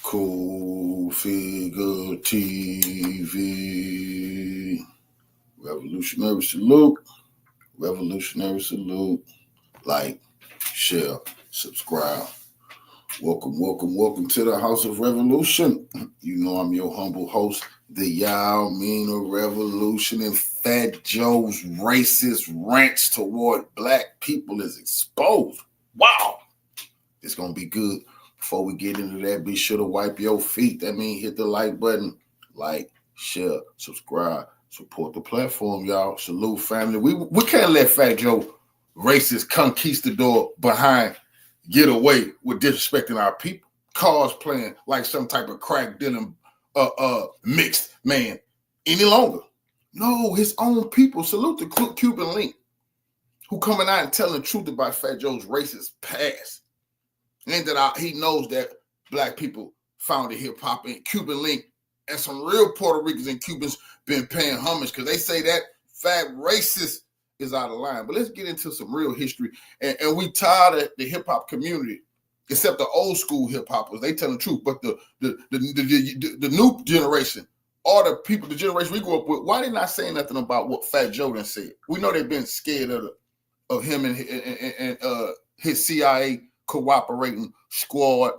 Cool Figure TV. Revolutionary salute. Revolutionary salute. Like, share, subscribe. Welcome to the House of Revolution. You know I'm your humble host, the Yao Mina Revolution, and Fat Joe's racist rants toward black people is exposed. Wow. It's going to be good. Before we get into that, be sure to wipe your feet. That means hit the like button. Like, share, subscribe, support the platform, y'all. Salute, family. We can't let Fat Joe, racist conquistador behind, get away with disrespecting our people. Cars playing like some type of crack dealing mixed man any longer. No, his own people. Salute the Cuban Link, who coming out and telling the truth about Fat Joe's racist past. And that he knows that black people founded hip hop, and Cuban Link and some real Puerto Ricans and Cubans been paying homage because they say that fat racist is out of line. But let's get into some real history. And we tired of the hip hop community, except the old school hip hoppers. They tell the truth, but the new generation, all the people, the generation we grew up with, why they not saying nothing about what Fat Joe done said? We know they've been scared of him and his CIA cooperating squad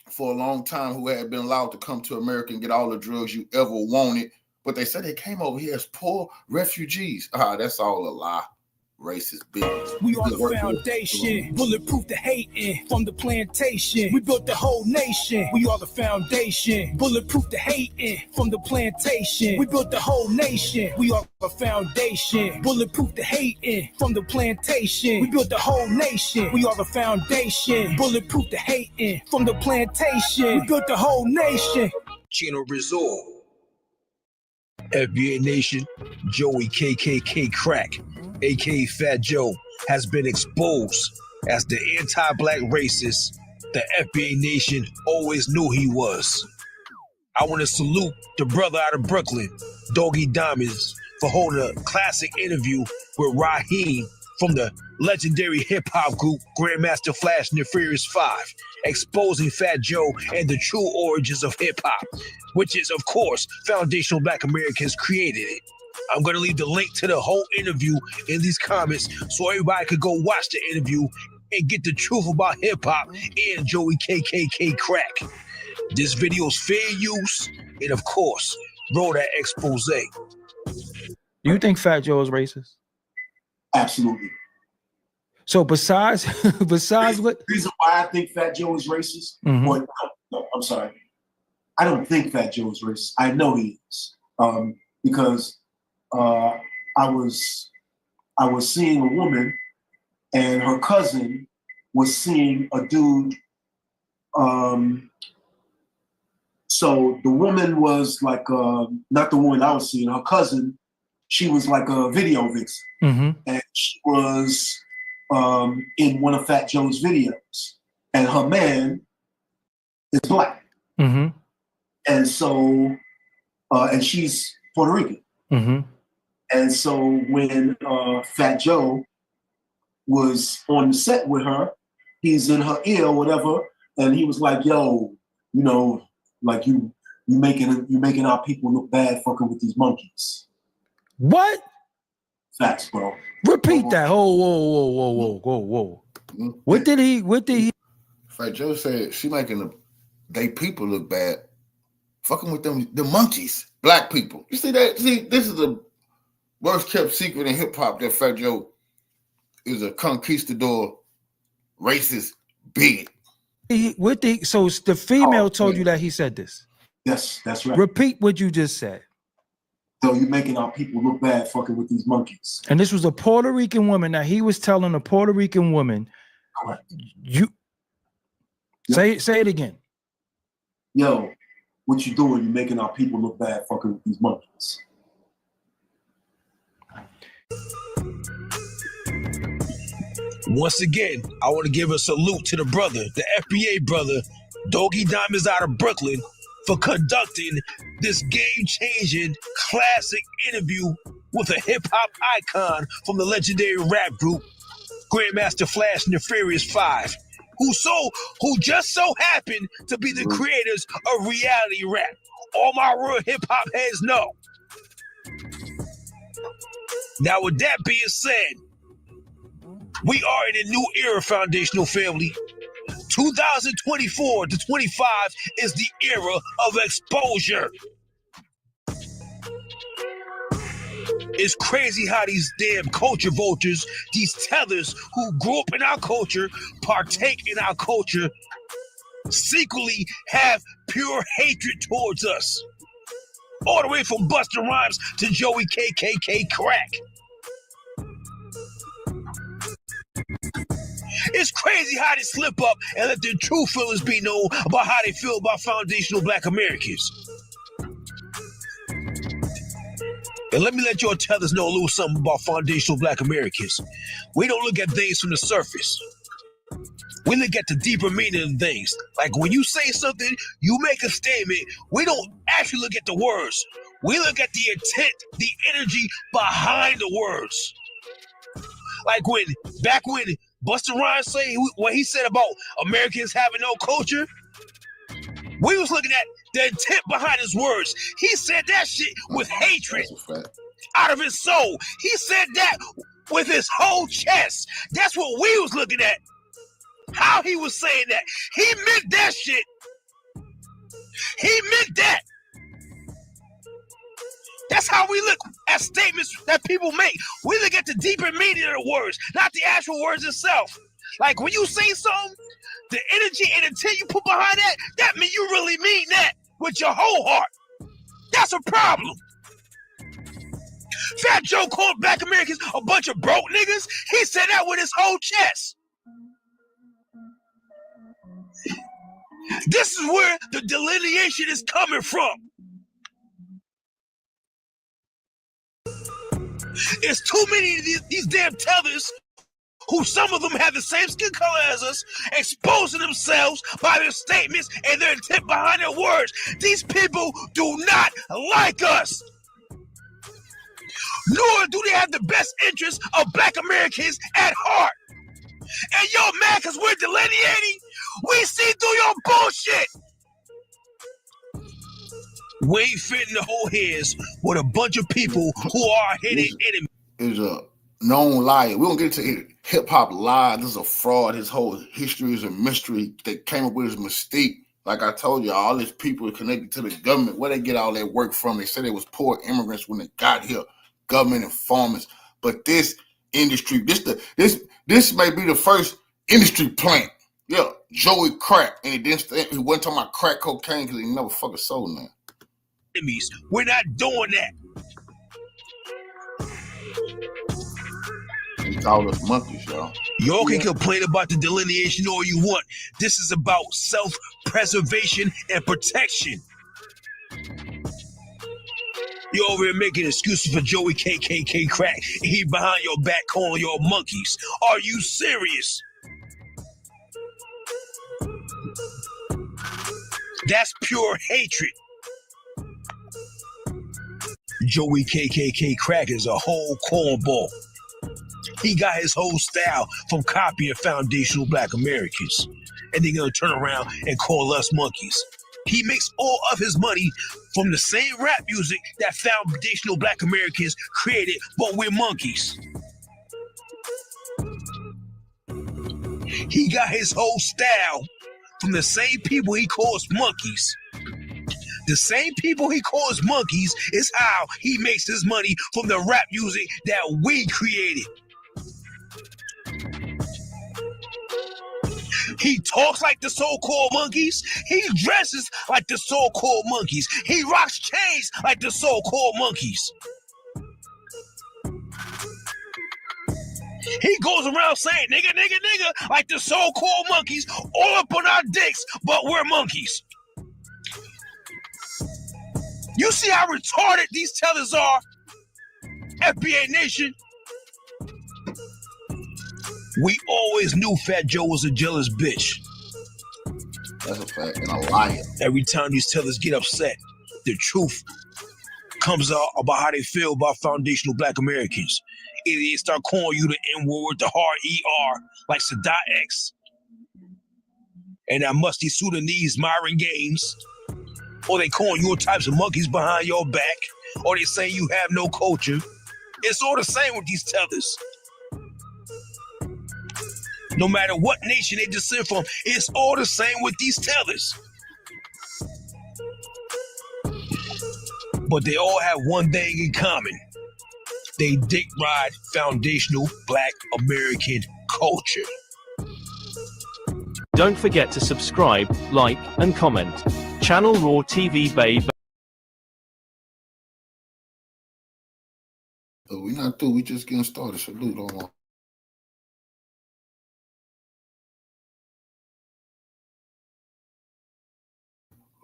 for a long time, who had been allowed to come to America and get all the drugs you ever wanted. But they said they came over here as poor refugees. That's all a lie. Racist business. We are the foundation, bulletproof the hating from the plantation. We built the whole nation. We are the foundation, bulletproof the hating from the plantation. We built the whole nation. We are the foundation, bulletproof the hating from the plantation. We built the whole nation. We are the foundation, bulletproof the hating from the plantation. We built the whole nation. Chino Resort, FBA Nation, Joey KKK Crack, aka Fat Joe, has been exposed as the anti-black racist the FBA Nation always knew he was. I want to salute the brother out of Brooklyn, Doggy Diamonds, for holding a classic interview with Raheem from the legendary hip-hop group Grandmaster Flash and the Furious 5, exposing Fat Joe and the true origins of hip-hop, which is, of course, foundational black Americans created it. I'm going to leave the link to the whole interview in these comments so everybody could go watch the interview and get the truth about hip-hop and Joey KKK Crack. This video is fair use and, of course, roll that expose. Do you think Fat Joe is racist? Absolutely. So besides what? The reason why I think Fat Joe is racist? Well, no, I'm sorry. I don't think Fat Joe is racist. I know he is. Because I was seeing a woman and her cousin was seeing a dude. So the woman was like, not the woman I was seeing, her cousin, she was like a video vixen. And she was in one of Fat Joe's videos. And her man is black. And so, and she's Puerto Rican. And so when Fat Joe was on the set with her, he's in her ear or whatever, and he was like, yo, you know, like you making our people look bad fucking with these monkeys. What? Facts, bro. Repeat that. Whoa. What did he? Fat Joe said she making they people look bad. Fucking with them, the monkeys, black people. You see that? See, this is the worst kept secret in hip hop that Fat Joe is a conquistador, racist bigot. So the female told you that he said this? Yes, that's right. Repeat what you just said. So you're making our people look bad fucking with these monkeys. And this was a Puerto Rican woman. Now he was telling a Puerto Rican woman, correct. Say it again. Yo, what you doing? You're making our people look bad fucking with these monkeys. Once again, I want to give a salute to the brother, the FBA brother, Doggy Diamonds out of Brooklyn, for conducting this game-changing classic interview with a hip-hop icon from the legendary rap group Grandmaster Flash and the Furious 5, who just so happen to be the creators of reality rap. All my real hip-hop heads know. Now, with that being said, we are in a new era, foundational family. 2024 to 25 is the era of exposure. It's crazy how these damn culture vultures, these tellers who grew up in our culture, partake in our culture, secretly have pure hatred towards us. All the way from Busta Rhymes to Joey KKK Crack. It's crazy how they slip up and let their true feelings be known about how they feel about foundational Black Americans. And let me let your tellers know a little something about foundational Black Americans. We don't look at things from the surface. We look at the deeper meaning of things. Like when you say something, you make a statement, we don't actually look at the words. We look at the intent, the energy behind the words. Like back when Busta Rhymes say what he said about Americans having no culture, we was looking at the intent behind his words. He said that shit with hatred out of his soul. He said that with his whole chest. That's what we was looking at. How he was saying that. He meant that shit. He meant that. That's how we look at statements that people make. We look at the deeper meaning of the words, not the actual words itself. Like when you say something, the energy and intent you put behind that means you really mean that with your whole heart. That's a problem. Fat Joe called Black Americans a bunch of broke niggas. He said that with his whole chest. This is where the delineation is coming from. It's too many of these damn tellers who some of them have the same skin color as us, exposing themselves by their statements and their intent behind their words. These people do not like us. Nor do they have the best interests of Black Americans at heart. And you're mad because we're delineating? We see through your bullshit. We ain't fitting the whole heads with a bunch of people who are hidden enemies. Is a known liar. We don't get into hip-hop lie. This is a fraud. His whole history is a mystery. They came up with his mystique. Like I told you, all these people are connected to the government. Where they get all that work from? They said they was poor immigrants when they got here, government informants. But this industry, this may be the first industry plant. Yeah, Joey Crack. And he wasn't talking about crack cocaine because he never fucking sold none. We're not doing that. He called us monkeys, y'all. Y'all can complain about the delineation all you want. This is about self-preservation and protection. You're over here making excuses for Joey KKK Crack. He behind your back calling y'all monkeys. Are you serious? That's pure hatred. Joey KKK Crack is a whole cornball. He got his whole style from copying foundational Black Americans. And they're gonna turn around and call us monkeys. He makes all of his money from the same rap music that foundational Black Americans created, but we're monkeys. He got his whole style from the same people he calls monkeys. The same people he calls monkeys is how he makes his money from the rap music that we created. He talks like the so-called monkeys. He dresses like the so-called monkeys. He rocks chains like the so-called monkeys. He goes around saying nigga, nigga, nigga like the so-called monkeys all up on our dicks, but we're monkeys. You see how retarded these tellers are? FBA Nation. We always knew Fat Joe was a jealous bitch. That's a fact, and a liar. Every time these tellers get upset, the truth comes out about how they feel about foundational Black Americans. Either they start calling you the N-word, the hard ER, like Sadat X. and that musty Sudanese Myron Games, or they calling you all types of monkeys behind your back, or they saying you have no culture. It's all the same with these tellers. No matter what nation they descend from, it's all the same with these tellers. But they all have one thing in common. They dick ride foundational Black American culture. Don't forget to subscribe, like, and comment. Channel Raw TV, babe. We're not through. We just getting started. Salute on.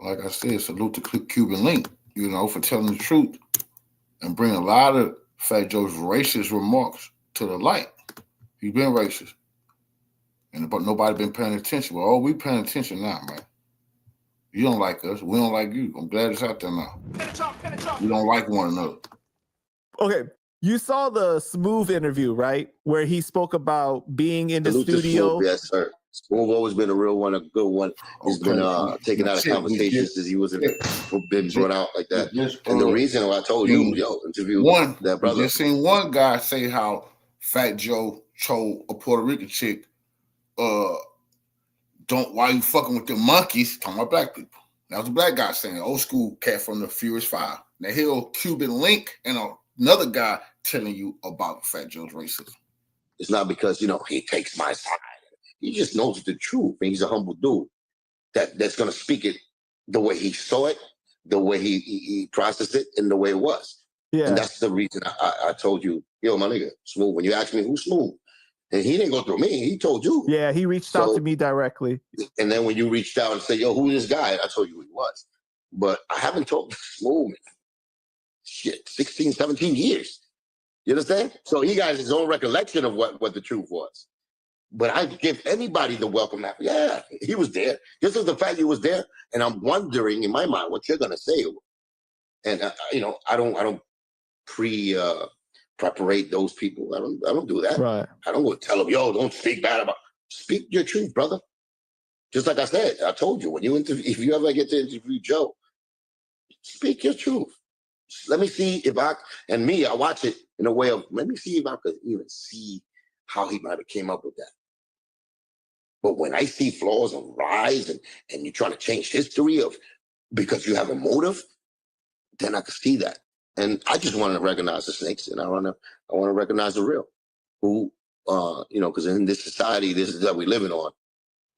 Like I said, salute to Cuban Link, you know, for telling the truth and bring a lot of Fat Joe's racist remarks to the light. He's been racist. But nobody been paying attention. Well, we paying attention now, man. You don't like us. We don't like you. I'm glad it's out there now. We don't like one another. Okay. You saw the Smooth interview, right? Where he spoke about being in the studio. Smooth, yes, sir. Smooth always been a real one, a good one. He's been taken out of conversations since he wasn't been brought out like that. And the reason why I told you, interview that brother. I just seen one guy say how Fat Joe told a Puerto Rican chick, why you fucking with the monkeys? Talking about black people. That was a black guy saying, old school cat from the Furious Five. Now he'll Cuban Link and another guy telling you about Fat Joe's racism. It's not because, he takes my side. He just knows the truth. And he's a humble dude that's going to speak it the way he saw it, the way he processed it, and the way it was. Yeah. And that's the reason I told you, yo, my nigga, Smooth, when you asked me who's Smooth, and he didn't go through me, he told you. Yeah, he reached out to me directly. And then when you reached out and said, yo, who's this guy? I told you who he was. But I haven't talked to Smooth in 16, 17 years. You understand? So he got his own recollection of what the truth was. But I give anybody the welcome now. Yeah, he was there. Just as the fact he was there, and I'm wondering in my mind what you're gonna say. And I don't preparate those people. I don't do that. Right. I don't go tell them, yo, don't speak bad about. Speak your truth, brother. Just like I said, I told you if you ever get to interview Joe, speak your truth. Let me see if I watch it in a way of let me see if I could even see how he might have came up with that. But when I see flaws and lies and you're trying to change history because you have a motive, then I can see that. And I just want to recognize the snakes, and I want to recognize the real, who because in this society, this is that we're living on.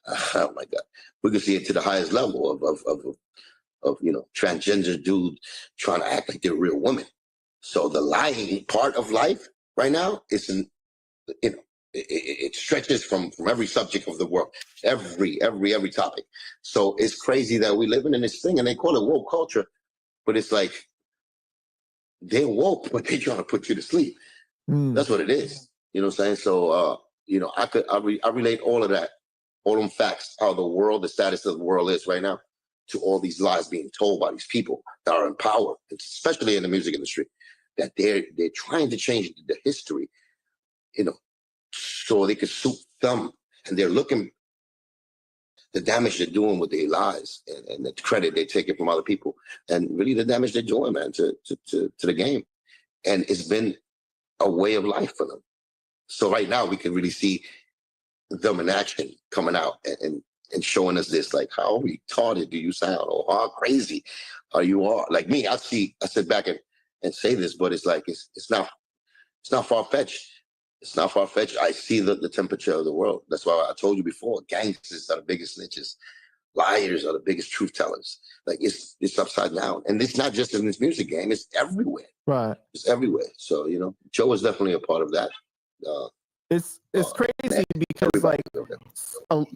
Oh my God, we can see it to the highest level of transgender dude trying to act like they're real women. So the lying part of life right now is it stretches from every subject of the world, every topic. So it's crazy that we living in this thing, and they call it woke culture, but it's like they're woke, but they're trying to put you to sleep. That's what it is. You know what I'm saying? So I relate all of that, all them facts, how the status of the world is right now, to all these lies being told by these people that are in power, especially in the music industry, that they're trying to change the history, so they could suit them, and they're looking the damage they're doing with their lies and the credit they're taking from other people, and really the damage they're doing, man, to the game. And it's been a way of life for them. So right now we can really see them in action coming out and showing us this, like, how retarded do you sound, or how crazy are you are. Like me, I sit back and say this, but it's like it's not far-fetched. It's not far-fetched. I see the temperature of the world. That's why I told you before, gangsters are the biggest snitches. Liars are the biggest truth tellers. Like it's upside down. And it's not just in this music game, it's everywhere. Right. It's everywhere. So, Joe is definitely a part of that. It's crazy because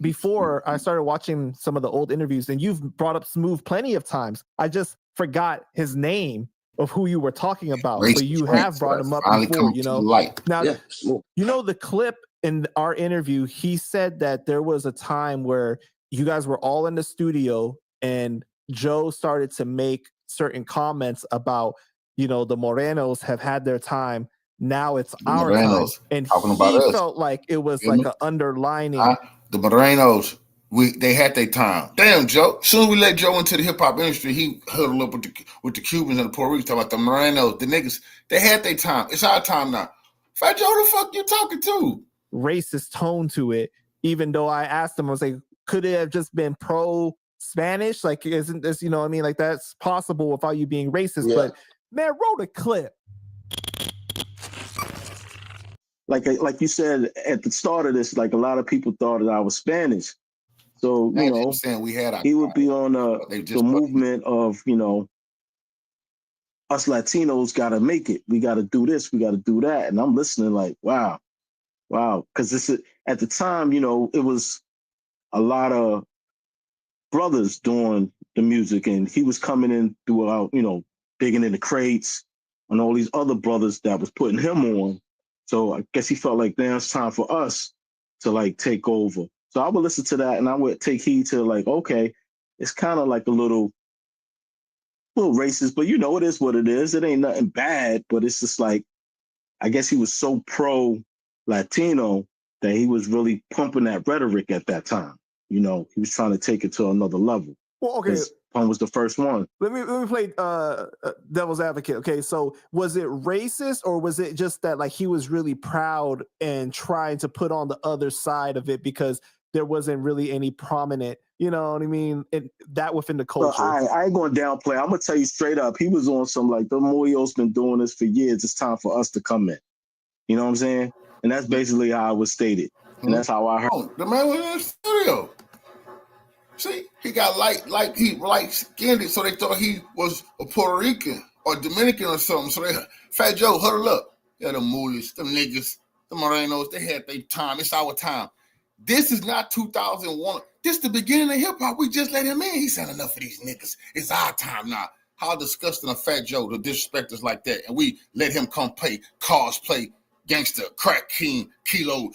before I started watching some of the old interviews, and you've brought up Smooth plenty of times, I just forgot his name of who you were talking about. But you have brought him up before, Now, the clip in our interview, he said that there was a time where you guys were all in the studio and Joe started to make certain comments about, the Morenos have had their time. Now it's our time. And he felt like it was like an underlining. The Morenos, They had their time. Damn, Joe. Soon as we let Joe into the hip hop industry, he huddled up with the Cubans and the Puerto Ricans, talking about the Morenos, the niggas. They had their time. It's our time now. Fat Joe, who the fuck you talking to? Racist tone to it. Even though I asked him, I was like, could it have just been pro Spanish? Like, isn't this, you know what I mean? Like, that's possible without you being racist. Yeah. But man, roll the clip. Like you said at the start of this, like a lot of people thought that I was Spanish. So, you know, he would be on the movement of, you know, us Latinos got to make it. We got to do this. We got to do that. And I'm listening like, wow. Because this at the time, you know, it was a lot of brothers doing the music, and he was coming in throughout, you know, digging in the crates and all these other brothers that was putting him on. So I guess he felt like, damn, it's time for us to like take over. So I would listen to that, and I would take heed to like, okay, it's kind of like a little racist, but you know, it is what it is. It ain't nothing bad, but it's just like, I guess he was so pro Latino that he was really pumping that rhetoric at that time. You know, he was trying to take it to another level. Well, okay. Pun was the first one. Let me play devil's advocate. Okay, so was it racist, or was it just that like he was really proud and trying to put on the other side of it because there wasn't really any prominent, you know what I mean, that within the culture? Well, I ain't going to downplay. I'm going to tell you straight up. He was on some like, the Moyo's been doing this for years. It's time for us to come in. You know what I'm saying? And that's basically how it was stated. And that's how I heard. Oh, the man was in the studio. See, he got light skinned, so they thought he was a Puerto Rican or Dominican or something. So they, Fat Joe, huddle up. Yeah, them moolies, them niggas, the Morenos, they had their time. It's our time. This is not 2001. This is the beginning of hip hop. We just let him in. He said enough of these niggas. It's our time now. How disgusting of Fat Joe to disrespect us like that. And we let him come play cosplay, gangster, crack king, kilo.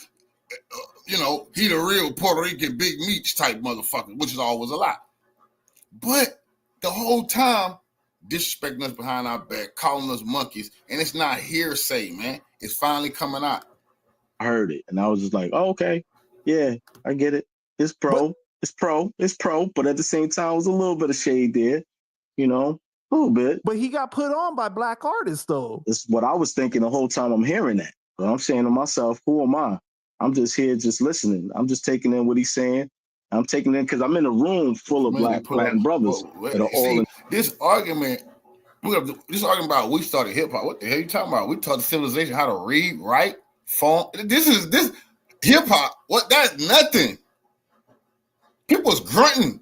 You know, he the real Puerto Rican Big Meats type motherfucker, which is always a lie. But the whole time, disrespecting us behind our back, calling us monkeys, and it's not hearsay, man. It's finally coming out. I heard it, and I was just like, oh, okay, yeah, I get it. It's pro, but at the same time, it was a little bit of shade there, you know, a little bit. But he got put on by black artists, though. It's what I was thinking the whole time I'm hearing that. But I'm saying to myself, who am I? I'm just here, just listening. I'm just taking in what he's saying. I'm taking in because I'm in a room full of black brothers that are all in. This argument about we started hip hop. What the hell are you talking about? We taught the civilization how to read, write, form. This hip hop. What? That's nothing. People was grunting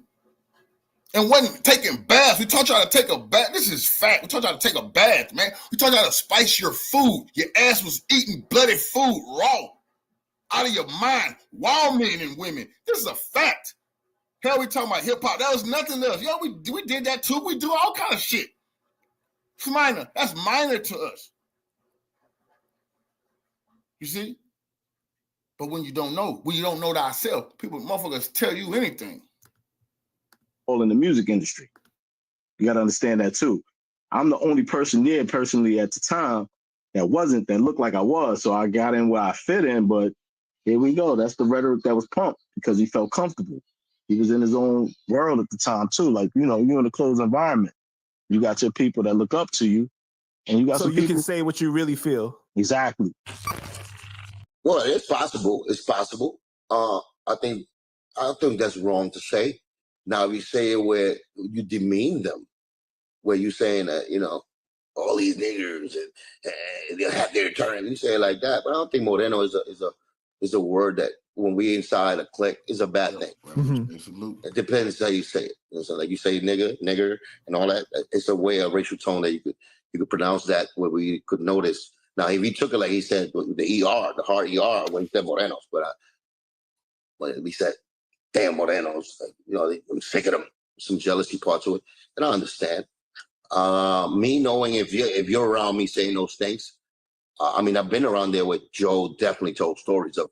and wasn't taking baths. We taught y'all to take a bath. This is fact. We taught y'all to take a bath, man. We taught y'all to spice your food. Your ass was eating bloody food raw. Out of your mind, wild men and women. This is a fact. Hell, we talking about hip hop. That was nothing else. Yo, we did that too. We do all kind of shit. It's minor. That's minor to us. You see? But when you don't know thyself, people, motherfuckers tell you anything. All in the music industry. You got to understand that too. I'm the only person there personally at the time that looked like I was. So I got in where I fit in, but here we go. That's the rhetoric that was pumped because he felt comfortable. He was in his own world at the time too. Like, you know, you're in a closed environment. You got your people that look up to you, and you got so some you people. Can say what you really feel. Exactly. Well, it's possible. It's possible. I think that's wrong to say. Now, if you say it where you demean them, where you're saying that, you know, all these niggers and they'll have their turn. You say it like that, but I don't think Moreno is a word that when we inside a clique is a bad thing. Mm-hmm. It depends how you say it. So like you say nigger, and all that. It's a way of racial tone that you could pronounce that where we could notice. Now, if he took it like he said the ER, the hard ER when he said Morenos, but when we said damn Morenos, like, you know, I'm sick of them. Some jealousy part to it, and I understand. Me knowing if you're around me saying those things, I mean, I've been around there where Joe definitely told stories of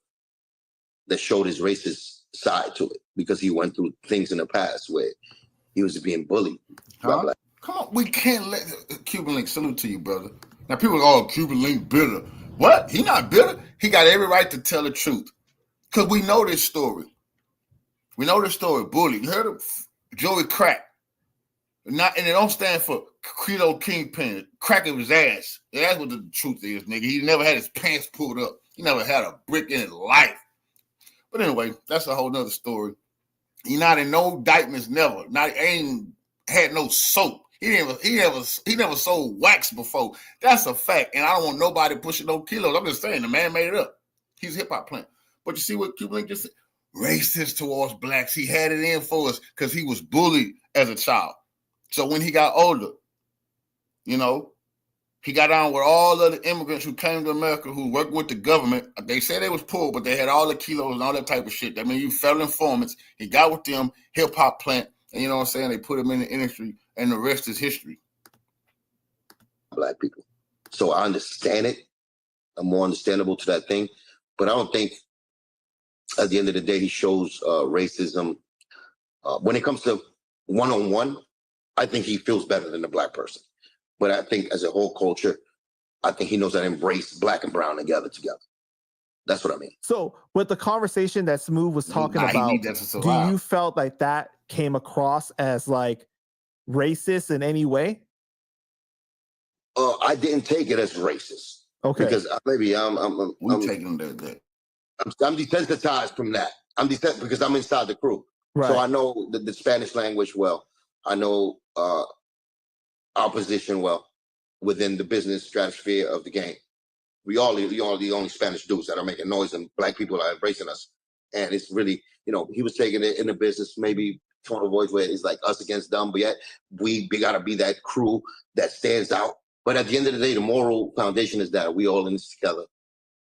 that showed his racist side to it because he went through things in the past where he was being bullied. Come on, we can't let Cuban Link, salute to you, brother. Now people go, oh, Cuban Link bitter. What? He not bitter. He got every right to tell the truth because we know this story. We know the story. Bully. You heard of Joey Crack. And it don't stand for Credo Kingpin. Cracking his ass. That's what the truth is, nigga. He never had his pants pulled up. He never had a brick in his life. But anyway, that's a whole nother story. He not in no indictments, never. Ain't had no soap. He never sold wax before. That's a fact. And I don't want nobody pushing no kilos. I'm just saying the man made it up. He's a hip-hop plant. But you see what Cuban just said? Racist towards blacks. He had it in for us because he was bullied as a child. So when he got older, you know, he got on with all of the immigrants who came to America who worked with the government. They said they was poor, but they had all the kilos and all that type of shit. I mean, you federal informants. He got with them, hip-hop plant, and you know what I'm saying? They put him in the industry, and the rest is history. Black people. So I understand it. I'm more understandable to that thing. But I don't think at the end of the day he shows racism. When it comes to one-on-one, I think he feels better than the black person. But I think as a whole culture, I think he knows how to embrace black and brown together. That's what I mean. So with the conversation that Smooth was talking about, do you felt like that came across as like racist in any way? I didn't take it as racist. Okay. Because maybe I'm taking that. I'm desensitized from that. I'm desensitized because I'm inside the crew. Right. So I know the Spanish language well. I know our position well within the business stratosphere of the game. We all the only Spanish dudes that are making noise, and black people are embracing us. And it's really, he was taking it in the business, maybe tone of voice where it's like us against them, but yet we gotta be that crew that stands out. But at the end of the day, the moral foundation is that we all in this together.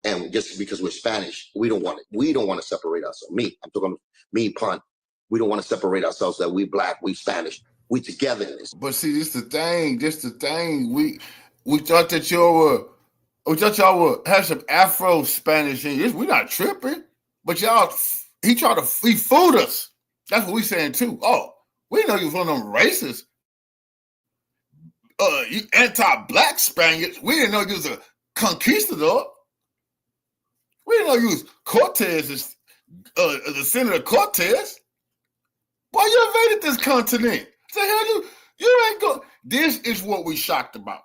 And just because we're Spanish, we don't want to separate ourselves. I'm talking me, Pun. We don't want to separate ourselves that we black, we Spanish. We together in this. But see, this the thing. We thought that y'all were have some Afro Spanish in this. We not tripping. But he fooled us. That's what we saying too. Oh, we know you was one of them racists. You anti-black Spaniards. We didn't know you was a conquistador. We didn't know you was Cortez, the Senator Cortez. Why you invaded this continent? The hell you ain't go. This is what we shocked about.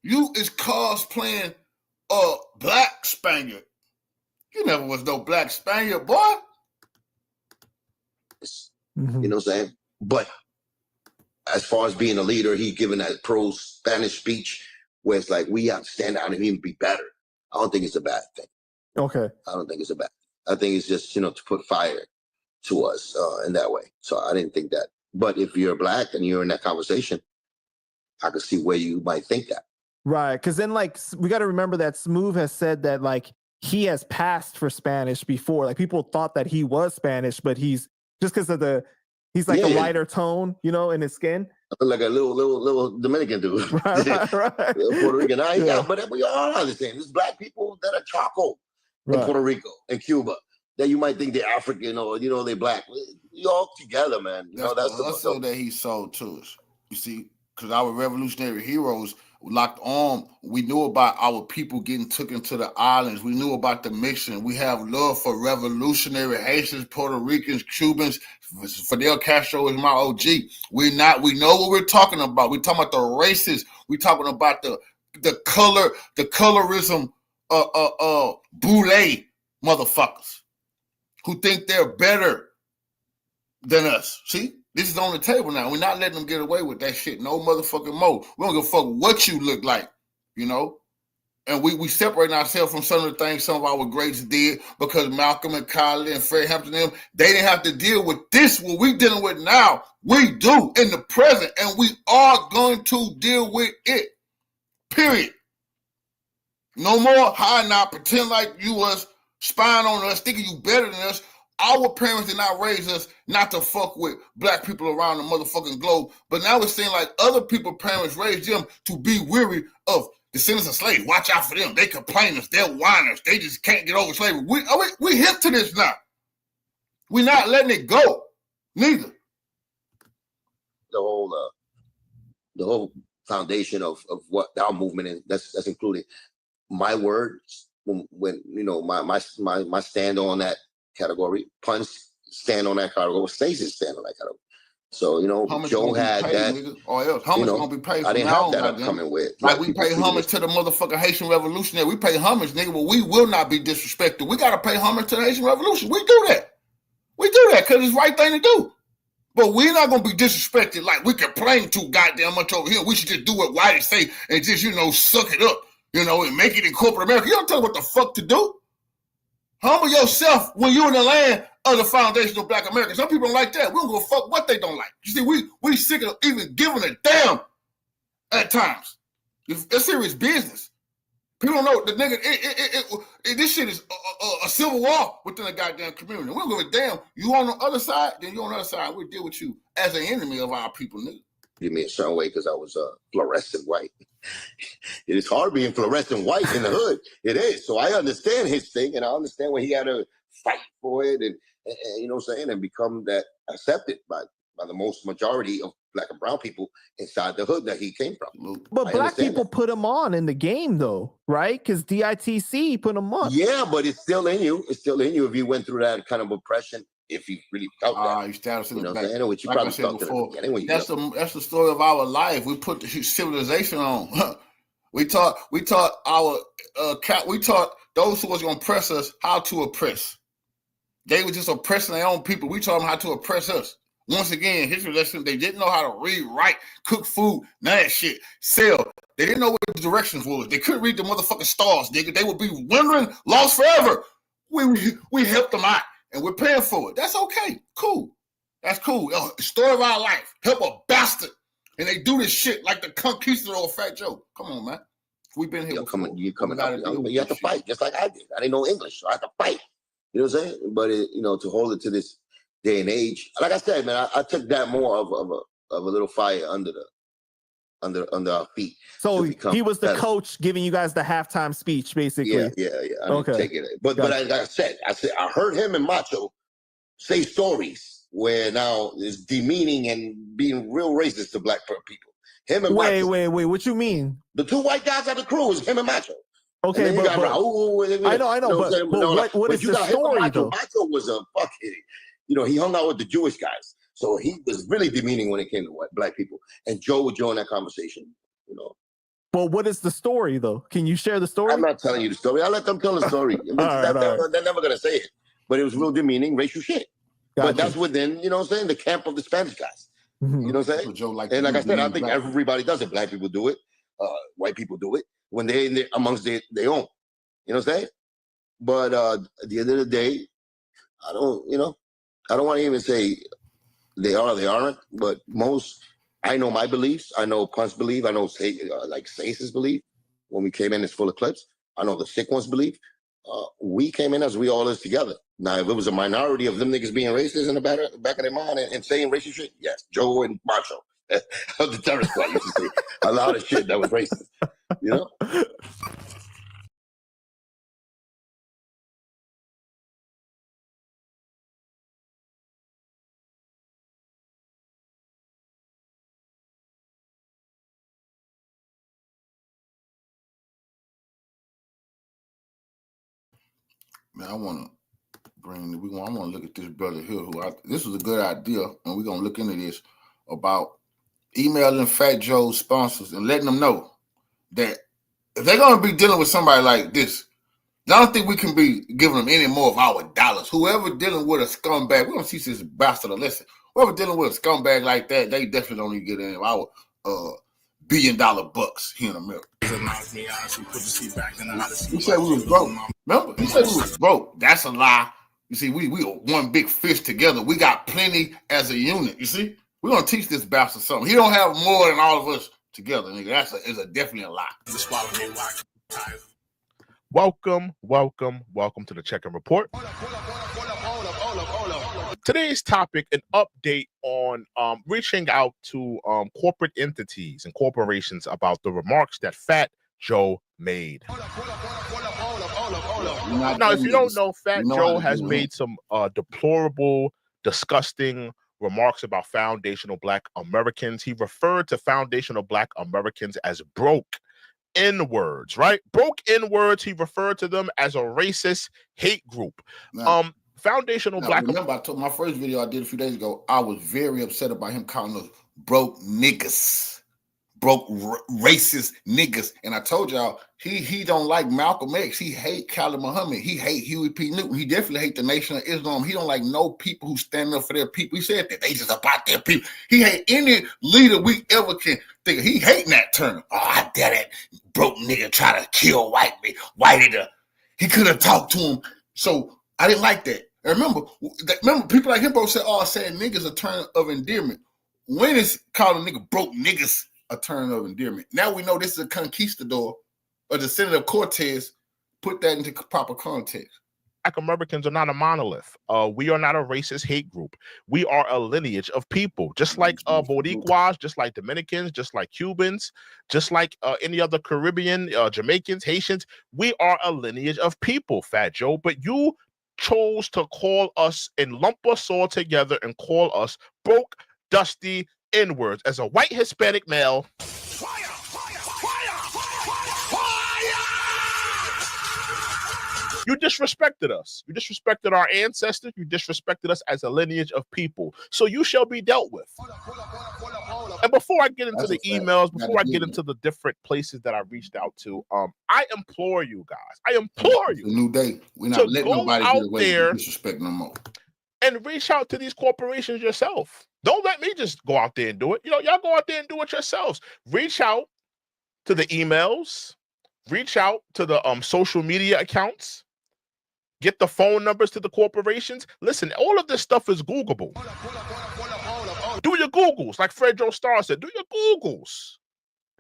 You is cosplaying a black Spaniard. You never was no black Spaniard, boy. Mm-hmm. You know what I'm saying? But as far as being a leader, he given that pro-Spanish speech where it's like we have to stand out and even be better. I don't think it's a bad thing. Okay. I don't think it's a bad thing. I think it's just, to put fire to us in that way. So I didn't think that. But if you're black and you're in that conversation, I could see where you might think that. Right. Because then, we got to remember that Smooth has said that, he has passed for Spanish before. Like, people thought that he was Spanish, but he's just because of he's like a lighter tone, in his skin. Like a little Dominican dude. Right. Puerto Rican. But we all are the same. There's black people that are charcoal in Puerto Rico and Cuba. That you might think they're African or, they're black. We all together, man. That's also that he sold to us. You see, because our revolutionary heroes locked on. We knew about our people getting taken to the islands. We knew about the mixing. We have love for revolutionary Haitians, Puerto Ricans, Cubans. Fidel Castro is my OG. We know what we're talking about. We're talking about the races. We're talking about the colorism, boule motherfuckers who think they're better than us. See? This is on the table now. We're not letting them get away with that shit. No motherfucking more. We don't give a fuck what you look like, And we separate ourselves from some of the things some of our greats did because Malcolm and Kylie and Fred Hampton, they didn't have to deal with this. What we dealing with now, we do in the present, and we are going to deal with it. Period. No more hiding out, pretend like you was spying on us, thinking you better than us. Our parents did not raise us not to fuck with black people around the motherfucking globe. But now we're seeing like other people's parents raised them to be weary of descendants of slaves. Watch out for them. They complainers. They're whiners. They just can't get over slavery. We hip to this now. We're not letting it go. Neither. The whole foundation of what our movement is, that's including my words when my stand on that category. Pun's stand on that category, or Stacey stand on that category. So, you know, homage Joe had paid, that. Nigga, or else homage gonna be paid. I didn't have that upcoming with. Like we pay homage to the motherfucking Haitian Revolutionary. We pay homage, nigga, but we will not be disrespected. We gotta pay homage to the Haitian Revolution. We do that. We do that because it's the right thing to do. But we're not gonna be disrespected like we complain too goddamn much over here. We should just do what white say and just, suck it up, and make it in corporate America. You don't tell them what the fuck to do. Humble yourself when you're in the land of the foundation of Black America. Some people don't like that. We don't give a fuck what they don't like. You see, we sick of even giving a damn at times. It's serious business. People don't know the nigga. This shit is a civil war within the goddamn community. We don't give a damn. You on the other side, then you on the other side. We'll deal with you as an enemy of our people, nigga. Give me a certain way because I was fluorescent white. It is hard being fluorescent white in the hood. It is. So I understand his thing, and I understand where he had to fight for it, and you know what I'm saying, and become that accepted by the most majority of Black and brown people inside the hood that he came from. But Black people put him on in the game, though, right? Because DITC put him on. Yeah, but it's still in you. It's still in you if you went through that kind of oppression. If you really felt that, you status in the back. Which you like probably I said before, that's the story of our life. We put the civilization on. We taught our we taught those who was gonna oppress us how to oppress. They were just oppressing their own people. We taught them how to oppress us. Once again, history lesson, they didn't know how to read, write, cook food, none of that shit. Sell. They didn't know what the directions was. They couldn't read the motherfucking stars, nigga. They would be wondering, lost forever. We helped them out. And we're paying for it. That's okay. Cool. That's cool. Story of our life. Help a bastard. And they do this shit like the conquistador of Fat Joe. Come on, man. We've been here before. You coming out. You have to fight, just like I did. I didn't know English, so I had to fight. You know what I'm saying? But to hold it to this day and age, like I said, man, I took that more of a little fire under our feet. So he was the coach giving you guys the halftime speech, basically. Yeah. I didn't take it. But like I said, I heard him and Macho say stories where now is demeaning and being real racist to Black people. Him and wait, Macho. wait. What you mean? The two white guys at the crew is him and Macho. Okay, but I know. But what is the story though? Macho was a fuckhead. He hung out with the Jewish guys. So he was really demeaning when it came to Black people. And Joe would join that conversation, But what is the story, though? Can you share the story? I'm not telling you the story. I'll let them tell the story. They're never going to say it. But it was real demeaning, racial shit. Gotcha. But that's within, the camp of the Spanish guys. Mm-hmm. You know what I'm saying? Joe and like I said, I think everybody does it. Black people do it. White people do it when they're amongst their own. You know what I'm saying? But at the end of the day, I don't want to even say they are, they aren't, but I know my beliefs. I know Punch believe. I know Stace's belief. When we came in, it's full of clips. I know the sick ones believe. We came in as we all is together. Now, if it was a minority of them niggas being racist in the back of their mind and saying racist shit, yes, Joe and Macho of the terrorist squad used to say a lot of shit that was racist, Man, I want to look at this brother here this was a good idea, and we're going to look into this about emailing Fat Joe's sponsors and letting them know that if they're going to be dealing with somebody like this, I don't think we can be giving them any more of our dollars. Whoever dealing with a scumbag, we're going to teach this bastard a lesson. Whoever dealing with a scumbag like that, they definitely don't need to get any of our $1 billion bucks here in America. He said we was broke. Remember? He said we was broke. That's a lie. You see, we are one big fish together. We got plenty as a unit. You see? We're going to teach this bastard something. He don't have more than all of us together, nigga. That's definitely a lie. Welcome to the Check and Report. Today's topic, an update on reaching out to corporate entities and corporations about the remarks that Fat Joe made. Now, if you don't know, Fat Joe has made some deplorable, disgusting remarks about foundational Black Americans. He referred to foundational Black Americans as broke N-words, right? Broke N-words. He referred to them as a racist hate group. foundational Now, black. Remember, I told my first video I did a few days ago. I was very upset about him calling us broke niggas, broke racist niggas, and I told y'all he don't like Malcolm X. He hate Khalid Muhammad. He hate Huey P. Newton. He definitely hate the Nation of Islam. He don't like no people who stand up for their people. He said that they just about their people. He hate any leader we ever can think of. He hating that term. Oh, I dare that broke nigga try to kill whitey. He could have talked to him. So I didn't like that. And remember people like him bro said, "Oh, saying niggas a term of endearment." When is calling nigga broke niggas a term of endearment? Now we know this is a conquistador, or the Senator Cortez. Put that into proper context. Black Americans are not a monolith. We are not a racist hate group. We are a lineage of people, just like Boricuas, just like Dominicans, just like Cubans, just like any other Caribbean, Jamaicans, Haitians. We are a lineage of people, Fat Joe. But you chose to call us and lump us all together and call us broke, dusty N-words as a white Hispanic male. You disrespected us. You disrespected our ancestors. You disrespected us as a lineage of people. So you shall be dealt with. And before I get into the emails, before I get into the different places that I reached out to, I implore you guys. I implore you. It's a new day. We're not letting nobody get away with disrespect no more. And reach out to these corporations yourself. Don't let me just go out there and do it. Y'all go out there and do it yourselves. Reach out to the emails. Reach out to the social media accounts. Get the phone numbers to the corporations. Listen, all of this stuff is Googleable. Do your Googles, like Fred Joe Starr said. Do your Googles.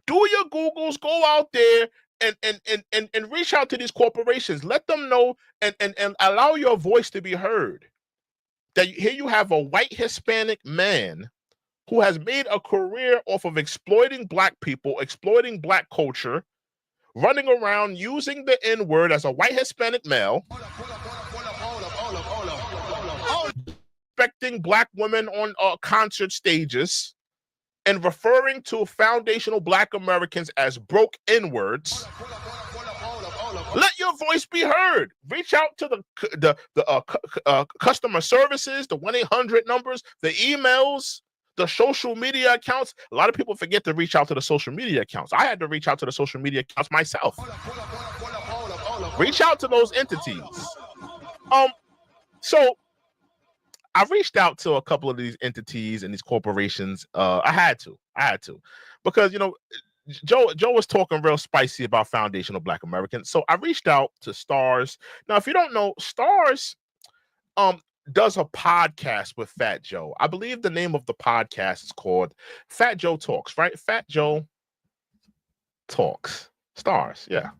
Do your Googles. Go out there and reach out to these corporations. Let them know and allow your voice to be heard. That here you have a white Hispanic man who has made a career off of exploiting black people, exploiting black culture, running around using the N-word as a white Hispanic male, respecting black women on concert stages, and referring to foundational black Americans as broke N-words. Let your voice be heard. Reach out to the customer services, the 1-800 numbers, the emails, the social media accounts. A lot of people forget to reach out to the social media accounts. I had to reach out to the social media accounts myself. Reach out to those entities. So I reached out to a couple of these entities and these corporations. I had to because Joe was talking real spicy about foundational black Americans. So I reached out to Stars. Now, if you don't know, Stars does a podcast with Fat Joe. I believe the name of the podcast is called Fat Joe Talks, right? Fat Joe Talks. Stars, yeah.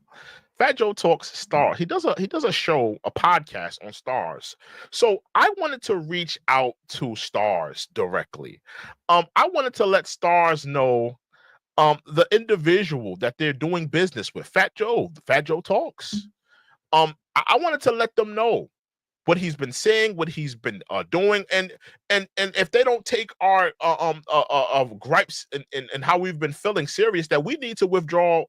Fat Joe Talks Stars. He does a show, a podcast on Stars. So I wanted to reach out to Stars directly. I wanted to let Stars know the individual that they're doing business with, Fat Joe Talks. I wanted to let them know what he's been saying, what he's been doing, and if they don't take our gripes and how we've been feeling serious, that we need to withdraw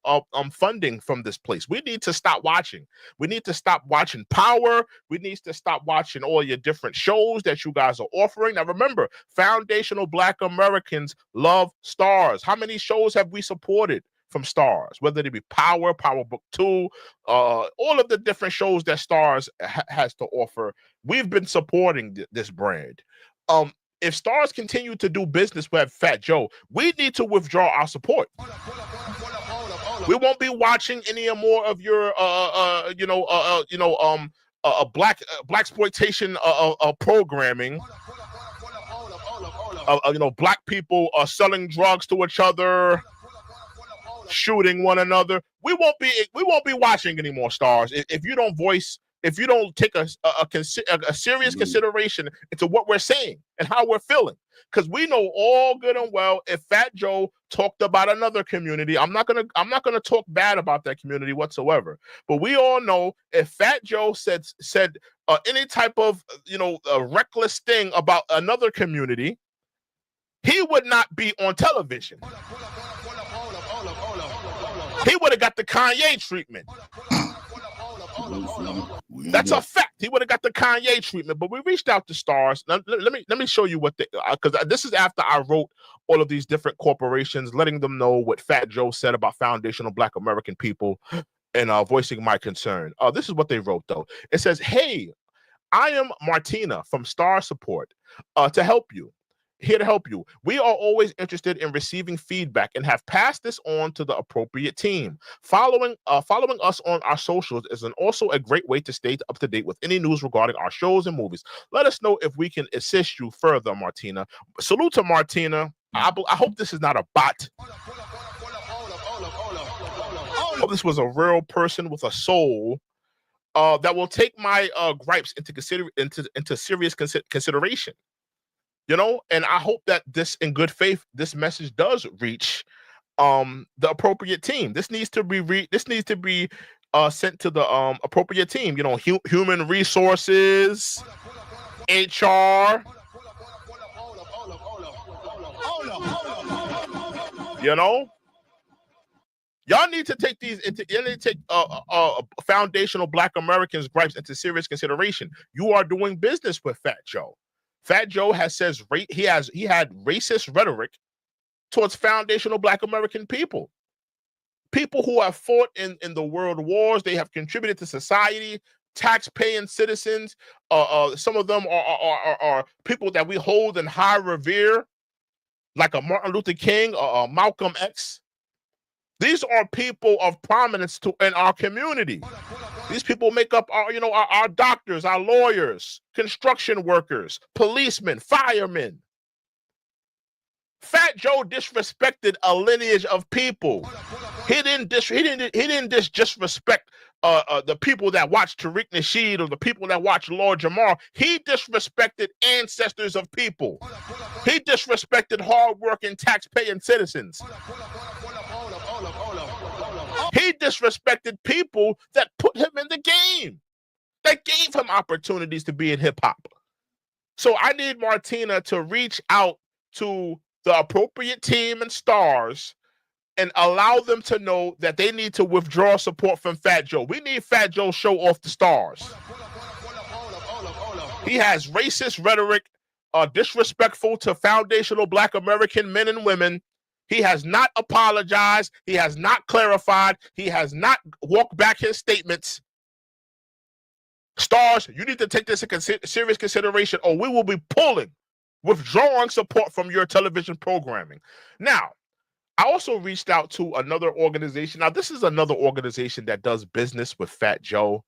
funding from this place. We need to stop watching. We need to stop watching Power. We need to stop watching all your different shows that you guys are offering. Now remember, foundational black Americans love Stars. How many shows have we supported from Stars, whether it be Power Book 2, all of the different shows that Stars has to offer? We've been supporting this brand. If Stars continue to do business with Fat Joe, we need to withdraw our support. We won't be watching any more of your black exploitation programming. Black people are selling drugs to each other, shooting one another. We won't be watching anymore, Stars. If you don't take a serious consideration into what we're saying and how we're feeling. Because we know all good and well, if Fat Joe talked about another community, I'm not gonna talk bad about that community whatsoever. But we all know if Fat Joe said any type of reckless thing about another community, he would not be on television. He would have got the Kanye treatment. That's a fact. He would have got the Kanye treatment, but we reached out to Stars. Now, let me show you what they, because this is after I wrote all of these different corporations, letting them know what Fat Joe said about foundational Black American people and voicing my concern. This is what they wrote, though. It says, "Hey, I am Martina from Star Support to help you. Here to help you. We are always interested in receiving feedback and have passed this on to the appropriate team. Following us on our socials is also a great way to stay up to date with any news regarding our shows and movies. Let us know if we can assist you further, Martina." Salute to Martina. I hope this is not a bot. I hope this was a real person with a soul that will take my gripes into serious consideration. You know, and I hope that this, in good faith, this message does reach the appropriate team. This needs to be sent to the appropriate team. You know, human resources, HR. You know, y'all need to take foundational Black Americans' gripes into serious consideration. You are doing business with Fat Joe. Fat Joe had racist rhetoric towards foundational Black American people who have fought in the world wars. They have contributed to society, tax-paying citizens. Some of them are people that we hold in high revere, like a Martin Luther King or Malcolm X. These are people of prominence in our community. These people make up our doctors, our lawyers, construction workers, policemen, firemen. Fat Joe disrespected a lineage of people. He didn't disrespect the people that watch Tariq Nasheed or the people that watch Lord Jamar. He disrespected ancestors of people. He disrespected hardworking, tax-paying citizens. He disrespected people that put him in the game, that gave him opportunities to be in hip-hop. So I need Martina to reach out to the appropriate team and Stars and allow them to know that they need to withdraw support from Fat Joe. We need Fat Joe show off the Stars. He has racist rhetoric, disrespectful to foundational Black American men and women. He has not apologized. He has not clarified. He has not walked back his statements. Stars, you need to take this into serious consideration, or we will be withdrawing support from your television programming. Now, I also reached out to another organization. Now, this is another organization that does business with Fat Joe.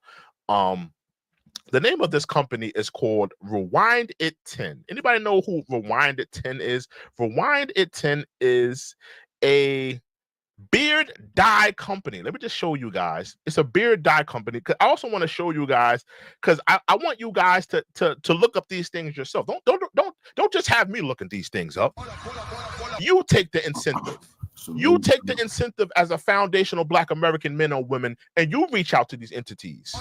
The name of this company is called Rewind It 10. Anybody know who Rewind It 10 is? Rewind It 10 is a beard dye company. Let me just show you guys. It's a beard dye company. I also want to show you guys, because I want you guys to look up these things yourself. Don't just have me looking these things up. You take the incentive. You take the incentive as a foundational Black American men or women, and you reach out to these entities.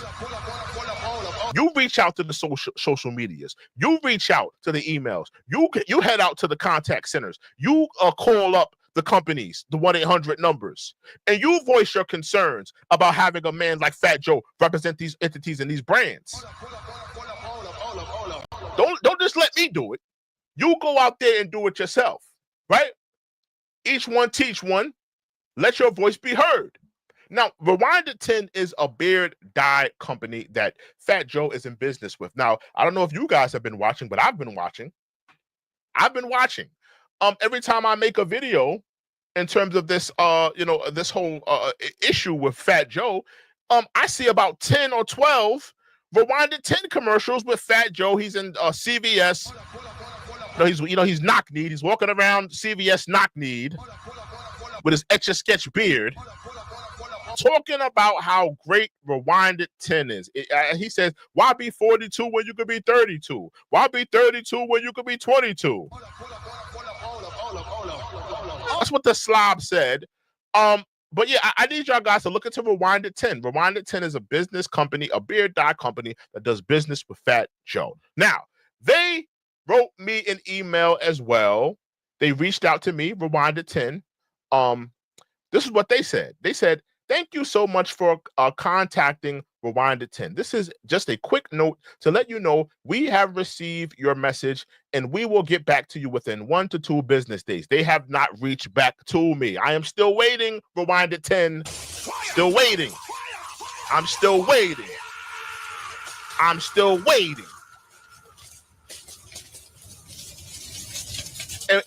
You reach out to the social medias. You reach out to the emails. You head out to the contact centers. You call up the companies, the 1-800 numbers, and you voice your concerns about having a man like Fat Joe represent these entities and these brands. Don't just let me do it. You go out there and do it yourself, right? Each one teach one. Let your voice be heard. Now, Rewind It 10 is a beard dye company that Fat Joe is in business with. Now, I don't know if you guys have been watching, but I've been watching. Every time I make a video in terms of this, this whole issue with Fat Joe, I see about 10 or 12 Rewind It 10 commercials with Fat Joe. He's in CVS. He's knock-kneed. He's walking around CVS knock-kneed with his Etch-a-Sketch beard, talking about how great Rewind It 10 is. He says, why be 42 when you could be 32? Why be 32 when you could be 22? That's what the slob said. But yeah, I need y'all guys to look into Rewind It 10. Rewind It 10 is a business company, a beard dye company that does business with Fat Joe. Now, they wrote me an email as well. They reached out to me, Rewind It 10. This is what they said. They said, thank you so much for contacting Rewind at 10. This is just a quick note to let you know we have received your message and we will get back to you within 1 to 2 business days. They have not reached back to me. I am still waiting. Rewind at 10. Still waiting. I'm still waiting. I'm still waiting.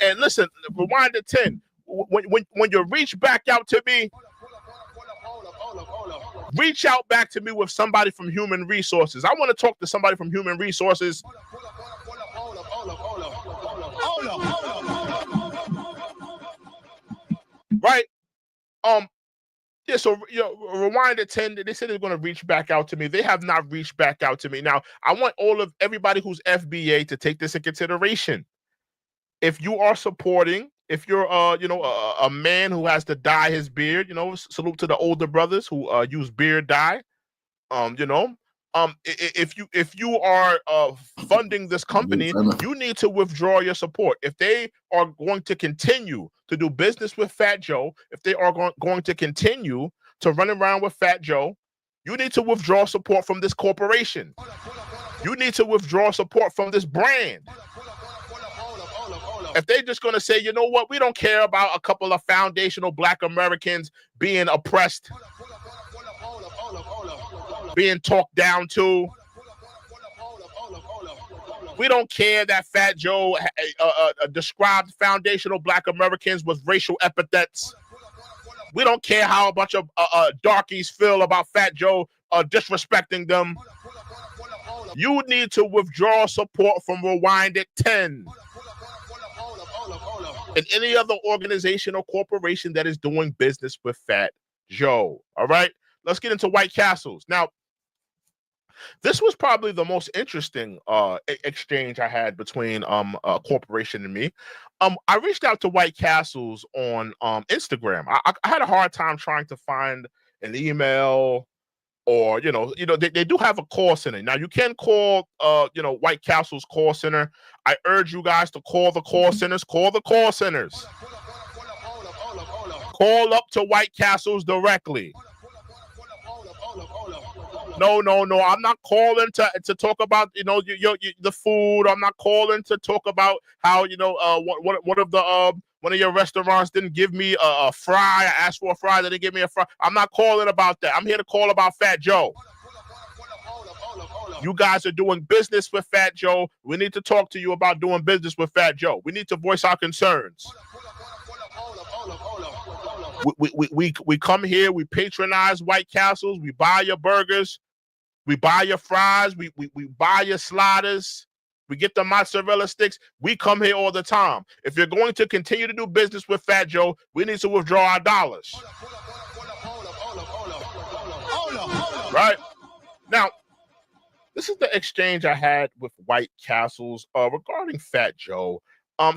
And listen, rewind at 10. When you reach back out to me, reach out back to me with somebody from Human Resources. I want to talk to somebody from Human Resources. Right? Yeah, so rewind at 10. They said they're going to reach back out to me. They have not reached back out to me. Now, I want everybody who's FBA to take this in consideration. If you are supporting, if you're a man who has to dye his beard, salute to the older brothers who use beard dye. If you are funding this company, you need to withdraw your support. If they are going to continue to do business with Fat Joe, if they are going to continue to run around with Fat Joe, you need to withdraw support from this corporation. You need to withdraw support from this brand. If they're just going to say, you know what, we don't care about a couple of foundational Black Americans being oppressed, being talked down to. We don't care that Fat Joe described foundational Black Americans with racial epithets. We don't care how a bunch of darkies feel about Fat Joe disrespecting them. You need to withdraw support from Rewind at 10. And any other organization or corporation that is doing business with Fat Joe. All right, let's get into White Castles. Now, this was probably the most interesting exchange I had between a corporation and me. I reached out to White Castles on Instagram. I had a hard time trying to find an email, or they do have a call center. Now you can call White Castle's call center. I urge you guys to call the call centers. Call the call centers. Call up to White Castles directly. No. I'm not calling to talk about the food. I'm not calling to talk about how one of your restaurants didn't give me a fry. I asked for a fry, they didn't give me a fry. I'm not calling about that. I'm here to call about Fat Joe. You guys are doing business with Fat Joe. We need to talk to you about doing business with Fat Joe. We need to voice our concerns. We come here, we patronize White Castles, we buy your burgers, we buy your fries, we buy your sliders, we get the mozzarella sticks. We come here all the time. If you're going to continue to do business with Fat Joe, we need to withdraw our dollars. Right? Now, this is the exchange I had with White Castles regarding Fat Joe.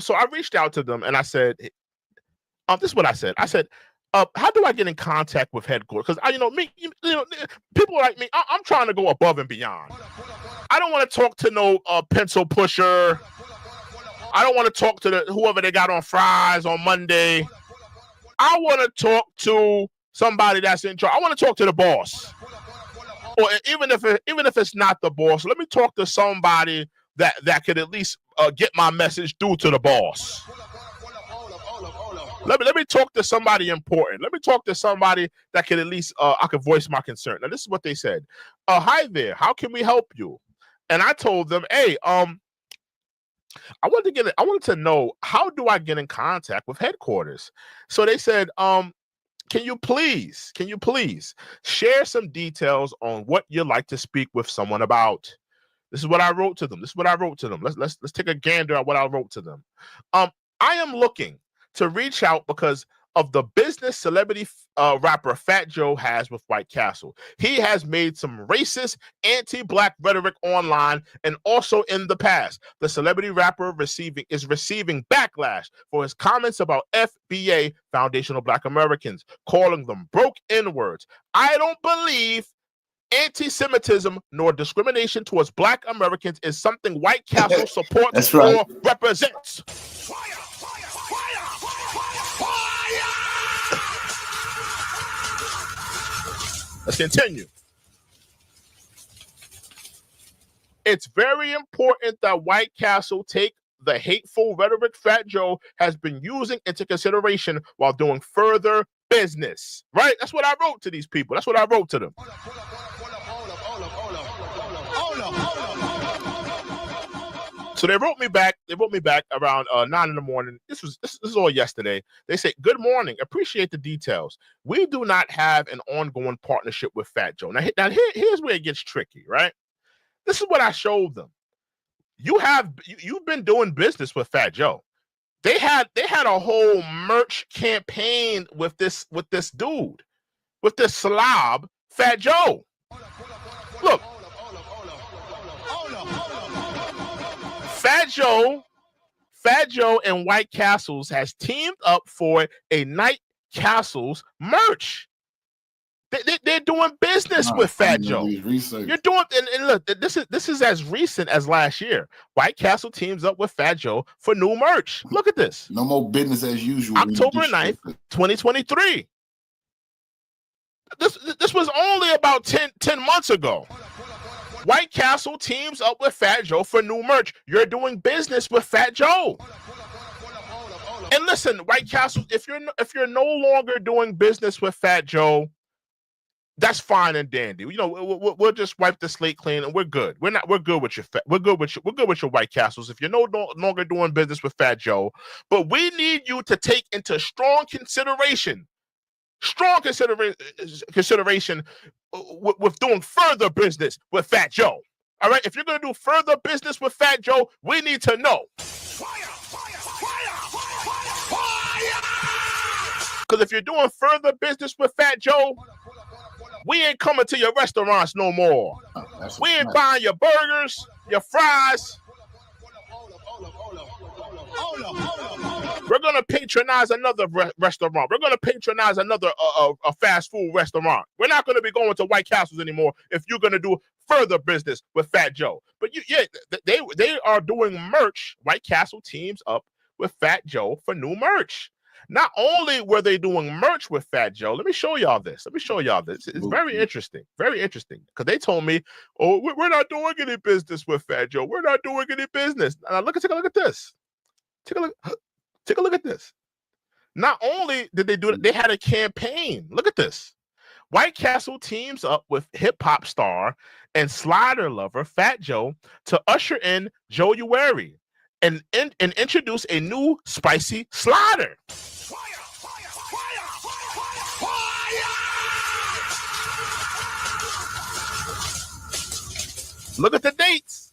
So I reached out to them and I said, this is what I said. I said, how do I get in contact with headquarters? Because people like me, I'm trying to go above and beyond. I don't want to talk to no pencil pusher. I don't want to talk to whoever they got on fries on Monday. I want to talk to somebody that's in charge. I want to talk to the boss. Or even if it's not the boss, let me talk to somebody that could at least get my message through to the boss. Let me talk to somebody important. Let me talk to somebody that can at least I can voice my concern. Now, this is what they said. Hi there. How can we help you? And I told them, hey, I wanted to know, how do I get in contact with headquarters? So they said, can you please share some details on what you'd like to speak with someone about? This is what I wrote to them. Let's take a gander at what I wrote to them. I am looking to reach out because of the business celebrity rapper Fat Joe has with White Castle. He has made some racist, anti-Black rhetoric online and also in the past. The celebrity rapper is receiving backlash for his comments about FBA, Foundational Black Americans, calling them broke N-words. I don't believe anti-Semitism nor discrimination towards Black Americans is something White Castle supports or represents. Let's continue. It's very important that White Castle take the hateful rhetoric Fat Joe has been using into consideration while doing further business. Right? That's what I wrote to these people. That's what I wrote to them. So they wrote me back. They wrote me back around 9 in the morning. This is all yesterday. They say, "Good morning. Appreciate the details. We do not have an ongoing partnership with Fat Joe." Now here's where it gets tricky, right? This is what I showed them. You've been doing business with Fat Joe. They had a whole merch campaign with this dude, with this slob, Fat Joe. Look. Fat Joe and White Castles has teamed up for a Night Castles merch. They're doing business with Fat Joe. You're doing, and look, this is as recent as last year. White Castle teams up with Fat Joe for new merch. Look at this. No more business as usual. October 9th, 2023. This was only about 10 months ago. White Castle teams up with Fat Joe for new merch. You're doing business with Fat Joe. And listen, White Castle, if you're no longer doing business with Fat Joe, that's fine and dandy. You know, we'll just wipe the slate clean and we're good. We're good with your White Castles if you're no longer doing business with Fat Joe. But we need you to take into strong consideration with doing further business with Fat Joe. All right, if you're going to do further business with Fat Joe, we need to know. Because if you're doing further business with Fat Joe, we ain't coming to your restaurants no more. We ain't buying your burgers, your fries. We're going to patronize another restaurant. We're going to patronize another a fast food restaurant. We're not going to be going to White Castles anymore if you're going to do further business with Fat Joe. But they are doing merch. White Castle teams up with Fat Joe for new merch. Not only were they doing merch with Fat Joe, let me show y'all this. It's very interesting. Very interesting. Because they told me, oh, we're not doing any business with Fat Joe. We're not doing any business. Now take a look at this. Take a look at this. Not only did they do it, they had a campaign. Look at this. White Castle teams up with hip-hop star and slider lover Fat Joe to usher in Joe Uwari and introduce a new spicy slider. Look at the dates.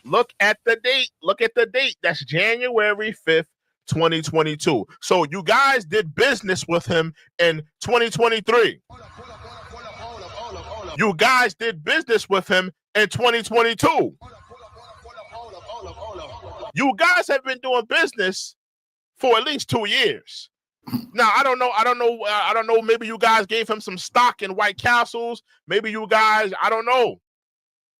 Look at the date. That's January 5th, 2022. So you guys did business with him in 2023. You guys did business with him in 2022. You guys have been doing business for at least 2 years. Now, I don't know. Maybe you guys gave him some stock in White Castles. Maybe you guys, I don't know.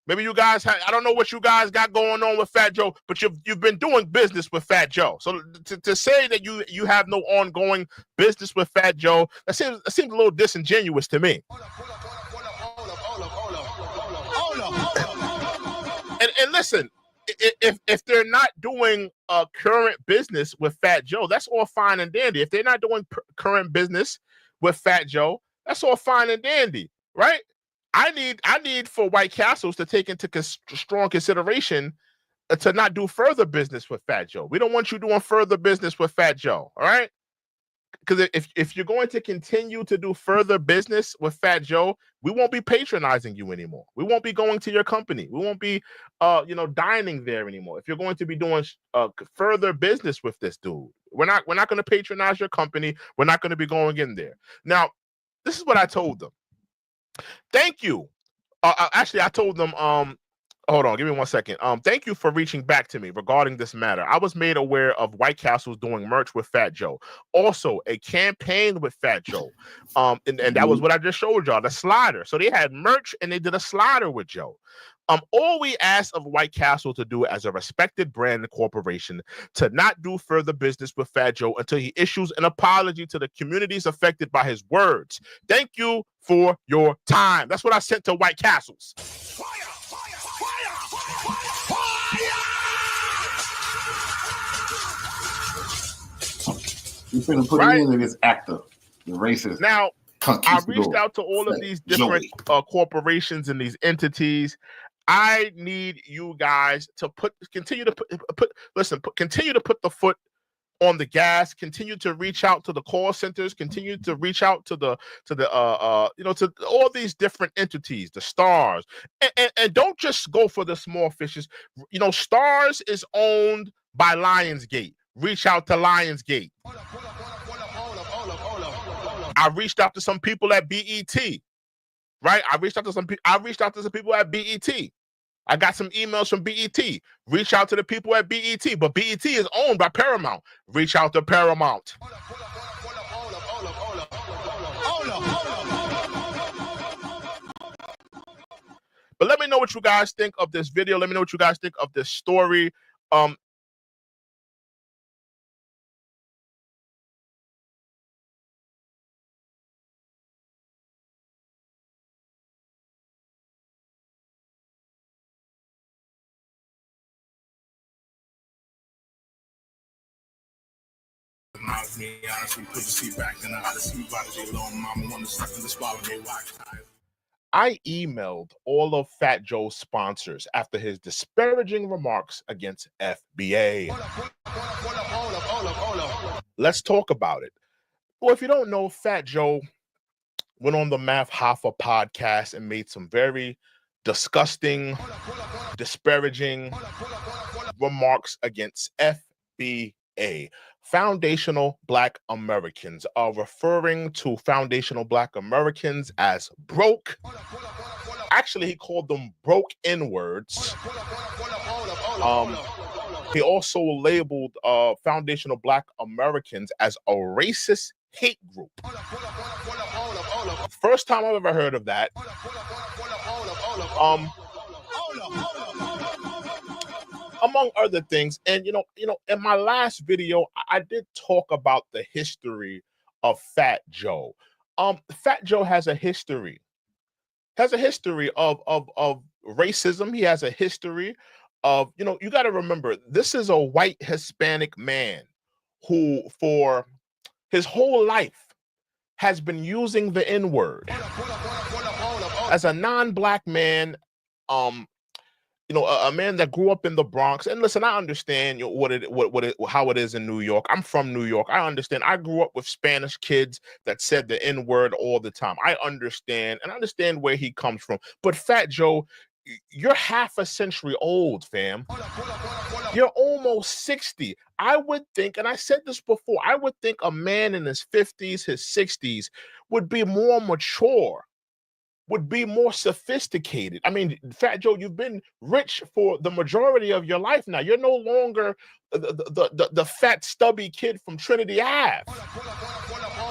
Maybe you guys, I don't know what you guys got going on with Fat Joe, but you've been doing business with Fat Joe. So to say that you have no ongoing business with Fat Joe, that seems a little disingenuous to me. And listen, if they're not doing current business with Fat Joe, that's all fine and dandy. If they're not doing current business with Fat Joe, that's all fine and dandy, right? I need for White Castles to take into strong consideration to not do further business with Fat Joe. We don't want you doing further business with Fat Joe, all right? Because if you're going to continue to do further business with Fat Joe, we won't be patronizing you anymore. We won't be going to your company. We won't be, dining there anymore. If you're going to be doing further business with this dude, we're not going to patronize your company. We're not going to be going in there. Now, this is what I told them. Thank you. Actually, I told them, hold on, give me 1 second. Thank you for reaching back to me regarding this matter. I was made aware of White Castles doing merch with Fat Joe. Also, a campaign with Fat Joe. And that was what I just showed y'all, the slider. So they had merch and they did a slider with Joe. All we ask of White Castle to do as a respected brand and corporation to not do further business with Fat Joe until he issues an apology to the communities affected by his words. Thank you for your time. That's what I sent to White Castles. We're going to put it in this actor, the racist. Now, I reached out to all of these different corporations and these entities. I need you guys to continue to put the foot on the gas, continue to reach out to the call centers, continue to reach out to to all these different entities, the stars, and don't just go for the small fishes. Stars is owned by Lionsgate. Reach out to Lionsgate. I reached out to some people at BET, right? I reached out to some people at BET. I got some emails from BET. Reach out to the people at BET, but BET is owned by Paramount. Reach out to Paramount. But let me know what you guys think of this video. Let me know what you guys think of this story. I emailed all of Fat Joe's sponsors after his disparaging remarks against FBA. Let's talk about it. Well, if you don't know, Fat Joe went on the Math Hoffa podcast and made some very disgusting, disparaging remarks against FBA. Foundational Black Americans, referring to foundational Black Americans as broke. Actually, he called them broke N-words. He also labeled foundational Black Americans as a racist hate group. First time I've ever heard of that. Among other things, and in my last video, I did talk about the history of Fat Joe. Fat Joe has a history. Of racism. He has a history of, you got to remember, this is a white Hispanic man who, for his whole life, has been using the N-word. As a non-Black man, a man that grew up in the Bronx. And listen, I understand how it is in New York. I'm from New York. I understand. I grew up with Spanish kids that said the N-word all the time. I understand where he comes from. But Fat Joe, you're half a century old, fam. You're almost 60. I would think, and I said this before, I would think a man in his 50s, his 60s would be more mature, would be more sophisticated. I mean, Fat Joe, you've been rich for the majority of your life now. You're no longer the fat, stubby kid from Trinity Ave,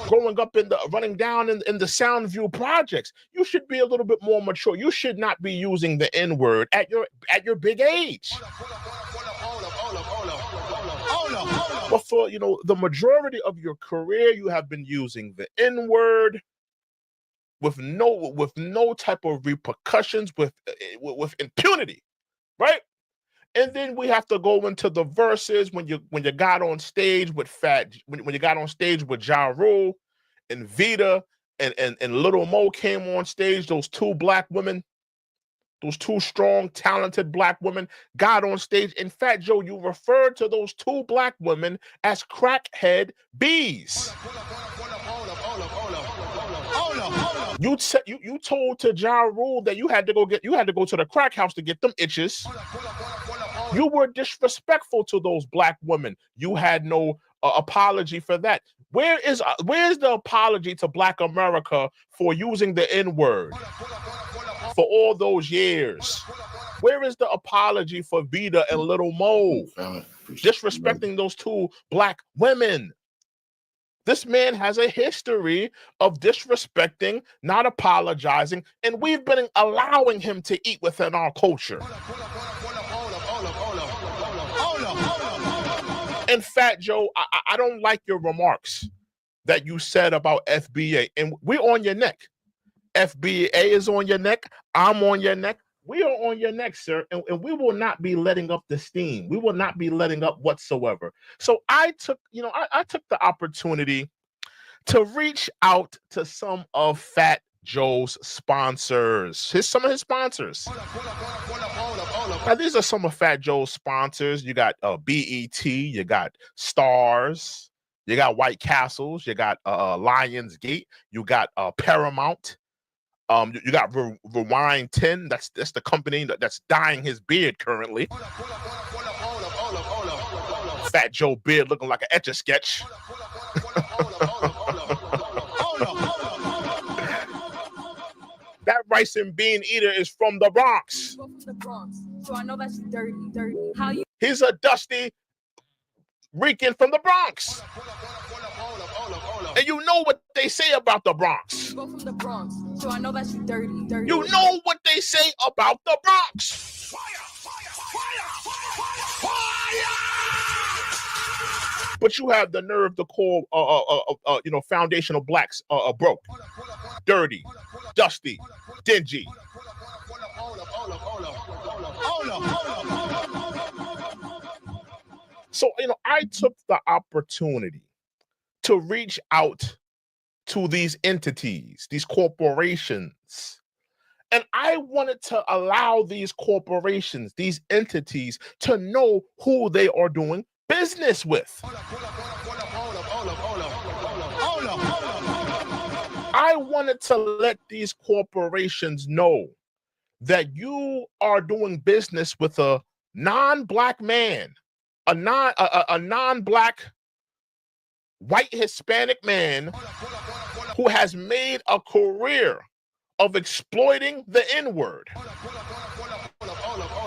growing up running down in the Soundview projects. You should be a little bit more mature. You should not be using the N-word at your big age. But for the majority of your career, you have been using the N-word with no type of repercussions, with impunity, right? And then we have to go into the verses when you got on stage with when you got on stage with Ja Rule and Vita and Little Mo came on stage. Those two Black women, those two strong, talented Black women got on stage. In fact, Joe, you referred to those two Black women as crackhead bees. You told to Ja Rule that you had to go to the crack house to get them itches. You were disrespectful to those Black women. You had no apology for that. Where's the apology to Black America for using the N-word for all those years? Where is the apology for Vita and Little Mo disrespecting those two Black women? This man has a history of disrespecting, not apologizing, and we've been allowing him to eat within our culture. And Fat Joe, I don't like your remarks that you said about FBA, and we're on your neck. FBA is on your neck. I'm on your neck. we are on your neck, sir, and we will not be letting up the steam. We will not be letting up whatsoever. So I took, I took the opportunity to reach out to some of Fat Joe's sponsors. Some of his sponsors. Now, these are some of Fat Joe's sponsors. You got BET, you got Stars, you got White Castles, you got Lionsgate, you got Paramount. You got Rewind 10. That's the company that's dyeing his beard currently. Fat Joe beard looking like an Etch-a-Sketch. That rice and bean eater is from the Bronx. So I know that's dirty. How you? He's a dusty Rican from the Bronx. And you know what they say about the Bronx. Go from the Bronx, so I know that's dirty. You know what they say about the Bronx. But you have the nerve to call, foundational blacks broke, dirty, dusty, dingy. So, I took the opportunity to reach out to these entities, these corporations. And I wanted to allow these corporations, these entities, to know who they are doing business with. I wanted to let these corporations know that you are doing business with a non-black man, a non-black white Hispanic man who has made a career of exploiting the N-word,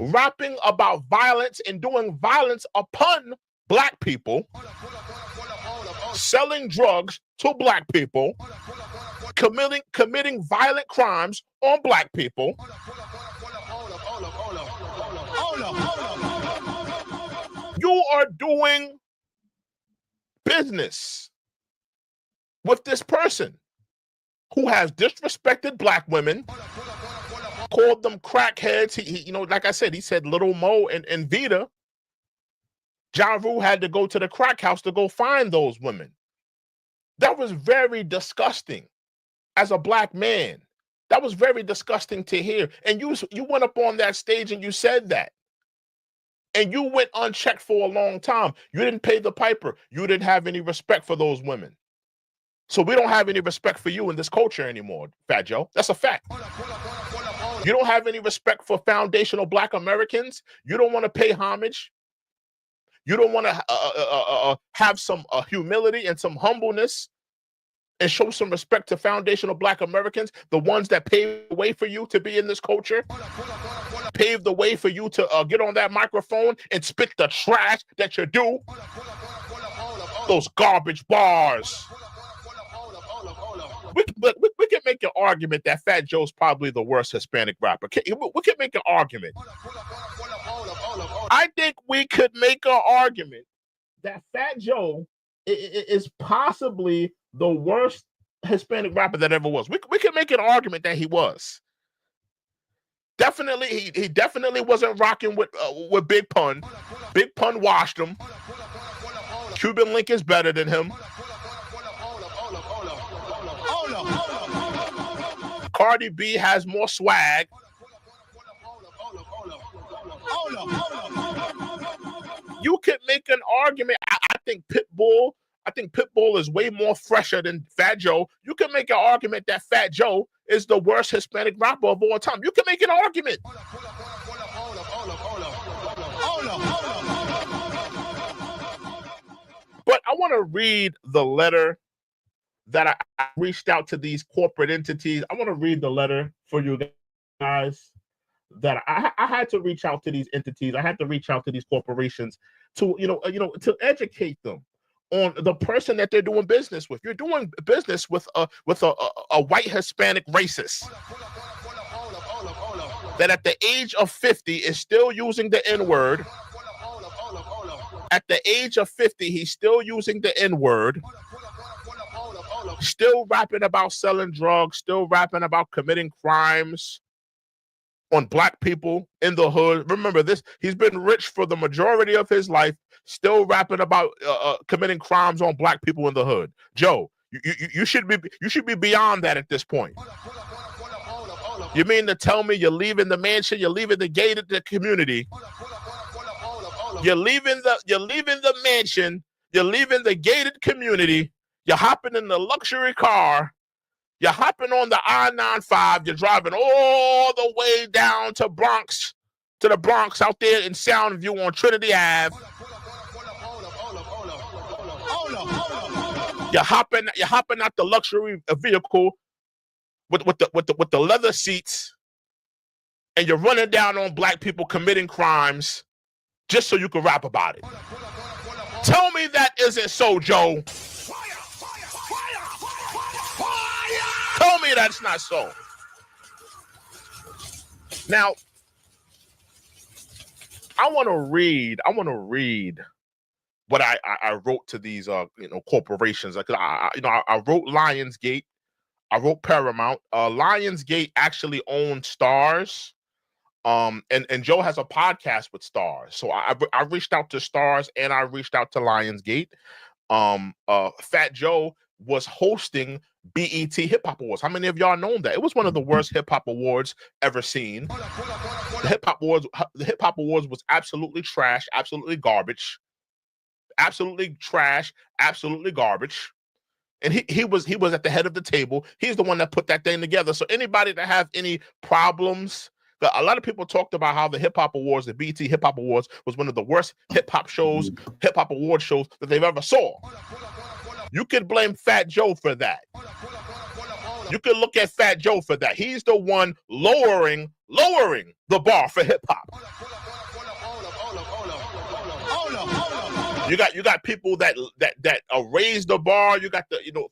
rapping about violence and doing violence upon black people, selling drugs to black people, committing violent crimes on black people. You are doing business with this person who has disrespected black women, called them crackheads. He like I said, he said Little Mo and Vita. Ja Rule had to go to the crack house to go find those women. That was very disgusting as a black man. That was very disgusting to hear. And you went up on that stage and you said that. And you went unchecked for a long time. You didn't pay the piper. You didn't have any respect for those women. So we don't have any respect for you in this culture anymore, Fat Joe. That's a fact. You don't have any respect for foundational black Americans. You don't want to pay homage. You don't want to have some humility and some humbleness and show some respect to foundational black Americans, the ones that paved the way for you to be in this culture, paved the way for you to get on that microphone and spit the trash that you do. Those garbage bars. We can make an argument that Fat Joe's probably the worst Hispanic rapper. We can make an argument. I think we could make an argument that Fat Joe is possibly the worst Hispanic rapper that ever was. We can make an argument that he was. Definitely, he definitely wasn't rocking with Big Pun. Big Pun washed him. Cuban Link is better than him. Cardi B has more swag. You could make an argument. I think Pitbull is way more fresher than Fat Joe. You can make an argument that Fat Joe is the worst Hispanic rapper of all time. You can make an argument. But I want to read the letter that I reached out to these corporate entities. I want to read the letter for you guys that I had to reach out to these entities. I had to reach out to these corporations to, to educate them on the person that they're doing business with. You're doing business with a white Hispanic racist that at the age of 50 is still using the N-word. At the age of 50, he's still using the N-word. Still rapping about selling drugs, still rapping about committing crimes on black people in the hood. Remember this, he's been rich for the majority of his life, still rapping about committing crimes on black people in the hood. Joe, you should be beyond that at this point. You mean to tell me you're leaving the mansion, you're leaving the gated community, you're leaving the mansion, you're leaving the gated community, you're hopping in the luxury car, you're hopping on the I-95, you're driving all the way down to the Bronx out there in Soundview on Trinity Ave. You're hopping out the luxury vehicle with the leather seats, and you're running down on black people committing crimes just so you can rap about it. Tell me that isn't so, Joe. Tell me that's not so. Now, I want to read what I wrote to these corporations. Like I wrote Lionsgate, I wrote Paramount. Lionsgate actually owned Stars. And Joe has a podcast with Stars. So I reached out to Stars and I reached out to Lionsgate. Fat Joe was hosting BET Hip Hop Awards. How many of y'all know that? It was one of the worst hip hop awards ever seen. The Hip Hop Awards was absolutely trash, absolutely garbage. Absolutely trash, absolutely garbage. And he was at the head of the table. He's the one that put that thing together. So anybody that have any problems, a lot of people talked about how the Hip Hop Awards, the BET Hip Hop Awards, was one of the worst hip hop award shows that they've ever saw. You could blame Fat Joe for that. You could look at Fat Joe for that. He's the one lowering the bar for hip hop. You got people that raise the bar. You got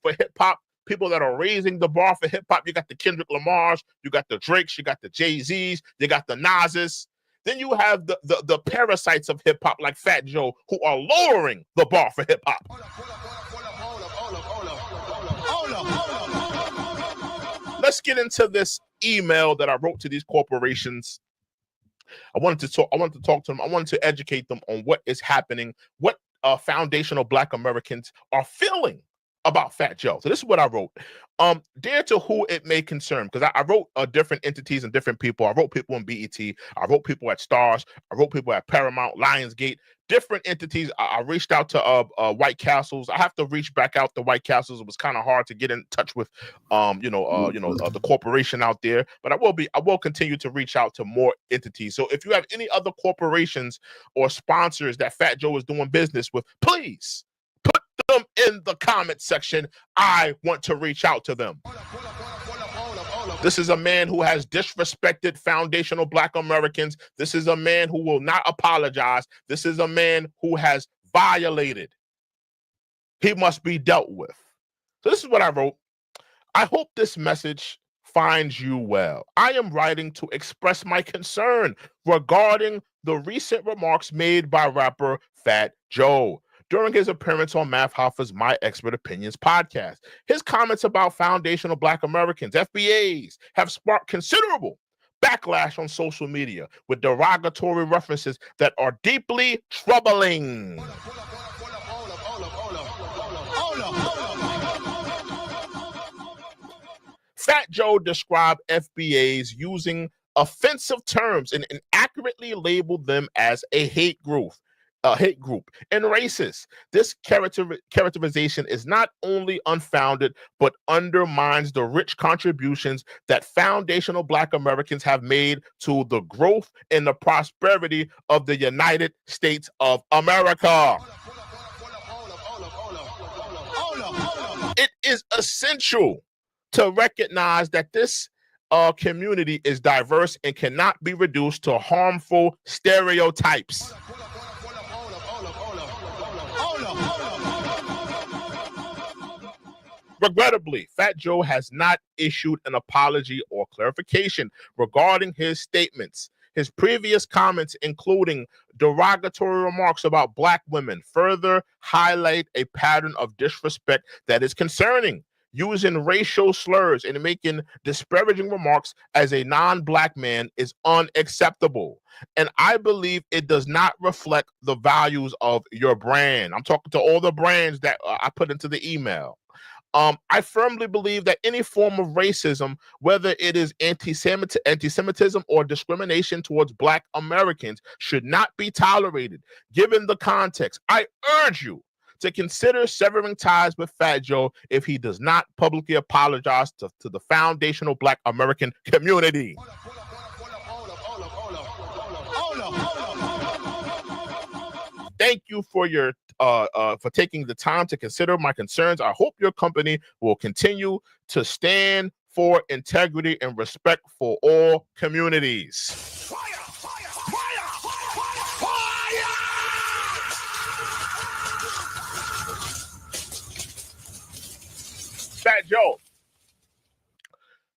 for hip hop, people that are raising the bar for hip hop. You got the Kendrick Lamars, you got the Drakes, you got the Jay-Z's, you got the Nas's. Then you have the parasites of hip hop like Fat Joe who are lowering the bar for hip hop. Let's get into this email that I wrote to these corporations. I wanted to talk to them. I wanted to educate them on what is happening, what foundational Black Americans are feeling about Fat Joe. So this is what I wrote. Dear to who it may concern, because I wrote different entities and different people. I wrote people in BET. I wrote people at Stars. I wrote people at Paramount, Lionsgate, different entities. I reached out to White Castles. I have to reach back out to White Castles. It was kind of hard to get in touch with, the corporation out there. But I will continue to reach out to more entities. So if you have any other corporations or sponsors that Fat Joe is doing business with, please put them in the comment section. I want to reach out to them. This is a man who has disrespected foundational Black Americans. This is a man who will not apologize. This is a man who has violated. He must be dealt with. So this is what I wrote. I hope this message finds you well. I am writing to express my concern regarding the recent remarks made by rapper Fat Joe during his appearance on Math Hoffa's My Expert Opinions podcast. His comments about foundational Black Americans, FBAs, have sparked considerable backlash on social media with derogatory references that are deeply troubling. Fat Joe described FBAs using offensive terms and accurately labeled them as a hate group and racist. This characterization is not only unfounded, but undermines the rich contributions that foundational Black Americans have made to the growth and the prosperity of the United States of America. It is essential to recognize that this community is diverse and cannot be reduced to harmful stereotypes. Regrettably, Fat Joe has not issued an apology or clarification regarding his statements. His previous comments, including derogatory remarks about Black women, further highlight a pattern of disrespect that is concerning. using racial slurs and making disparaging remarks as a non-black man is unacceptable. And I believe it does not reflect the values of your brand. I'm talking to all the brands that I put into the email. I firmly believe that any form of racism, whether it is anti-Semitism or discrimination towards Black Americans, should not be tolerated. Given the context, I urge you to consider severing ties with Fat Joe if he does not publicly apologize to the foundational Black American community. Thank you for your for taking the time to consider my concerns. I hope your company will continue to stand for integrity and respect for all communities.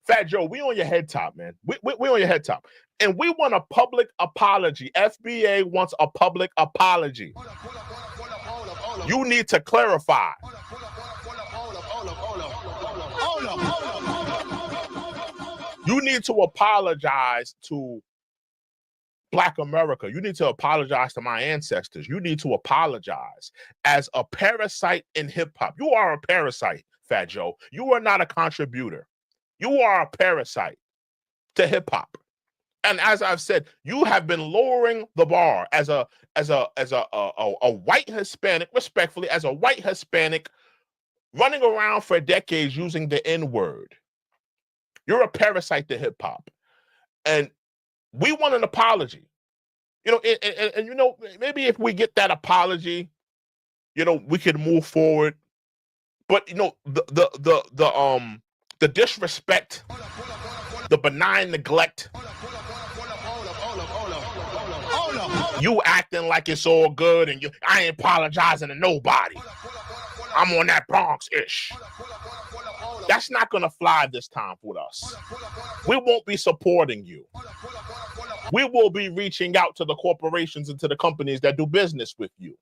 Fat Joe, we on your head top, man. We on your head top. And we want a public apology. FBA wants a public apology. You need to clarify. You need to apologize to Black America. You need to apologize to my ancestors. You need to apologize as a parasite in hip-hop. You are a parasite, Fat Joe. You are not a contributor. You are a parasite to hip-hop. And as I've said, you have been lowering the bar as a white Hispanic, respectfully, as a white Hispanic running around for decades using the N-word. You're a parasite to hip hop. And we want an apology. You know, and you know, maybe if we get that apology, you know, we can move forward. But you know, the disrespect, the benign neglect, you acting like it's all good and I ain't apologizing to nobody. I'm on that Bronx-ish. That's not going to fly this time with us. We won't be supporting you. We will be reaching out to the corporations and to the companies that do business with you.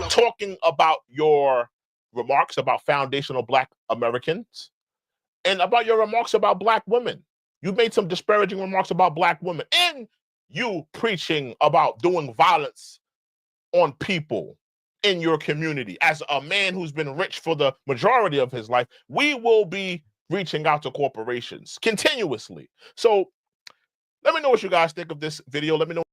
Talking about your remarks about foundational Black Americans and about your remarks about Black women. You made some disparaging remarks about Black women and you preaching about doing violence on people in your community. As a man who's been rich for the majority of his life, we will be reaching out to corporations continuously. So let me know what you guys think of this video. Let me know.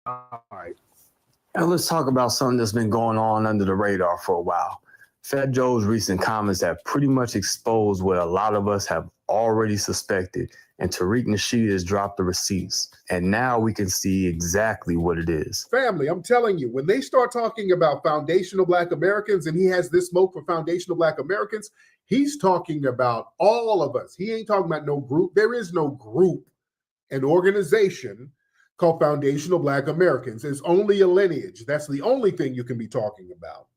All right. Now let's talk about something that's been going on under the radar for a while. Fat Joe's recent comments have pretty much exposed what a lot of us have already suspected, and Tariq Nasheed has dropped the receipts. And now we can see exactly what it is. Family, I'm telling you, when they start talking about foundational Black Americans and he has this smoke for foundational Black Americans, he's talking about all of us. He ain't talking about no group. There is no group, an organization called Foundational Black Americans. It's only a lineage. That's the only thing you can be talking about.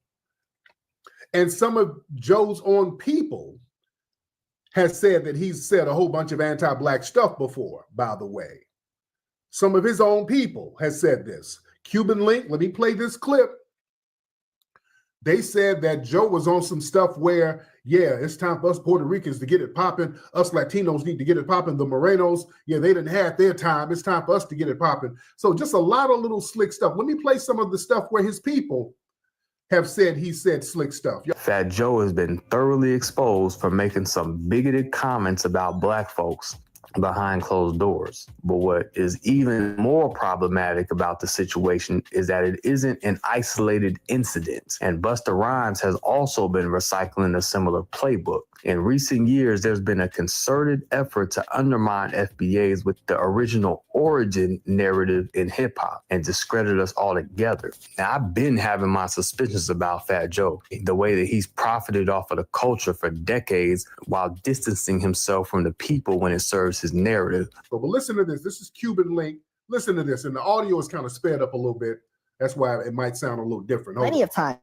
And some of Joe's own people has said that he's said a whole bunch of anti-Black stuff before, by the way. Some of his own people has said this. Cuban Link, let me play this clip. They said that Joe was on some stuff where, yeah, it's time for us Puerto Ricans to get it popping. Us Latinos need to get it popping. The Morenos, yeah, they didn't have their time. It's time for us to get it popping. So just a lot of little slick stuff. Let me play some of the stuff where his people have said he said slick stuff. Fat Joe has been thoroughly exposed for making some bigoted comments about Black folks behind closed doors. But what is even more problematic about the situation is that it isn't an isolated incident. And Busta Rhymes has also been recycling a similar playbook. In recent years, there's been a concerted effort to undermine FBAs with the original origin narrative in hip hop and discredit us all together. Now, I've been having my suspicions about Fat Joe, the way that he's profited off of the culture for decades while distancing himself from the people when it serves his narrative. But listen to this. This is Cuban Link. Listen to this. And the audio is kind of sped up a little bit. That's why it might sound a little different. Plenty of time.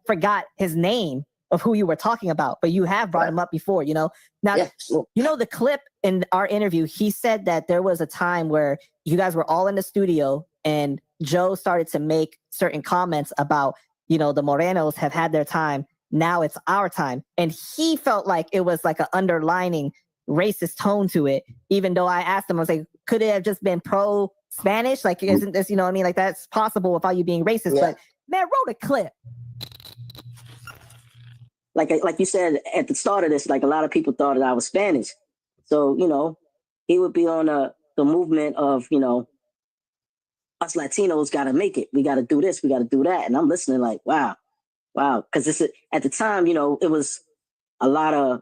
forgot his name of who you were talking about, but you have brought him up before, you know? Now, you know, the clip in our interview, he said that there was a time where you guys were all in the studio and Joe started to make certain comments about, you know, the Morenos have had their time. Now it's our time. And he felt like it was like an underlining racist tone to it, even though I asked him, I was like, could it have just been pro-Spanish? Like, isn't this, you know what I mean? Like, that's possible without you being racist. But man, wrote a clip. Like you said at the start of this, like a lot of people thought that I was Spanish. So, you know, he would be on the movement of, you know, us Latinos got to make it. We got to do this. We got to do that. And I'm listening like, wow. Because at the time, you know, it was a lot of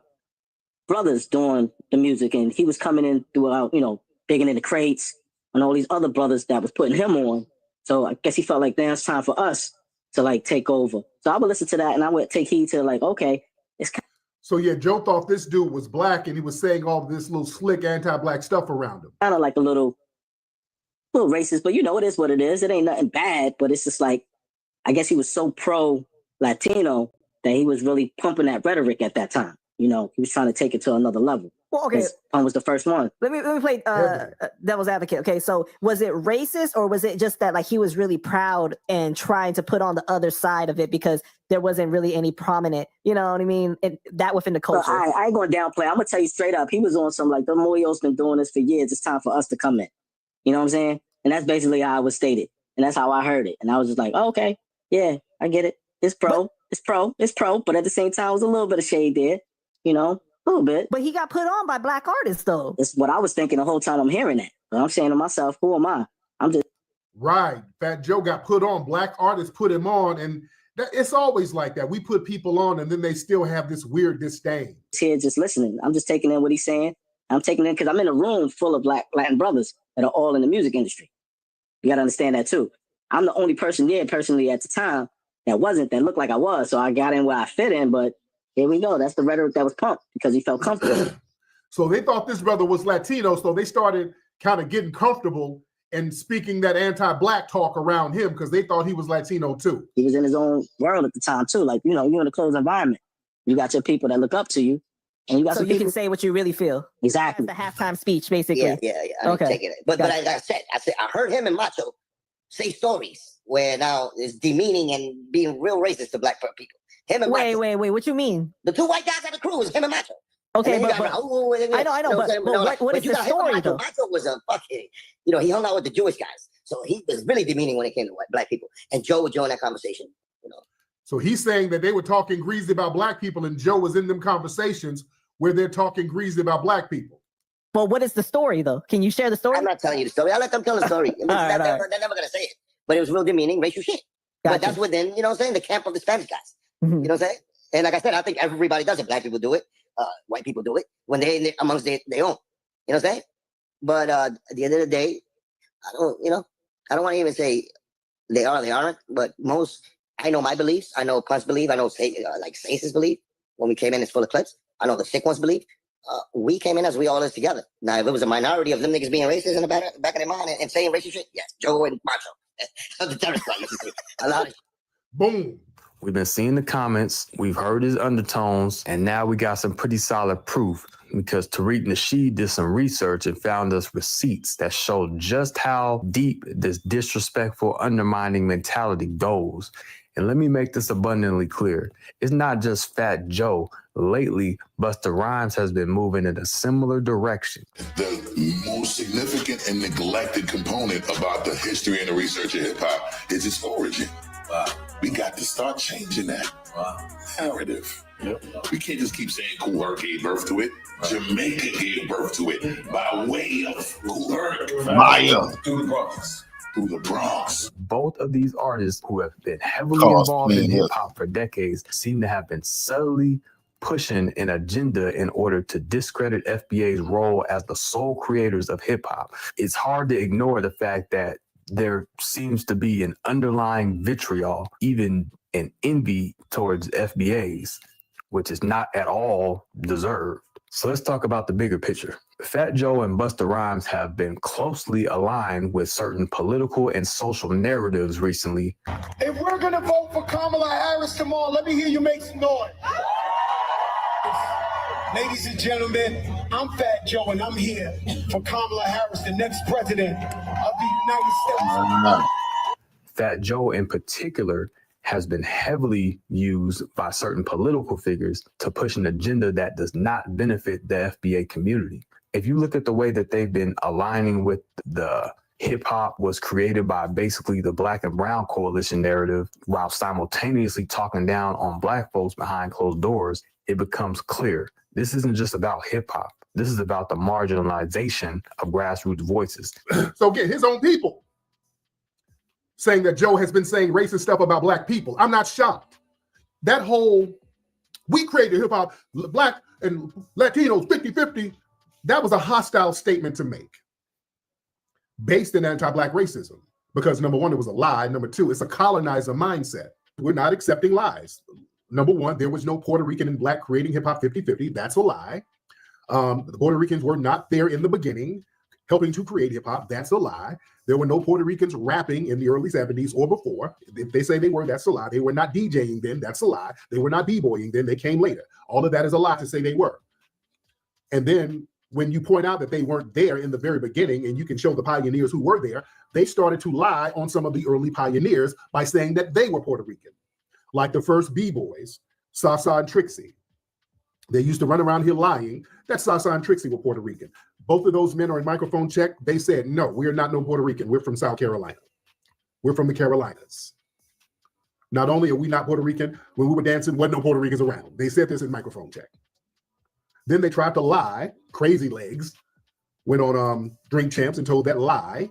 brothers doing the music. And he was coming in throughout, you know, digging in the crates and all these other brothers that was putting him on. So I guess he felt like, now it's time for us to like take over. So I would listen to that and I would take heed to like, okay, it's so yeah, Joe thought this dude was black and he was saying all this little slick anti-black stuff around him. Kind of like a little racist, but you know, it is what it is. It ain't nothing bad, but it's just like, I guess he was so pro-Latino that he was really pumping that rhetoric at that time. You know, he was trying to take it to another level. Well, okay. Pun was the first one. Let me play devil's advocate. Okay, so was it racist or was it just that like he was really proud and trying to put on the other side of it because there wasn't really any prominent, you know what I mean, that within the culture? I ain't going to downplay. I'm going to tell you straight up. He was on some like, the Moyos been doing this for years. It's time for us to come in. You know what I'm saying? And that's basically how it was stated. And that's how I heard it. And I was just like, oh, okay, yeah, I get it. It's pro. But at the same time, it was a little bit of shade there, you know? A little bit. But he got put on by black artists, though. That's what I was thinking the whole time I'm hearing that. But I'm saying to myself, who am I? I'm just... Right. Fat Joe got put on. Black artists put him on. And it's always like that. We put people on and then they still have this weird disdain. Here just listening. I'm just taking in what he's saying. I'm taking in because I'm in a room full of black Latin brothers that are all in the music industry. You got to understand that, too. I'm the only person there personally at the time that looked like I was. So I got in where I fit in, but here we go. That's the rhetoric that was pumped because he felt comfortable. So they thought this brother was Latino, so they started kind of getting comfortable and speaking that anti-black talk around him because they thought he was Latino too. He was in his own world at the time too. Like, you know, you're in a closed environment. You got your people that look up to you. And you got so you can say what you really feel. Exactly. That's the halftime speech, basically. Yeah. Okay. Taking it. But like I said, I heard him and Macho say stories where now it's demeaning and being real racist to black people. Him and Wait, what you mean? The two white guys at the crew was him and Macho. Okay, I know, but what is the story though? Macho was a fucking, you know, he hung out with the Jewish guys. So he was really demeaning when it came to black people. And Joe would join that conversation, you know. So he's saying that they were talking greasy about black people and Joe was in them conversations where they're talking greasy about black people. Well, what is the story though? Can you share the story? I'm not telling you the story. I'll let them tell the story. They're never going to say it. But it was real demeaning, racial shit. Gotcha. But that's within, you know what I'm saying, the camp of the Spanish guys. Mm-hmm. You know what I'm saying? And like I said, I think everybody does it. Black people do it. White people do it when they're amongst their own. You know what I'm saying? But at the end of the day, I don't want to even say they aren't. But I know my beliefs. I know Punch believe. I know like Sace's belief. When we came in, it's full of clips. I know the sick ones believe. We came in as we all is together. Now, if it was a minority of them niggas being racist in the back of their mind and saying racist shit, yes, Joe and Macho. The terrorist squad, you see. A lot of boom. We've been seeing the comments, we've heard his undertones, and now we got some pretty solid proof because Tariq Nasheed did some research and found us receipts that show just how deep this disrespectful, undermining mentality goes. And let me make this abundantly clear. It's not just Fat Joe. Lately, Busta Rhymes has been moving in a similar direction. The most significant and neglected component about the history and the research of hip-hop is its origin. Wow. We got to start changing that narrative. Yep. We can't just keep saying Kool Herc gave birth to it. Right. Jamaica gave birth to it by way of Kool Herc. Through the Bronx. Both of these artists who have been heavily involved in hip-hop for decades seem to have been subtly pushing an agenda in order to discredit FBA's role as the sole creators of hip-hop. It's hard to ignore the fact that there seems to be an underlying vitriol, even an envy towards FBAs, which is not at all deserved. So let's talk about the bigger picture. Fat Joe and Busta Rhymes have been closely aligned with certain political and social narratives recently. If we're gonna vote for Kamala Harris tomorrow, let me hear you make some noise. Ladies and gentlemen, I'm Fat Joe and I'm here for Kamala Harris, the next president of the United States. Fat Joe in particular has been heavily used by certain political figures to push an agenda that does not benefit the FBA community. If you look at the way that they've been aligning with the hip hop was created by basically the Black and Brown coalition narrative, while simultaneously talking down on Black folks behind closed doors, it becomes clear. This isn't just about hip hop. This is about the marginalization of grassroots voices. So get his own people saying that Joe has been saying racist stuff about Black people. I'm not shocked. That whole, we created hip hop, Black and Latinos 50-50, that was a hostile statement to make based in anti-Black racism. Because number one, it was a lie. Number two, it's a colonizer mindset. We're not accepting lies. Number one, there was no Puerto Rican and Black creating hip hop 50-50. That's a lie. The Puerto Ricans were not there in the beginning helping to create hip hop. That's a lie. There were no Puerto Ricans rapping in the early 70s or before. If they say they were, that's a lie. They were not DJing then. That's a lie. They were not b-boying then. They came later. All of that is a lie to say they were. And then when you point out that they weren't there in the very beginning and you can show the pioneers who were there, they started to lie on some of the early pioneers by saying that they were Puerto Rican. Like the first b-boys, Sasa and Trixie. They used to run around here lying that Sasa and Trixie were Puerto Rican. Both of those men are in microphone check. They said, no, we are not no Puerto Rican. We're from South Carolina. We're from the Carolinas. Not only are we not Puerto Rican, when we were dancing, wasn't no Puerto Ricans around. They said this in microphone check. Then they tried to lie. Crazy Legs went on Drink Champs and told that lie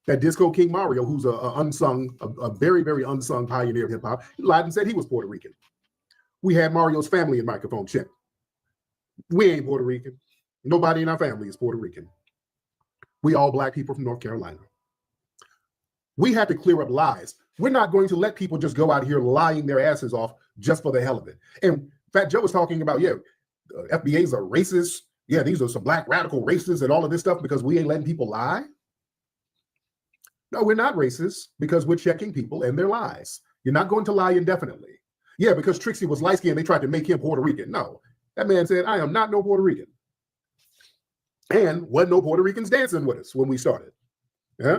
that Disco King Mario, who's a very, very unsung pioneer of hip hop, he lied and said he was Puerto Rican. We had Mario's family in microphone check. We ain't Puerto Rican. Nobody in our family is Puerto Rican. We all Black people from North Carolina. We had to clear up lies. We're not going to let people just go out here lying their asses off just for the hell of it. And Fat Joe was talking about, yeah, FBAs are racist. Yeah, these are some Black radical racists and all of this stuff because we ain't letting people lie. No, we're not racist because we're checking people and their lies. You're not going to lie indefinitely. Yeah, because Trixie was light-skinned, they tried to make him Puerto Rican. No, that man said, I am not no Puerto Rican. And wasn't no Puerto Ricans dancing with us when we started. Yeah,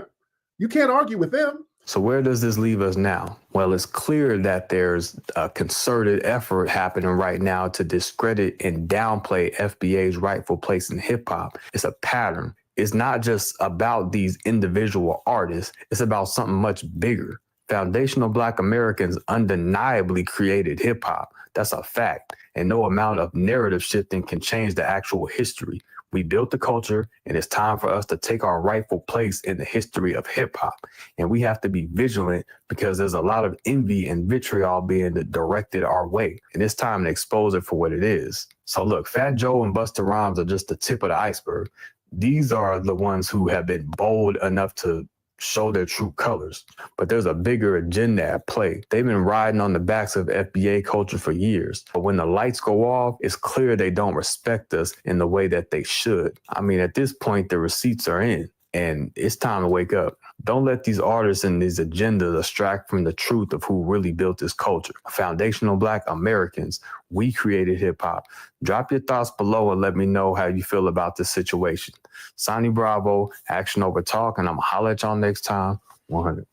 you can't argue with them. So where does this leave us now? Well, it's clear that there's a concerted effort happening right now to discredit and downplay FBA's rightful place in hip hop. It's a pattern. It's not just about these individual artists. It's about something much bigger. Foundational Black Americans undeniably created hip hop. That's a fact. And no amount of narrative shifting can change the actual history. We built the culture, and it's time for us to take our rightful place in the history of hip hop. And we have to be vigilant because there's a lot of envy and vitriol being directed our way. And it's time to expose it for what it is. So look, Fat Joe and Busta Rhymes are just the tip of the iceberg. These are the ones who have been bold enough to show their true colors. But there's a bigger agenda at play. They've been riding on the backs of FBA culture for years. But when the lights go off, it's clear they don't respect us in the way that they should. I mean, at this point, the receipts are in, and it's time to wake up. Don't let these artists and these agendas distract from the truth of who really built this culture. Foundational Black Americans, we created hip hop. Drop your thoughts below and let me know how you feel about this situation. Sonny Bravo, Action Over Talk, and I'm gonna holler at y'all next time. 100.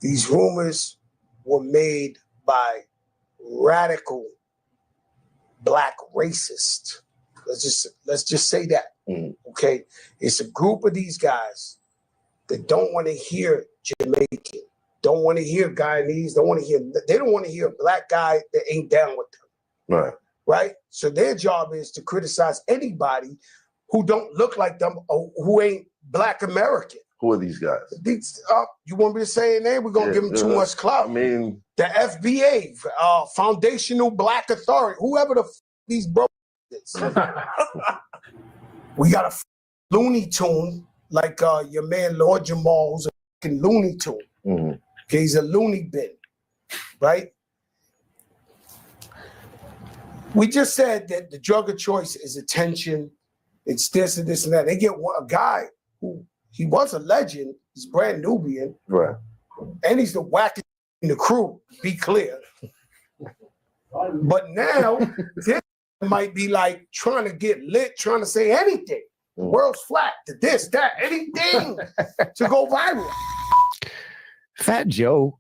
These rumors were made by radical Black racists. Let's just say that. Okay, it's a group of these guys that don't want to hear Jamaican, don't want to hear Guyanese, they don't want to hear a Black guy that ain't down with them. Right? So their job is to criticize anybody who don't look like them or who ain't Black American. Who are these guys? You want me to say a name? We're going to give them too much clout. I mean, the FBA, Foundational Black Authority, whoever these bro is. We got a Looney Tune like your man Lord Jamal, who's Looney Tune. Okay, he's a loony bin, right? We just said that the drug of choice is attention. It's this and this and that. They get a guy who he was a legend. He's brand Nubian, right? And he's the wackest in the crew. Be clear. But now this might be like trying to get lit, trying to say anything. The world's flat. To this, that, anything to go viral. Fat Joe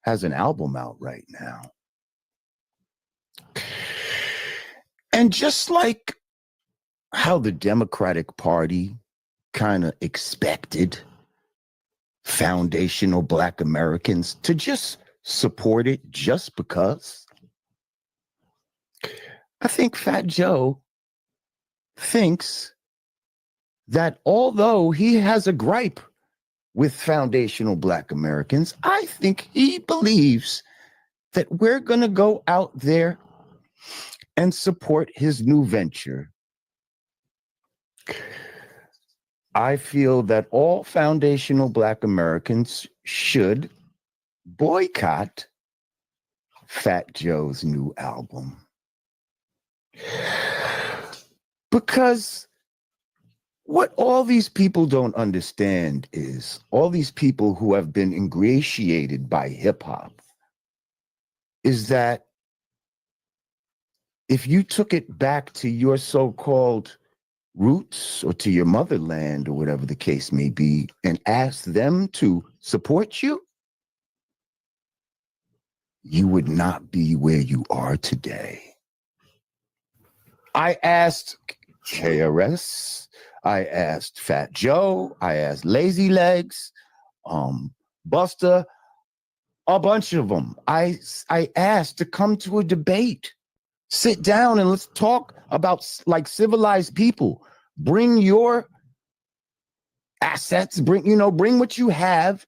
has an album out right now. And just like how the Democratic Party kind of expected foundational Black Americans to just support it just because, I think Fat Joe thinks that although he has a gripe with foundational Black Americans, I think he believes that we're going to go out there and support his new venture. I feel that all foundational Black Americans should boycott Fat Joe's new album. Because what all these people don't understand is all these people who have been ingratiated by hip hop is that if you took it back to your so-called roots or to your motherland or whatever the case may be and asked them to support you, you would not be where you are today. I asked KRS, I asked Fat Joe, I asked Lazy Legs, Buster, a bunch of them. I asked to come to a debate. Sit down and let's talk about like civilized people. Bring your assets, bring what you have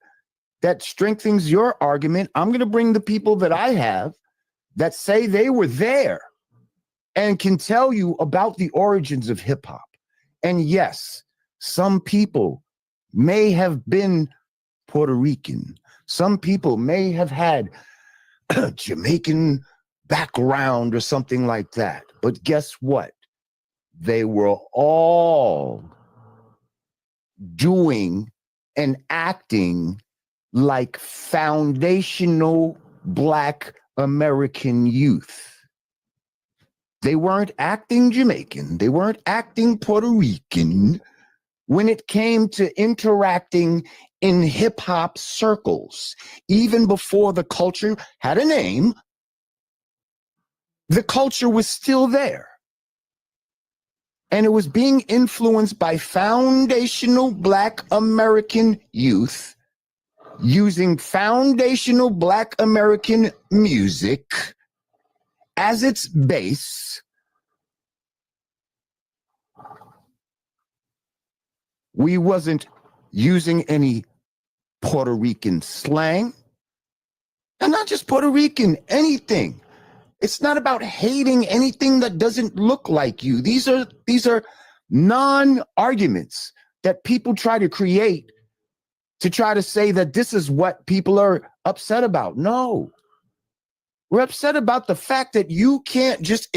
that strengthens your argument. I'm going to bring the people that I have that say they were there and can tell you about the origins of hip hop. And yes, some people may have been Puerto Rican. Some people may have had Jamaican background or something like that. But guess what? They were all doing and acting like foundational Black American youth. They weren't acting Jamaican. They weren't acting Puerto Rican when it came to interacting in hip hop circles. Even before the culture had a name, the culture was still there. And it was being influenced by foundational Black American youth using foundational Black American music as its base. We wasn't using any Puerto Rican slang. And not just Puerto Rican, anything. It's not about hating anything that doesn't look like you. These are non-arguments that people try to create to try to say that this is what people are upset about. No. We're upset about the fact that you can't just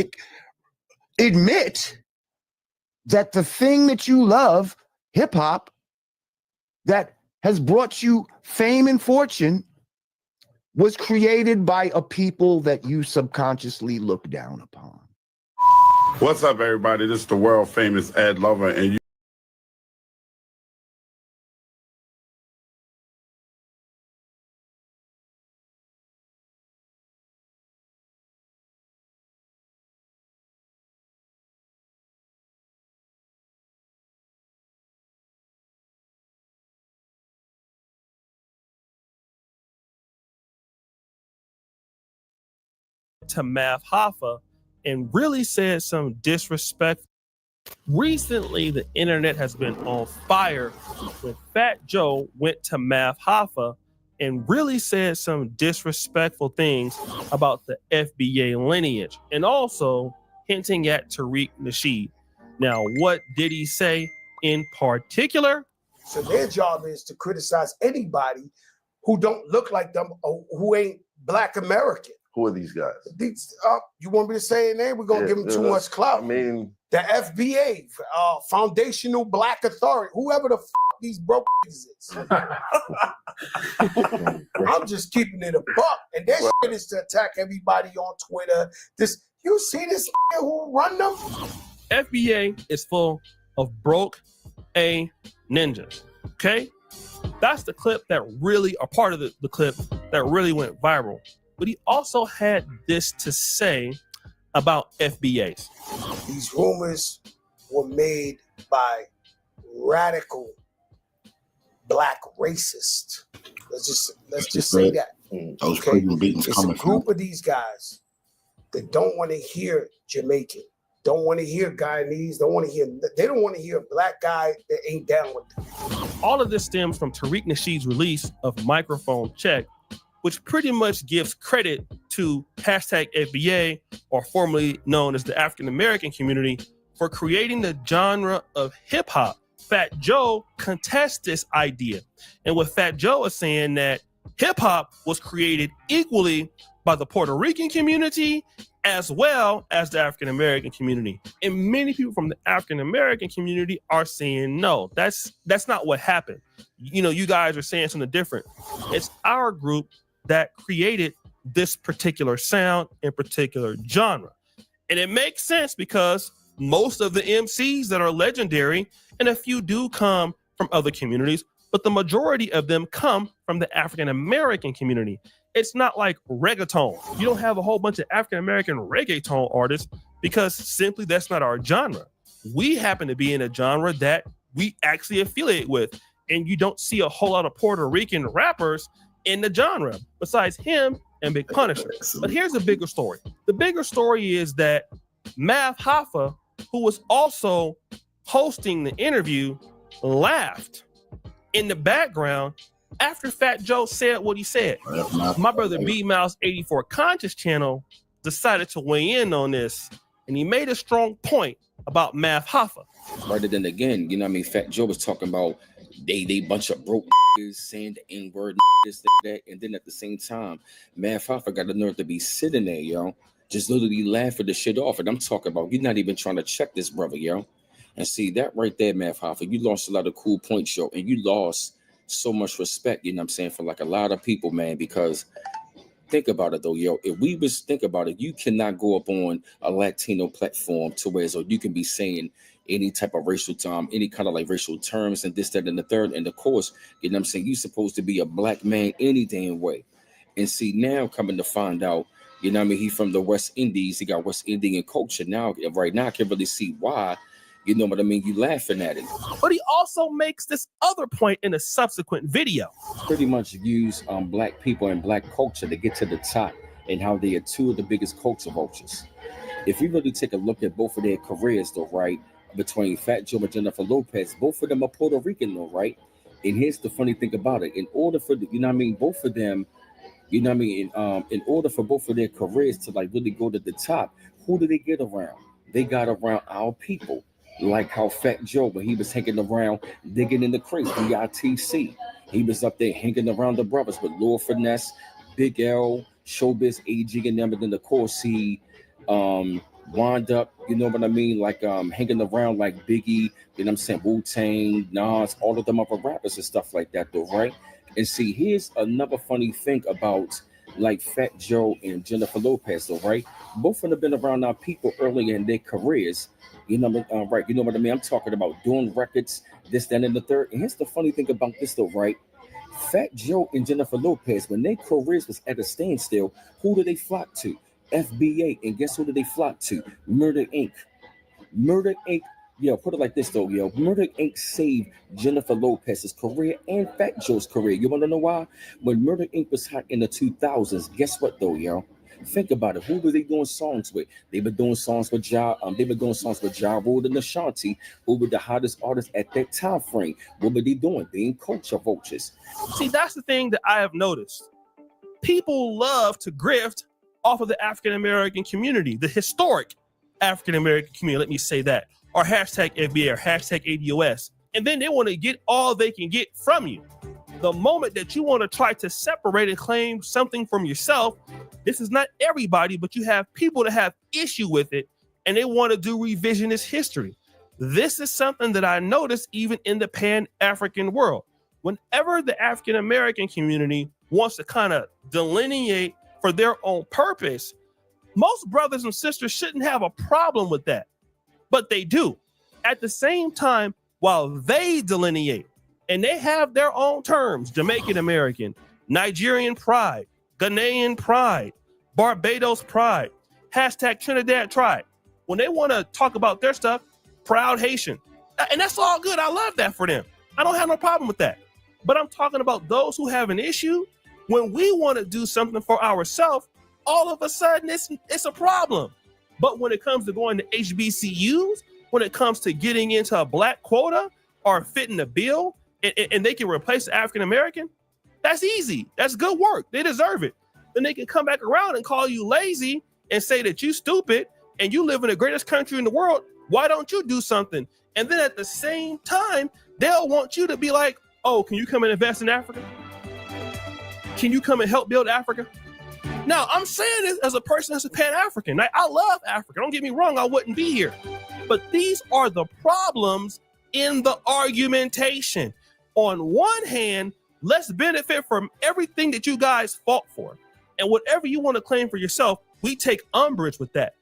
admit that the thing that you love, hip hop, that has brought you fame and fortune, was created by a people that you subconsciously look down upon. What's up, everybody? This is the world famous Ed Lover, and you. To Math Hoffa and really said some disrespect. Recently, the internet has been on fire when Fat Joe went to Math Hoffa and really said some disrespectful things about the FBA lineage and also hinting at Tariq Nasheed. Now, what did he say in particular? So their job is to criticize anybody who don't look like them or who ain't Black American. Who are these guys? These, you want me to say a name? We're going to give them too much clout. I mean, the FBA, Foundational Black Authority, whoever the these broke is. I'm just keeping it a buck. And that shit is to attack everybody on Twitter. You see this who run them? FBA is full of broke A ninjas. Okay? That's the clip that really, or part of the clip that really went viral. But he also had this to say about FBAs. These rumors were made by radical Black racists. Let's just say that. Okay? It's a group of these guys that don't want to hear Jamaican, don't want to hear Guyanese, they don't want to hear a Black guy that ain't down with them. All of this stems from Tariq Nasheed's release of Microphone Check, which pretty much gives credit to #FBA, or formerly known as the African American community, for creating the genre of hip hop. Fat Joe contests this idea. And what Fat Joe is saying that hip hop was created equally by the Puerto Rican community as well as the African American community. And many people from the African American community are saying, no, that's not what happened. You know, you guys are saying something different. It's our group that created this particular sound and particular genre. And it makes sense because most of the MCs that are legendary, and a few do come from other communities, but the majority of them come from the African American community. It's not like reggaeton. You don't have a whole bunch of African American reggaeton artists because simply that's not our genre. We happen to be in a genre that we actually affiliate with, and you don't see a whole lot of Puerto Rican rappers in the genre besides him and Big Punisher. But here's the bigger story. The bigger story is that Math Hoffa, who was also hosting the interview, laughed in the background after Fat Joe said what he said. My brother B Mouse 84 Conscious Channel decided to weigh in on this, and he made a strong point about Math Hoffa. Rather than again, you know what I mean, Fat Joe was talking about they bunch of broke saying the N-word, this, that, and then at the same time, Math Hoffa got the nerve to be sitting there, yo, just literally laughing the shit off. And I'm talking about, you're not even trying to check this brother, yo. And see, that right there, Math Hoffa, you lost a lot of cool points, yo, and you lost so much respect, you know what I'm saying, for like a lot of people, man, because think about it though, yo, if we was think about it, you cannot go up on a Latino platform to where so you can be saying any type of racial any kind of like racial terms and this, that, and the third. And of course, you know what I'm saying, you're supposed to be a Black man any damn way. And see, now coming to find out, you know what I mean, he from the West Indies, he got West Indian culture. Now, right now, I can really see why, you know what I mean, you laughing at it. But he also makes this other point in a subsequent video. Pretty much use Black people and Black culture to get to the top, and how they are two of the biggest culture vultures. If you really take a look at both of their careers though, right, between Fat Joe and Jennifer Lopez, both of them are Puerto Rican though, right? And here's the funny thing about it. In order for, you know what I mean, both of them, you know what I mean, in order for both of their careers to like really go to the top, who do they get around? They got around our people. Like how Fat Joe, when he was hanging around, digging in the crates, BITC. He was up there hanging around the brothers with Lord Finesse, Big L, Showbiz, AG, and them. And then, of course, he wound up, you know what I mean, like hanging around like Biggie, you know what I'm saying, Wu-Tang, Nas, all of them other rappers and stuff like that, though, right? And see, here's another funny thing about like Fat Joe and Jennifer Lopez, though, right? Both of them have been around our people early in their careers. You know, right? You know what I mean? I'm talking about doing records, this, that, and the third. And here's the funny thing about this, though, right? Fat Joe and Jennifer Lopez, when their careers was at a standstill, who do they flock to? FBA. And guess who do they flock to? Murder Inc. Murder Inc. Yo, put it like this, though, yo. Murder Inc. saved Jennifer Lopez's career and Fat Joe's career. You want to know why? When Murder Inc. was hot in the 2000s, guess what, though, yo? Think about it. Who were they doing songs with? They were doing songs with Ja Rule and Ashanti, who were the hottest artists at that time frame. What were they doing? They ain't culture vultures. See, that's the thing that I have noticed. People love to grift off of the African American community, the historic African American community. Let me say that. Or #FBA or #ADOS. and then they want to get all they can get from you. The moment that you want to try to separate and claim something from yourself, this is not everybody, but you have people that have issue with it, and they want to do revisionist history. This is something that I noticed even in the Pan-African world. Whenever the African-American community wants to kind of delineate for their own purpose, most brothers and sisters shouldn't have a problem with that, but they do. At the same time, while they delineate, and they have their own terms, Jamaican American, Nigerian pride, Ghanaian pride, Barbados pride, hashtag Trinidad tribe. When they want to talk about their stuff, proud Haitian. And that's all good. I love that for them. I don't have no problem with that. But I'm talking about those who have an issue. When we want to do something for ourselves, all of a sudden it's a problem. But when it comes to going to HBCUs, when it comes to getting into a black quota or fitting a bill, and they can replace the African American, that's easy. That's good work. They deserve it. Then they can come back around and call you lazy and say that you stupid and you live in the greatest country in the world. Why don't you do something? And then at the same time, they'll want you to be like, oh, can you come and invest in Africa? Can you come and help build Africa? Now, I'm saying this as a person that's a Pan-African. I love Africa. Don't get me wrong, I wouldn't be here. But these are the problems in the argumentation. On one hand, let's benefit from everything that you guys fought for. And whatever you want to claim for yourself, we take umbrage with that.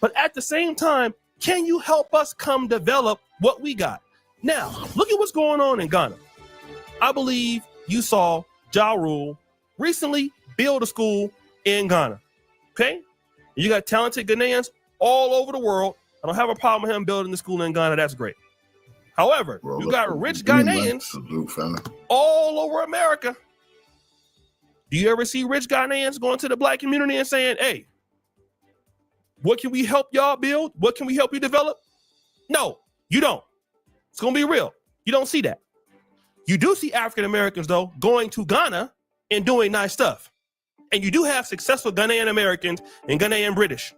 But at the same time, can you help us come develop what we got? Now, look at what's going on in Ghana. I believe you saw Ja Rule recently build a school in Ghana, okay? You got talented Ghanaians all over the world. I don't have a problem with him building the school in Ghana. That's great. However, you got rich Ghanaians all over America. Do you ever see rich Ghanaians going to the black community and saying, hey, what can we help y'all build? What can we help you develop? No, you don't. It's going to be real. You don't see that. You do see African Americans, though, going to Ghana and doing nice stuff. And you do have successful Ghanaian Americans and Ghanaian British,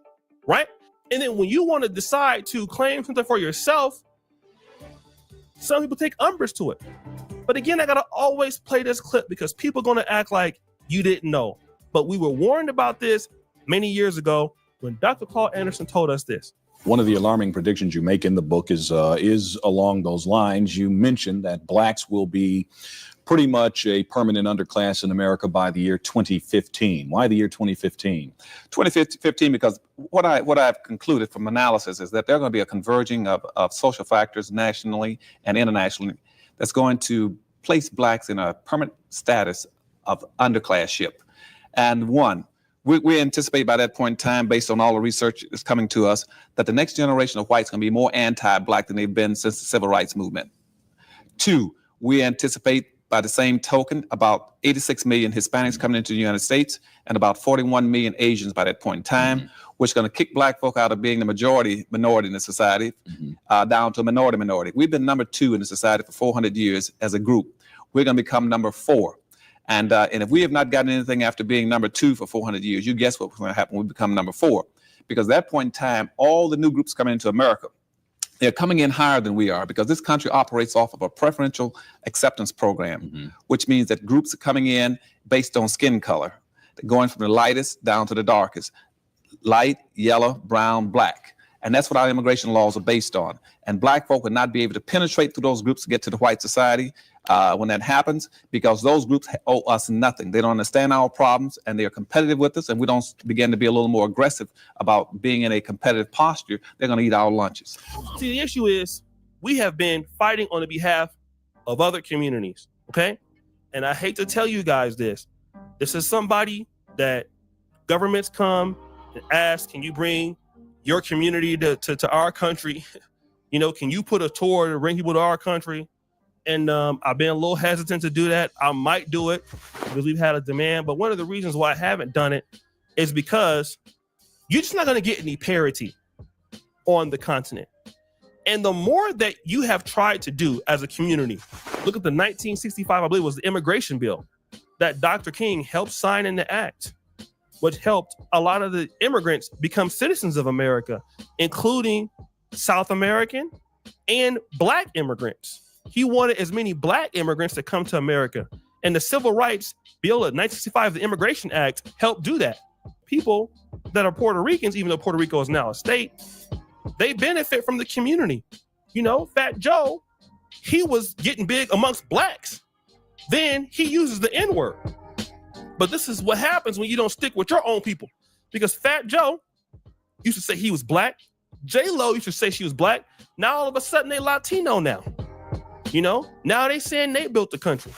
right? And then when you want to decide to claim something for yourself, some people take umbrage to it. But again, I got to always play this clip because people are going to act like you didn't know. But we were warned about this many years ago when Dr. Paul Anderson told us this. One of the alarming predictions you make in the book is along those lines. You mentioned that blacks will be pretty much a permanent underclass in America by the year 2015. Why the year 2015? 2015 because what I've concluded from analysis is that there are going to be a converging of social factors nationally and internationally that's going to place blacks in a permanent status of underclasship. And we anticipate by that point in time, based on all the research that's coming to us, that the next generation of whites are going to be more anti-black than they've been since the civil rights movement. 2, we anticipate by the same token about 86 million Hispanics coming into the United States and about 41 million Asians by that point in time, which is going to kick black folk out of being the minority in the society down to a minority. We've been number 2 in the society for 400 years as a group. We're going to become number 4. And if we have not gotten anything after being number 2 for 400 years, you guess what's going to happen when we become number 4. Because at that point in time, all the new groups coming into America, they're coming in higher than we are because this country operates off of a preferential acceptance program, which means that groups are coming in based on skin color, going from the lightest down to the darkest, light, yellow, brown, black. And that's what our immigration laws are based on. And black folk would not be able to penetrate through those groups to get to the white society when that happens, because those groups owe us nothing. They don't understand our problems and they are competitive with us, and we don't begin to be a little more aggressive about being in a competitive posture. They're going to eat our lunches. See, the issue is we have been fighting on the behalf of other communities, okay? And I hate to tell you guys this. This is somebody that governments come and ask, can you bring your community to our country? You know, can you put a tour to bring people to our country? And I've been a little hesitant to do that. I might do it because we've had a demand. But one of the reasons why I haven't done it is because you're just not going to get any parity on the continent. And the more that you have tried to do as a community, look at the 1965, I believe, was the immigration bill that Dr. King helped sign in the act, which helped a lot of the immigrants become citizens of America, including South American and Black immigrants. He wanted as many black immigrants to come to America. And the Civil Rights Bill of 1965, the Immigration Act, helped do that. People that are Puerto Ricans, even though Puerto Rico is now a state, they benefit from the community. You know, Fat Joe, he was getting big amongst blacks. Then he uses the N-word. But this is what happens when you don't stick with your own people. Because Fat Joe used to say he was black. J-Lo used to say she was black. Now all of a sudden they Latino now. You know, now they saying they built the country.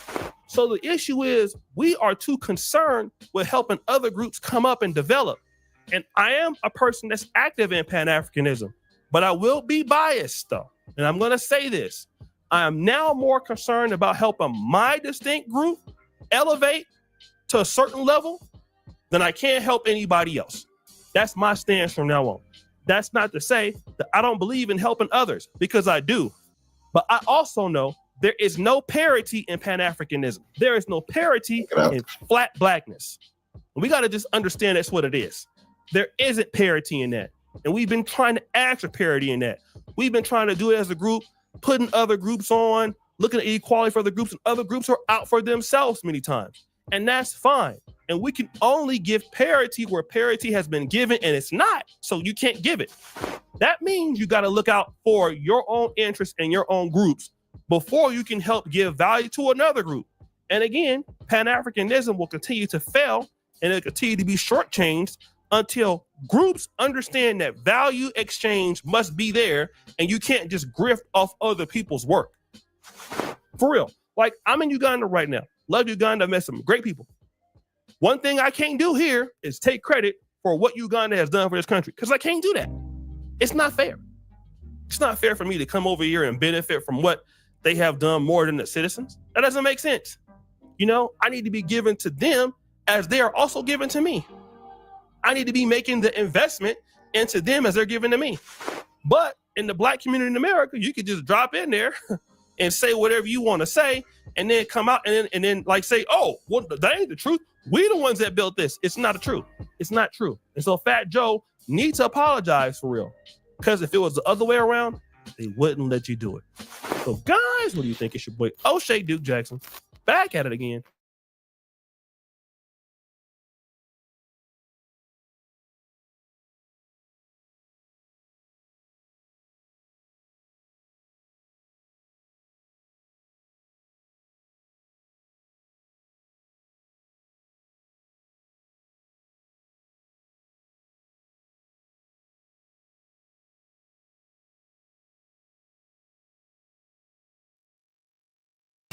So the issue is we are too concerned with helping other groups come up and develop. And I am a person that's active in Pan-Africanism, but I will be biased though. And I'm going to say this. I am now more concerned about helping my distinct group elevate to a certain level than I can help anybody else. That's my stance from now on. That's not to say that I don't believe in helping others, because I do. But I also know there is no parity in Pan-Africanism. There is no parity in flat blackness. And we got to just understand that's what it is. There isn't parity in that. And we've been trying to ask for parity in that. We've been trying to do it as a group, putting other groups on, looking at equality for other groups, and other groups are out for themselves many times. And that's fine. And we can only give parity where parity has been given and it's not. So you can't give it. That means you got to look out for your own interests and your own groups before you can help give value to another group. And again, Pan-Africanism will continue to fail and it'll continue to be shortchanged until groups understand that value exchange must be there and you can't just grift off other people's work. For real. Like, I'm in Uganda right now. Love Uganda. I met some great people. One thing I can't do here is take credit for what Uganda has done for this country, because I can't do that. It's not fair. It's not fair for me to come over here and benefit from what they have done more than the citizens. That doesn't make sense. You know, I need to be given to them as they are also given to me. I need to be making the investment into them as they're giving to me. But in the black community in America, you could just drop in there and say whatever you want to say, and then come out and then like say, oh, well, that ain't the truth. We the ones that built this. It's not the truth. It's not true. And so Fat Joe needs to apologize for real. Because if it was the other way around, they wouldn't let you do it. So guys, what do you think? It's your boy O'Shea Duke Jackson back at it again.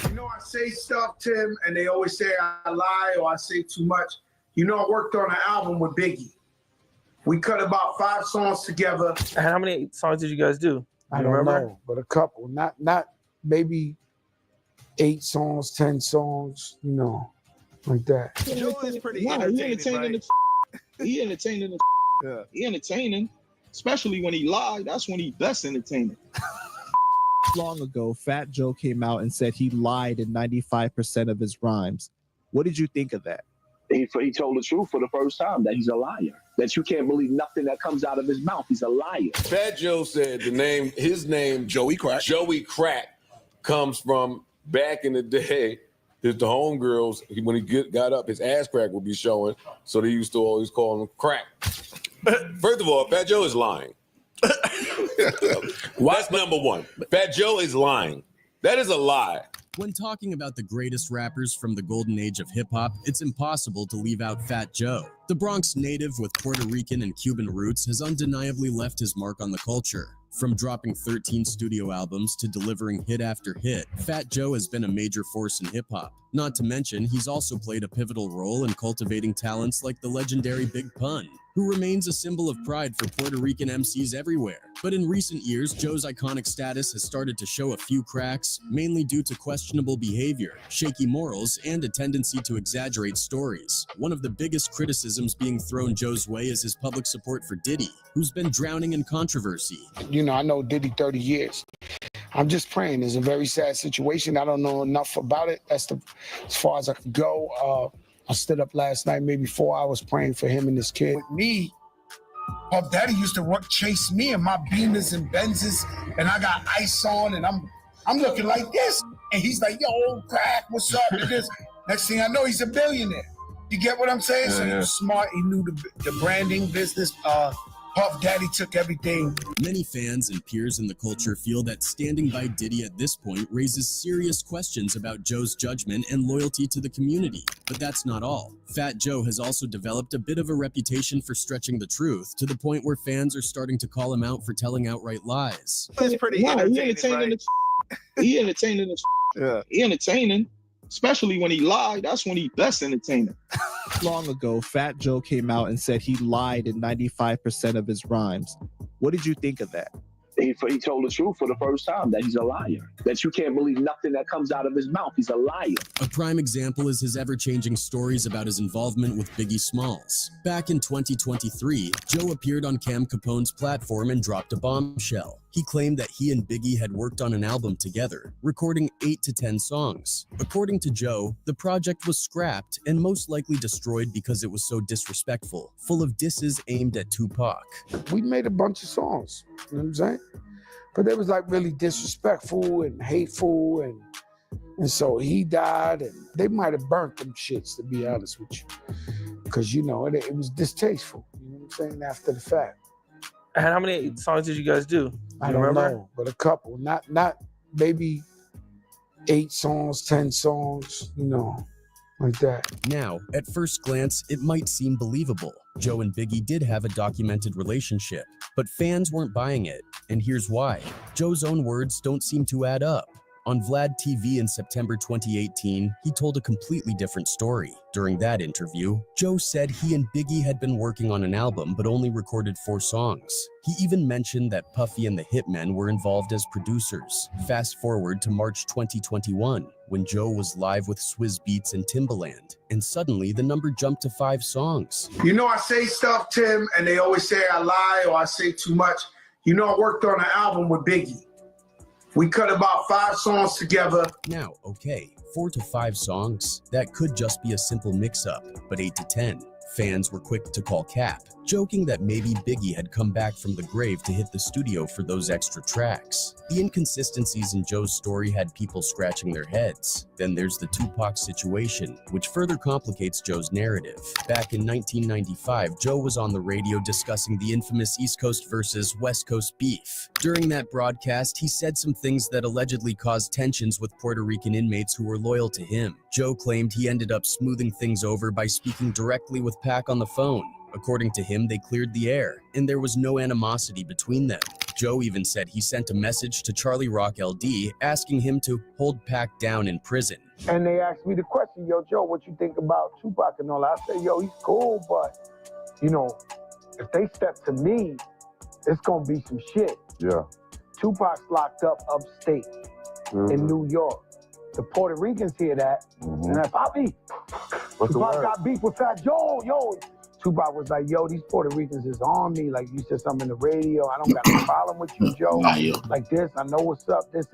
You know, I say stuff, Tim, and they always say I lie or I say too much. You know, I worked on an album with Biggie. We cut about 5 songs together. And how many songs did you guys do? I don't know, but a couple. Not maybe 8 songs, 10 songs, you know, like that. Joe is pretty entertaining. He entertaining. Yeah. He entertaining, especially when he lied. That's when he best entertaining. Long ago, Fat Joe came out and said he lied in 95% of his rhymes. What did you think of that? He told the truth for the first time, that he's a liar. That you can't believe nothing that comes out of his mouth. He's a liar. Fat Joe said his name, Joey Crack, comes from back in the day. The homegirls, when he got up, his ass crack would be showing. So they used to always call him Crack. First of all, Fat Joe is lying. That's number one. Fat Joe is lying. That is a lie. When talking about the greatest rappers from the golden age of hip-hop, it's impossible to leave out Fat Joe. The Bronx native with Puerto Rican and Cuban roots has undeniably left his mark on the culture. From dropping 13 studio albums to delivering hit after hit, Fat Joe has been a major force in hip-hop. Not to mention, he's also played a pivotal role in cultivating talents like the legendary Big Pun, who remains a symbol of pride for Puerto Rican MCs everywhere. But in recent years, Joe's iconic status has started to show a few cracks, mainly due to questionable behavior, shaky morals, and a tendency to exaggerate stories. One of the biggest criticisms being thrown Joe's way is his public support for Diddy, who's been drowning in controversy. You know, I know Diddy 30 years. I'm just praying. It's a very sad situation. I don't know enough about it. That's as far as I can go. I stood up last night, maybe 4 hours praying for him and his kid. With me, Puff Daddy used to chase me in my Beamers and Benzes, and I got ice on, and I'm I'm looking like this. And he's like, yo, crack, what's up? And this. Next thing I know, he's a billionaire. You get what I'm saying? So he was smart. He knew the branding business. Puff Daddy took everything. Many fans and peers in the culture feel that standing by Diddy at this point raises serious questions about Joe's judgment and loyalty to the community. But that's not all. Fat Joe has also developed a bit of a reputation for stretching the truth to the point where fans are starting to call him out for telling outright lies. It's pretty entertaining. He entertaining. He entertaining. Especially when he lied, that's when he best entertaining. Long ago, Fat Joe came out and said he lied in 95% of his rhymes. What did you think of that? He told the truth for the first time, that he's a liar, that you can't believe nothing that comes out of his mouth. He's a liar. A prime example is his ever-changing stories about his involvement with Biggie Smalls. Back in 2023, Joe appeared on Cam Capone's platform and dropped a bombshell. He claimed that he and Biggie had worked on an album together, recording 8 to 10 songs. According to Joe, the project was scrapped and most likely destroyed because it was so disrespectful, full of disses aimed at Tupac. We made a bunch of songs, you know what I'm saying? But they was like really disrespectful and hateful, and so he died, and they might have burnt them shits, to be honest with you. Because, you know, it was distasteful, you know what I'm saying, after the fact. And how many songs did you guys do? I don't know, but a couple. Not maybe 8 songs, 10 songs, you know, like that. Now, at first glance, it might seem believable. Joe and Biggie did have a documented relationship, but fans weren't buying it, and here's why. Joe's own words don't seem to add up. On Vlad TV in September 2018, he told a completely different story. During that interview, Joe said he and Biggie had been working on an album but only recorded 4 songs. He even mentioned that Puffy and the Hitmen were involved as producers. Fast forward to March 2021, when Joe was live with Swizz Beatz and Timbaland, and suddenly the number jumped to 5 songs. You know, I say stuff, Tim, and they always say I lie or I say too much. You know, I worked on an album with Biggie. We cut about 5 songs together. Now, okay, 4 to 5 songs, that could just be a simple mix-up, but 8 to 10, fans were quick to call cap, joking that maybe Biggie had come back from the grave to hit the studio for those extra tracks. The inconsistencies in Joe's story had people scratching their heads. Then there's the Tupac situation, which further complicates Joe's narrative. Back in 1995, Joe was on the radio discussing the infamous East Coast versus West Coast beef. During that broadcast, he said some things that allegedly caused tensions with Puerto Rican inmates who were loyal to him. Joe claimed he ended up smoothing things over by speaking directly with Pac on the phone. According to him, they cleared the air, and there was no animosity between them. Joe even said he sent a message to Charlie Rock LD asking him to hold Pac down in prison. And they asked me the question, yo, Joe, what you think about Tupac and all that? I said, yo, he's cool, but, you know, if they step to me, it's going to be some shit. Yeah. Tupac's locked up upstate in New York. The Puerto Ricans hear that, and they're Poppy, Tupac got beef with Fat Joe, yo. Tupac was like, yo, these Puerto Ricans is on me. Like, you said something in the radio. I don't got no problem with you, Joe. Like this, I know what's up, this.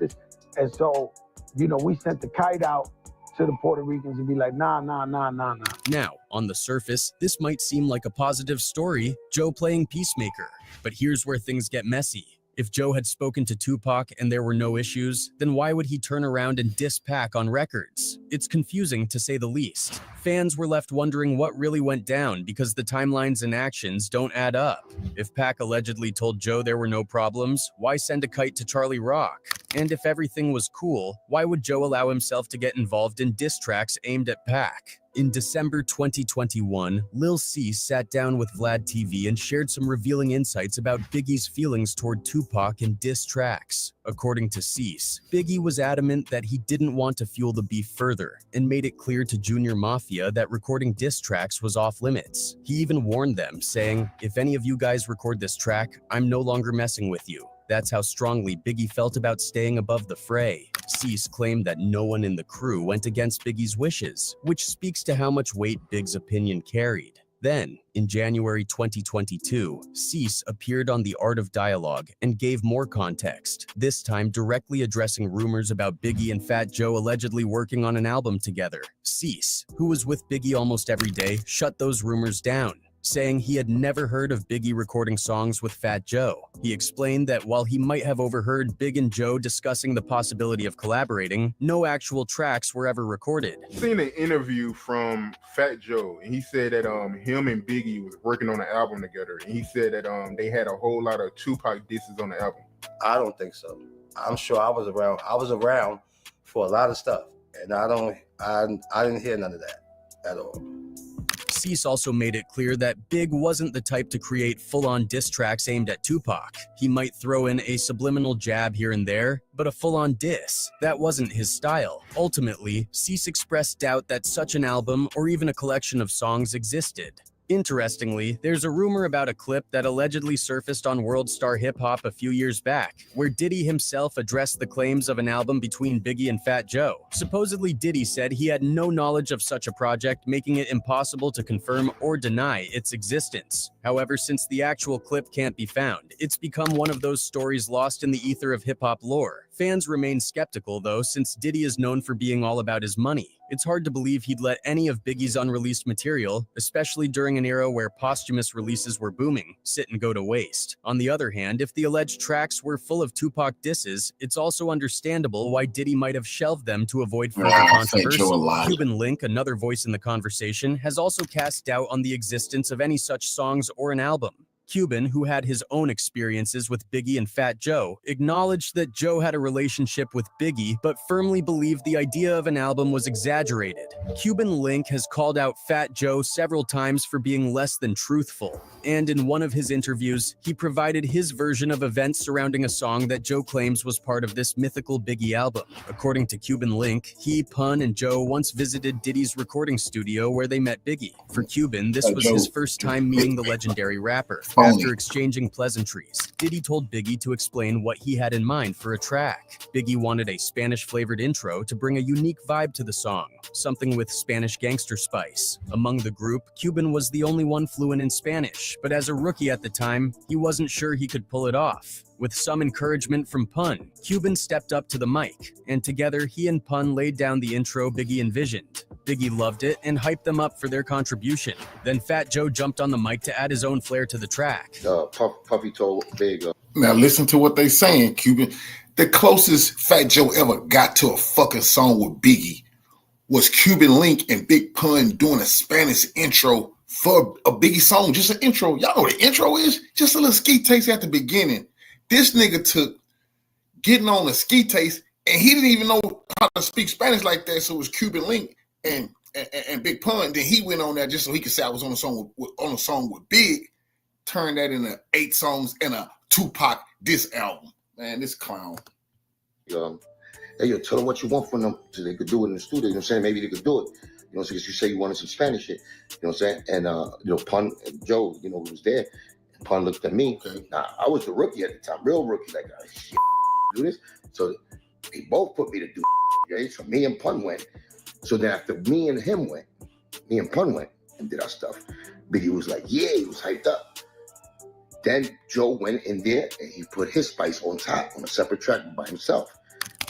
And so, you know, we sent the kite out to the Puerto Ricans and be like, nah. Now, on the surface, this might seem like a positive story, Joe playing peacemaker. But here's where things get messy. If Joe had spoken to Tupac and there were no issues, then why would he turn around and diss Pac on records? It's confusing to say the least. Fans were left wondering what really went down because the timelines and actions don't add up. If Pac allegedly told Joe there were no problems, why send a kite to Charlie Rock? And if everything was cool, why would Joe allow himself to get involved in diss tracks aimed at Pac? In December 2021, Lil Cease sat down with Vlad TV and shared some revealing insights about Biggie's feelings toward Tupac and diss tracks. According to Cease, Biggie was adamant that he didn't want to fuel the beef further and made it clear to Junior Mafia that recording diss tracks was off limits. He even warned them, saying, "If any of you guys record this track, I'm no longer messing with you." That's how strongly Biggie felt about staying above the fray. Cease claimed that no one in the crew went against Biggie's wishes, which speaks to how much weight Big's opinion carried. Then, in January 2022, Cease appeared on The Art of Dialogue and gave more context, this time directly addressing rumors about Biggie and Fat Joe allegedly working on an album together. Cease, who was with Biggie almost every day, shut those rumors down. saying he had never heard of Biggie recording songs with Fat Joe. He explained that while he might have overheard Big and Joe discussing the possibility of collaborating, no actual tracks were ever recorded. Seen an interview from Fat Joe, and he said that him and Biggie was working on an album together, and he said that they had a whole lot of Tupac disses on the album. I don't think so. I'm sure I was around. I was around for a lot of stuff, and I didn't hear none of that at all. Cease also made it clear that Big wasn't the type to create full-on diss tracks aimed at Tupac. He might throw in a subliminal jab here and there, but a full-on diss, that wasn't his style. Ultimately, Cease expressed doubt that such an album or even a collection of songs existed. Interestingly, there's a rumor about a clip that allegedly surfaced on World Star Hip Hop a few years back, where Diddy himself addressed the claims of an album between Biggie and Fat Joe. Supposedly, Diddy said he had no knowledge of such a project, making it impossible to confirm or deny its existence. However, since the actual clip can't be found, it's become one of those stories lost in the ether of hip-hop lore. Fans remain skeptical, though, since Diddy is known for being all about his money. It's hard to believe he'd let any of Biggie's unreleased material, especially during an era where posthumous releases were booming, sit and go to waste. On the other hand, if the alleged tracks were full of Tupac disses, it's also understandable why Diddy might have shelved them to avoid further controversy. Cuban Link, another voice in the conversation, has also cast doubt on the existence of any such songs or an album. Cuban, who had his own experiences with Biggie and Fat Joe, acknowledged that Joe had a relationship with Biggie, but firmly believed the idea of an album was exaggerated. Cuban Link has called out Fat Joe several times for being less than truthful, and in one of his interviews, he provided his version of events surrounding a song that Joe claims was part of this mythical Biggie album. According to Cuban Link, he, Pun, and Joe once visited Diddy's recording studio where they met Biggie. For Cuban, this was his first time meeting the legendary rapper. After exchanging pleasantries, Diddy told Biggie to explain what he had in mind for a track. Biggie wanted a Spanish-flavored intro to bring a unique vibe to the song, something with Spanish gangster spice. Among the group, Cuban was the only one fluent in Spanish, but as a rookie at the time, he wasn't sure he could pull it off. With some encouragement from Pun, Cuban stepped up to the mic, and together he and Pun laid down the intro Biggie envisioned. Biggie loved it and hyped them up for their contribution. Then Fat Joe jumped on the mic to add his own flair to the track. Puffy told Big. Now listen to what they saying, Cuban. The closest Fat Joe ever got to a fucking song with Biggie was Cuban Link and Big Pun doing a Spanish intro for a Biggie song. Just an intro. Y'all know what the intro is? Just a little ski taste at the beginning. This nigga took getting on a ski taste, and he didn't even know how to speak Spanish like that, so it was Cuban Link and Big Pun. Then he went on there just so he could say I was on a song with Big. Turned that into 8 songs and a Tupac diss album. Man, this clown. Hey, yo, tell them what you want from them so they could do it in the studio. You know what I'm saying? Maybe they could do it. You know, so you say you wanted some Spanish shit. You know what I'm saying? And Pun and Joe, was there. And Pun looked at me. Okay. Now I was the rookie at the time, real rookie. Like, shit, do this. So they both put me to do. Right? So me and Pun went. So then after me and Pun went and did our stuff. Biggie was like, yeah, he was hyped up. Then Joe went in there and he put his spice on top on a separate track by himself.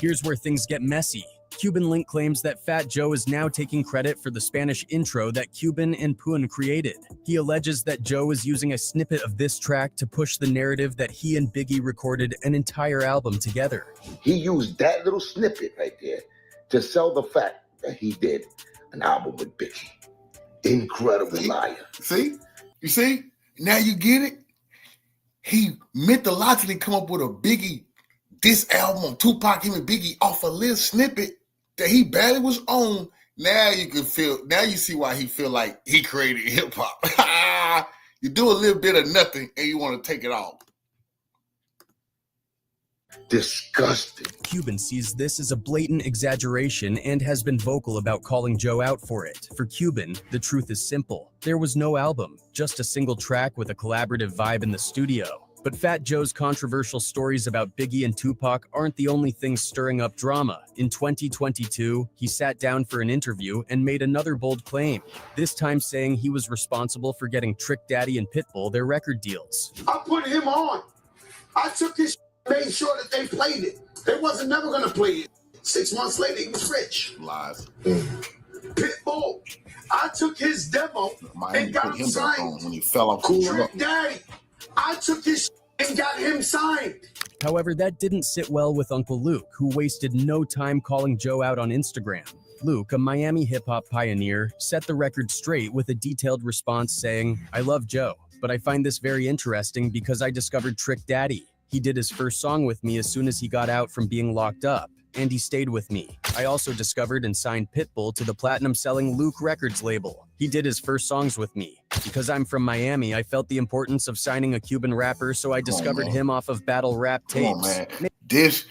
Here's where things get messy. Cuban Link claims that Fat Joe is now taking credit for the Spanish intro that Cuban and Pun created. He alleges that Joe is using a snippet of this track to push the narrative that he and Biggie recorded an entire album together. He used that little snippet right there to sell the fact that he did an album with Biggie. Incredible liar. See? You see? Now you get it? He mythologically come up with a Biggie diss album on Tupac, him and Biggie off a little snippet that he barely was on. Now you see why he feel like he created hip hop. You do a little bit of nothing and you want to take it all. Disgusting. Cuban sees this as a blatant exaggeration and has been vocal about calling Joe out for it. For Cuban, the truth is simple. There was no album, just a single track with a collaborative vibe in the studio. But Fat Joe's controversial stories about Biggie and Tupac aren't the only things stirring up drama. In 2022, he sat down for an interview and made another bold claim, this time saying he was responsible for getting Trick Daddy and Pitbull their record deals. I put him on. I took his made sure that they played it. They wasn't never going to play it. 6 months later, he was rich. Lies. Pitbull, I took his demo and got him signed. When he fell off Trick Daddy. I took his and got him signed. However, that didn't sit well with Uncle Luke, who wasted no time calling Joe out on Instagram. Luke, a Miami hip-hop pioneer, set the record straight with a detailed response saying, "I love Joe, but I find this very interesting because I discovered Trick Daddy. He did his first song with me as soon as he got out from being locked up, and he stayed with me. I also discovered and signed Pitbull to the platinum-selling Luke Records label. He did his first songs with me. Because I'm from Miami, I felt the importance of signing a Cuban rapper, so I discovered him off of battle rap tapes." Come on, man. This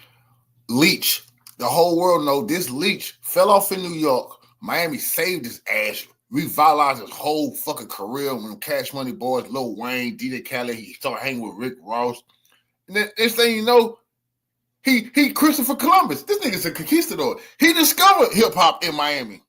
leech, the whole world know this leech fell off in New York. Miami saved his ass, revitalized his whole fucking career when Cash Money Boys, Lil Wayne, DJ Khaled, he started hanging with Rick Ross. And then this thing you know, he Christopher Columbus. This nigga's a conquistador. He discovered hip-hop in Miami.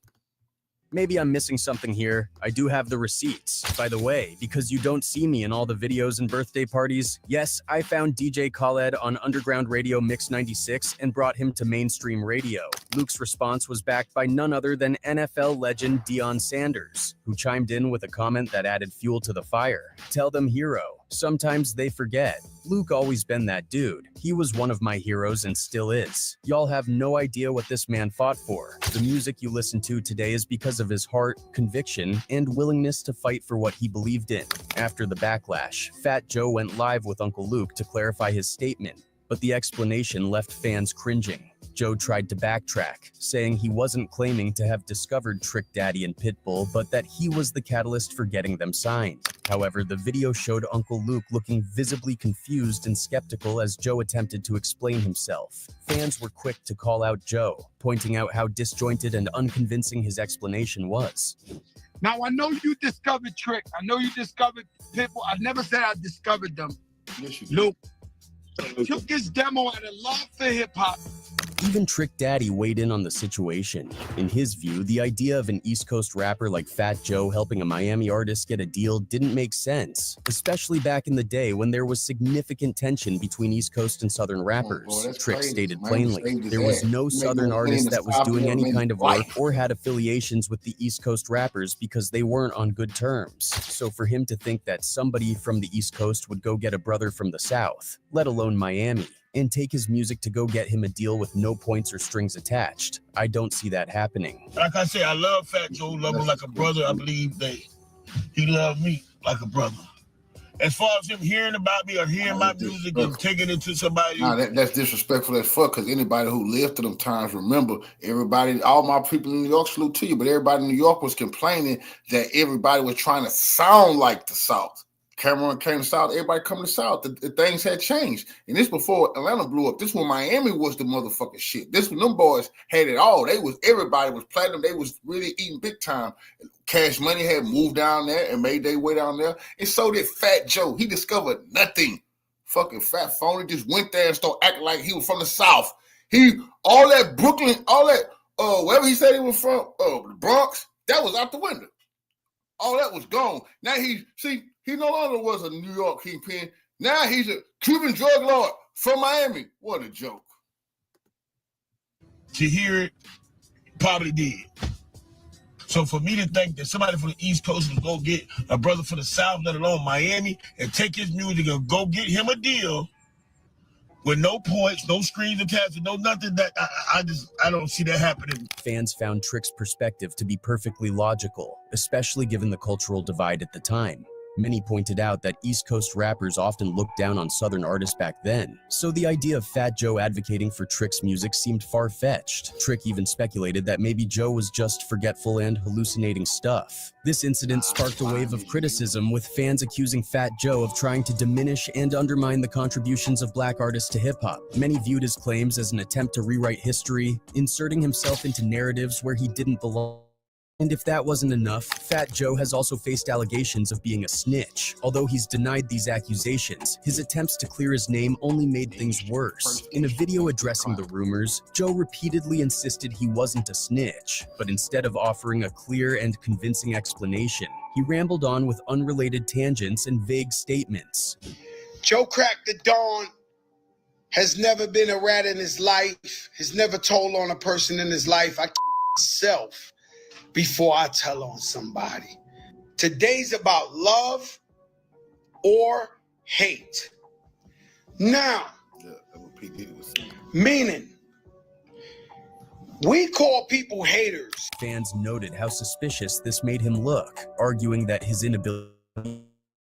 Maybe I'm missing something here. I do have the receipts. By the way, because you don't see me in all the videos and birthday parties, yes, I found DJ Khaled on Underground Radio Mix 96 and brought him to mainstream radio. Luke's response was backed by none other than NFL legend Deion Sanders, who chimed in with a comment that added fuel to the fire. "Tell them, hero. Sometimes they forget. Luke always been that dude. He was one of my heroes and still is. Y'all have no idea what this man fought for. The music you listen to today is because of his heart, conviction, and willingness to fight for what he believed in." After the backlash, Fat Joe went live with Uncle Luke to clarify his statement, but the explanation left fans cringing. Joe tried to backtrack, saying he wasn't claiming to have discovered Trick Daddy and Pitbull, but that he was the catalyst for getting them signed. However, the video showed Uncle Luke looking visibly confused and skeptical as Joe attempted to explain himself. Fans were quick to call out Joe, pointing out how disjointed and unconvincing his explanation was. Now, I know you discovered Trick. I know you discovered Pitbull. I never said I discovered them. Luke took his demo out of love for hip-hop. Even Trick Daddy weighed in on the situation. In his view, the idea of an East Coast rapper like Fat Joe helping a Miami artist get a deal didn't make sense, especially back in the day when there was significant tension between East Coast and Southern rappers. Trick stated plainly, there was no Southern artist that was doing any kind of work or had affiliations with the East Coast rappers because they weren't on good terms. So for him to think that somebody from the East Coast would go get a brother from the South, let alone Miami, and take his music to go get him a deal with no points or strings attached, I don't see that happening. Like I said, I love Fat Joe, love him like a brother. I believe that he loved me like a brother. As far as him hearing about me or hearing my music and taking it to somebody. Nah, that's disrespectful as fuck, because anybody who lived through them times, remember, everybody, all my people in New York salute to you, but everybody in New York was complaining that everybody was trying to sound like the South. Cameron came to South, everybody coming to South. The things had changed. And this before Atlanta blew up. This when Miami was the motherfucking shit. This when them boys had it all. Everybody was platinum. They was really eating big time. Cash Money had moved down there and made their way down there. And so did Fat Joe. He discovered nothing. Fucking fat phony just went there and started acting like he was from the South. All that Brooklyn, all that wherever he said he was from, the Bronx, that was out the window. All that was gone. Now he no longer was a New York kingpin. Now he's a Cuban drug lord from Miami. What a joke. To hear it, probably did. So for me to think that somebody from the East Coast would go get a brother from the South, let alone Miami, and take his music and go get him a deal with no points, no strings attached, no nothing, that I don't see that happening. Fans found Trick's perspective to be perfectly logical, especially given the cultural divide at the time. Many pointed out that East Coast rappers often looked down on Southern artists back then, so the idea of Fat Joe advocating for Trick's music seemed far-fetched. Trick even speculated that maybe Joe was just forgetful and hallucinating stuff. This incident sparked a wave of criticism, with fans accusing Fat Joe of trying to diminish and undermine the contributions of black artists to hip-hop. Many viewed his claims as an attempt to rewrite history, inserting himself into narratives where he didn't belong. And if that wasn't enough, Fat Joe has also faced allegations of being a snitch. Although he's denied these accusations, his attempts to clear his name only made things worse. In a video addressing the rumors, Joe repeatedly insisted he wasn't a snitch, but instead of offering a clear and convincing explanation, he rambled on with unrelated tangents and vague statements. Joe cracked the dawn, has never been a rat in his life, has never told on a person in his life. I myself. before I tell on somebody. Today's about love or hate. Now, meaning, we call people haters. Fans noted how suspicious this made him look, arguing that his inability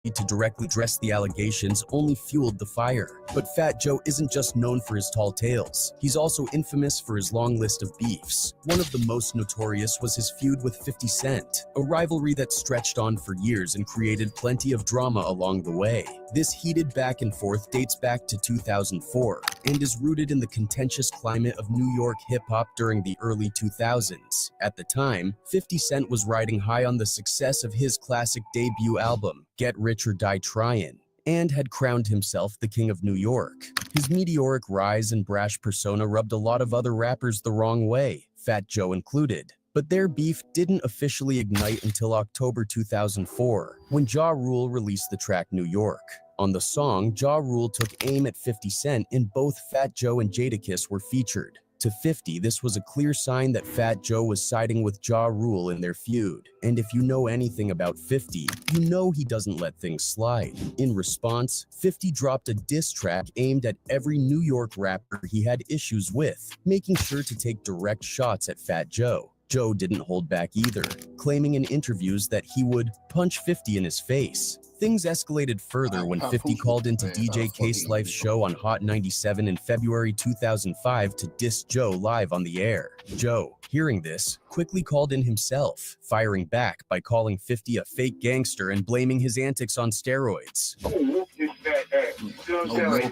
to directly address the allegations only fueled the fire. But Fat Joe isn't just known for his tall tales. He's also infamous for his long list of beefs. One of the most notorious was his feud with 50 Cent, a rivalry that stretched on for years and created plenty of drama along the way. This heated back and forth dates back to 2004 and is rooted in the contentious climate of New York hip-hop during the early 2000s. At the time, 50 Cent was riding high on the success of his classic debut album, Get Rich or Die Tryin', and had crowned himself the King of New York. His meteoric rise and brash persona rubbed a lot of other rappers the wrong way, Fat Joe included. But their beef didn't officially ignite until October 2004, when Ja Rule released the track New York. On the song, Ja Rule took aim at 50 Cent, and both Fat Joe and Jadakiss were featured. To 50, this was a clear sign that Fat Joe was siding with Ja Rule in their feud. And if you know anything about 50, you know he doesn't let things slide. In response, 50 dropped a diss track aimed at every New York rapper he had issues with, making sure to take direct shots at Fat Joe. Joe didn't hold back either, claiming in interviews that he would punch 50 in his face. Things escalated further when 50 called into DJ K-Life's show on Hot 97 in February 2005 to diss Joe live on the air. Joe, hearing this, quickly called in himself, firing back by calling 50 a fake gangster and blaming his antics on steroids.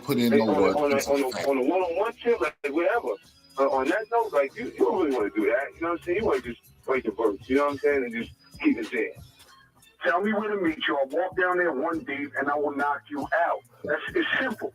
Put in no work. On a one-on-one tip, like whatever. On that note, like you don't really want to do that. You know what I'm saying? You want to just write the verse. You know what I'm saying? And just keep it there. Tell me where to meet you. I'll walk down there one deep and I will knock you out. It's simple.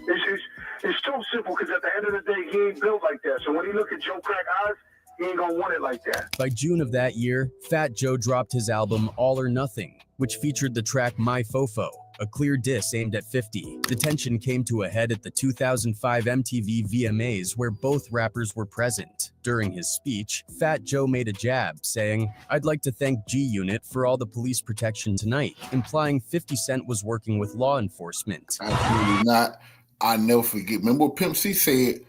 It's so simple because at the end of the day, he ain't built like that. So when he look at Joe Crack eyes, he ain't gonna want it like that. By June of that year, Fat Joe dropped his album All or Nothing, which featured the track My Fofo, a clear diss aimed at 50. The tension came to a head at the 2005 MTV VMAs where both rappers were present. During his speech, Fat Joe made a jab, saying, "I'd like to thank G-Unit for all the police protection tonight," implying 50 Cent was working with law enforcement. Absolutely not. I never forget. Remember what Pimp C said?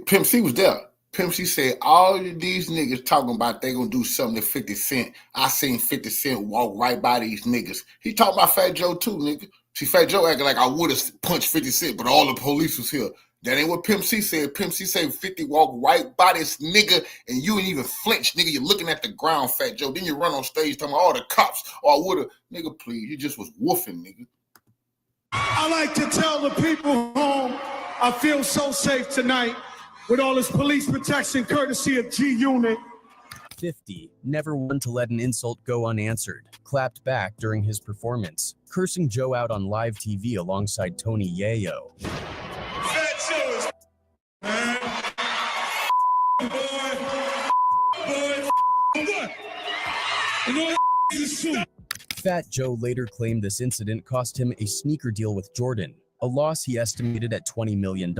Pimp C was there. Pimp C said, all of these niggas talking about they gonna do something to 50 Cent. I seen 50 Cent walk right by these niggas. He talking about Fat Joe too, nigga. See, Fat Joe acting like I would have punched 50 Cent, but all the police was here. That ain't what Pimp C said. Pimp C said 50 walk right by this nigga and you ain't even flinch, nigga. You're looking at the ground, Fat Joe. Then you run on stage talking about all the cops. Or I would have, nigga, please. You just was woofing, nigga. I like to tell the people home, I feel so safe tonight with all this police protection courtesy of G-Unit. 50, never one to let an insult go unanswered, clapped back during his performance, cursing Joe out on live TV alongside Tony Yayo. Fat Joe later claimed this incident cost him a sneaker deal with Jordan, a loss he estimated at $20 million.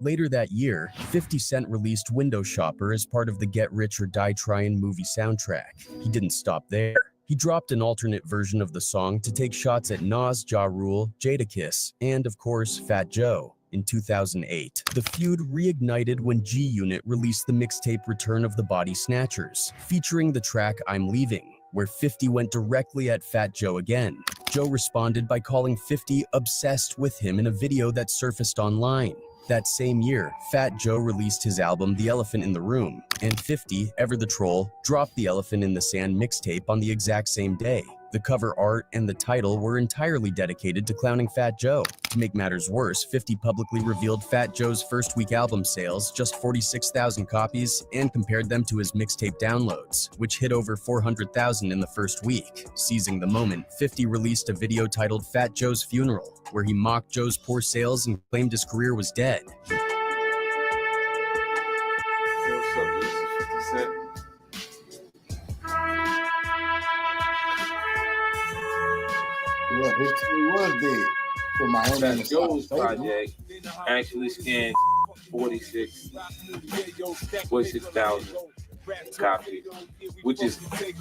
Later that year, 50 Cent released Window Shopper as part of the Get Rich or Die Tryin' movie soundtrack. He didn't stop there. He dropped an alternate version of the song to take shots at Nas, Ja Rule, Jadakiss, and of course, Fat Joe. In 2008, the feud reignited when G-Unit released the mixtape Return of the Body Snatchers, featuring the track I'm Leaving, where 50 went directly at Fat Joe again. Joe responded by calling 50 obsessed with him in a video that surfaced online. That same year, Fat Joe released his album The Elephant in the Room, and 50, Ever the Troll, dropped the Elephant in the Sand mixtape on the exact same day. The cover art and the title were entirely dedicated to clowning Fat Joe. To make matters worse, 50 publicly revealed Fat Joe's first week album sales, just 46,000 copies, and compared them to his mixtape downloads, which hit over 400,000 in the first week. Seizing the moment, 50 released a video titled Fat Joe's Funeral, where he mocked Joe's poor sales and claimed his career was dead. Yeah, his team was dead for Miami. Fat Joe's project actually scanned 46,000. copy, which is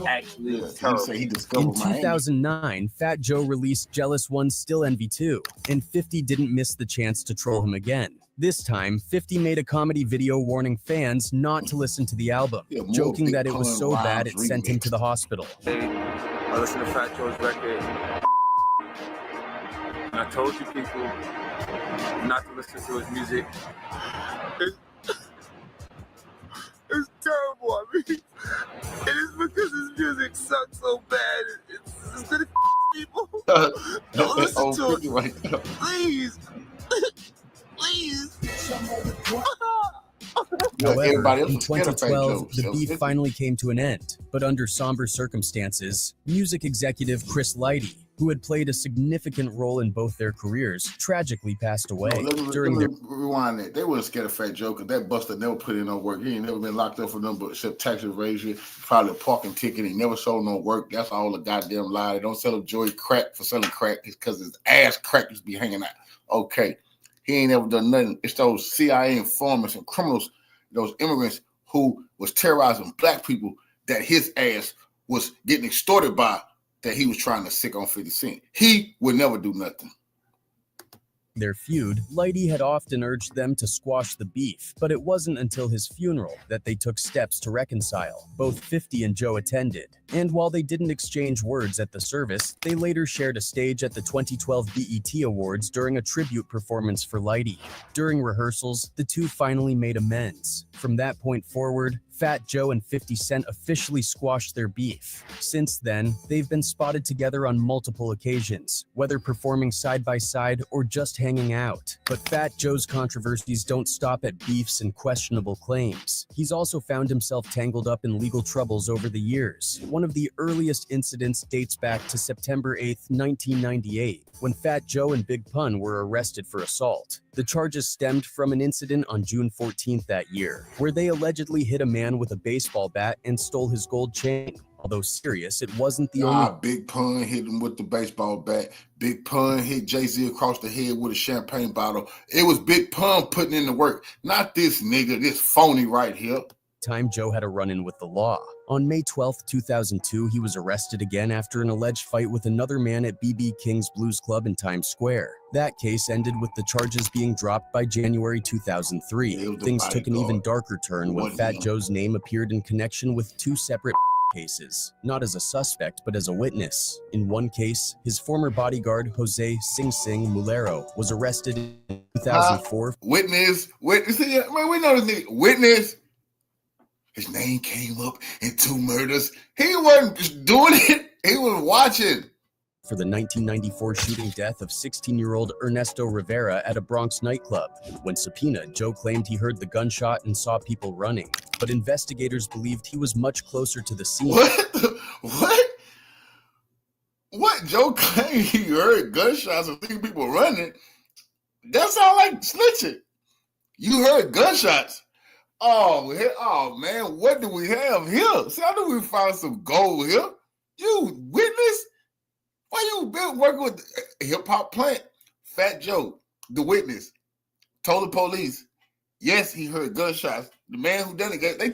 actually He terrible. said he In discovered Miami. 2009, Fat Joe released Jealous One's Still Envy 2, and 50 didn't miss the chance to troll him again. This time, 50 made a comedy video warning fans not to listen to the album, more joking Big that it was Pun so bad rhymes it sent him to the hospital. I listened to Fat Joe's record. I told you people not to listen to his music. It's terrible. I mean, it is because his music sucks so bad. It's gonna people. Don't listen to it. Right. Please. Please. However, in 2012, the beef finally came to an end, but under somber circumstances. Music executive Chris Lighty, who had played a significant role in both their careers, tragically passed away during their rewind that. They weren't scared of Fat Joe because that buster never put in no work. He ain't never been locked up for nothing but except tax evasion, probably a parking ticket. He never sold no work. That's all a goddamn lie. They don't sell a Joey crack for selling crack. It's because his ass crack used to be hanging out. Okay. He ain't ever done nothing. It's those CIA informants and criminals, those immigrants who was terrorizing black people that his ass was getting extorted by, that he was trying to sick on 50 Cent. He would never do nothing. their feud, Lighty had often urged them to squash the beef, but it wasn't until his funeral that they took steps to reconcile. Both 50 and Joe attended, and while they didn't exchange words at the service, they later shared a stage at the 2012 BET Awards during a tribute performance for Lighty. During rehearsals, the two finally made amends. From that point forward, Fat Joe and 50 Cent officially squashed their beef. Since then, they've been spotted together on multiple occasions, whether performing side by side or just hanging out. But Fat Joe's controversies don't stop at beefs and questionable claims. He's also found himself tangled up in legal troubles over the years. One of the earliest incidents dates back to September 8, 1998, when Fat Joe and Big Pun were arrested for assault. The charges stemmed from an incident on June 14th that year, where they allegedly hit a man with a baseball bat and stole his gold chain. Although serious, it wasn't the only... Big Pun hit him with the baseball bat. Big Pun hit Jay-Z across the head with a champagne bottle. It was Big Pun putting in the work, not this nigga, this phony right here. Time Joe had a run-in with the law. On May 12, 2002, he was arrested again after an alleged fight with another man at BB King's Blues Club in Times Square. That case ended with the charges being dropped by January 2003. Things took an even darker turn when Fat Joe's name appeared in connection with two separate cases, not as a suspect, but as a witness. In one case, his former bodyguard, Jose Sing Sing Mulero, was arrested in 2004. Witness, see, man, we know this nigga. Witness. His name came up in 2 murders. He wasn't doing it. He was watching. For the 1994 shooting death of 16-year-old Ernesto Rivera at a Bronx nightclub. When subpoenaed, Joe claimed he heard the gunshot and saw people running, but investigators believed he was much closer to the scene. What? Joe claimed he heard gunshots and seen people running? That sounds like snitching. You heard gunshots. Oh man, what do we have here? See, I know we found some gold here. You witness? Why you been working with hip hop plant? Fat Joe, the witness, told the police, yes, he heard gunshots. The man who done it, they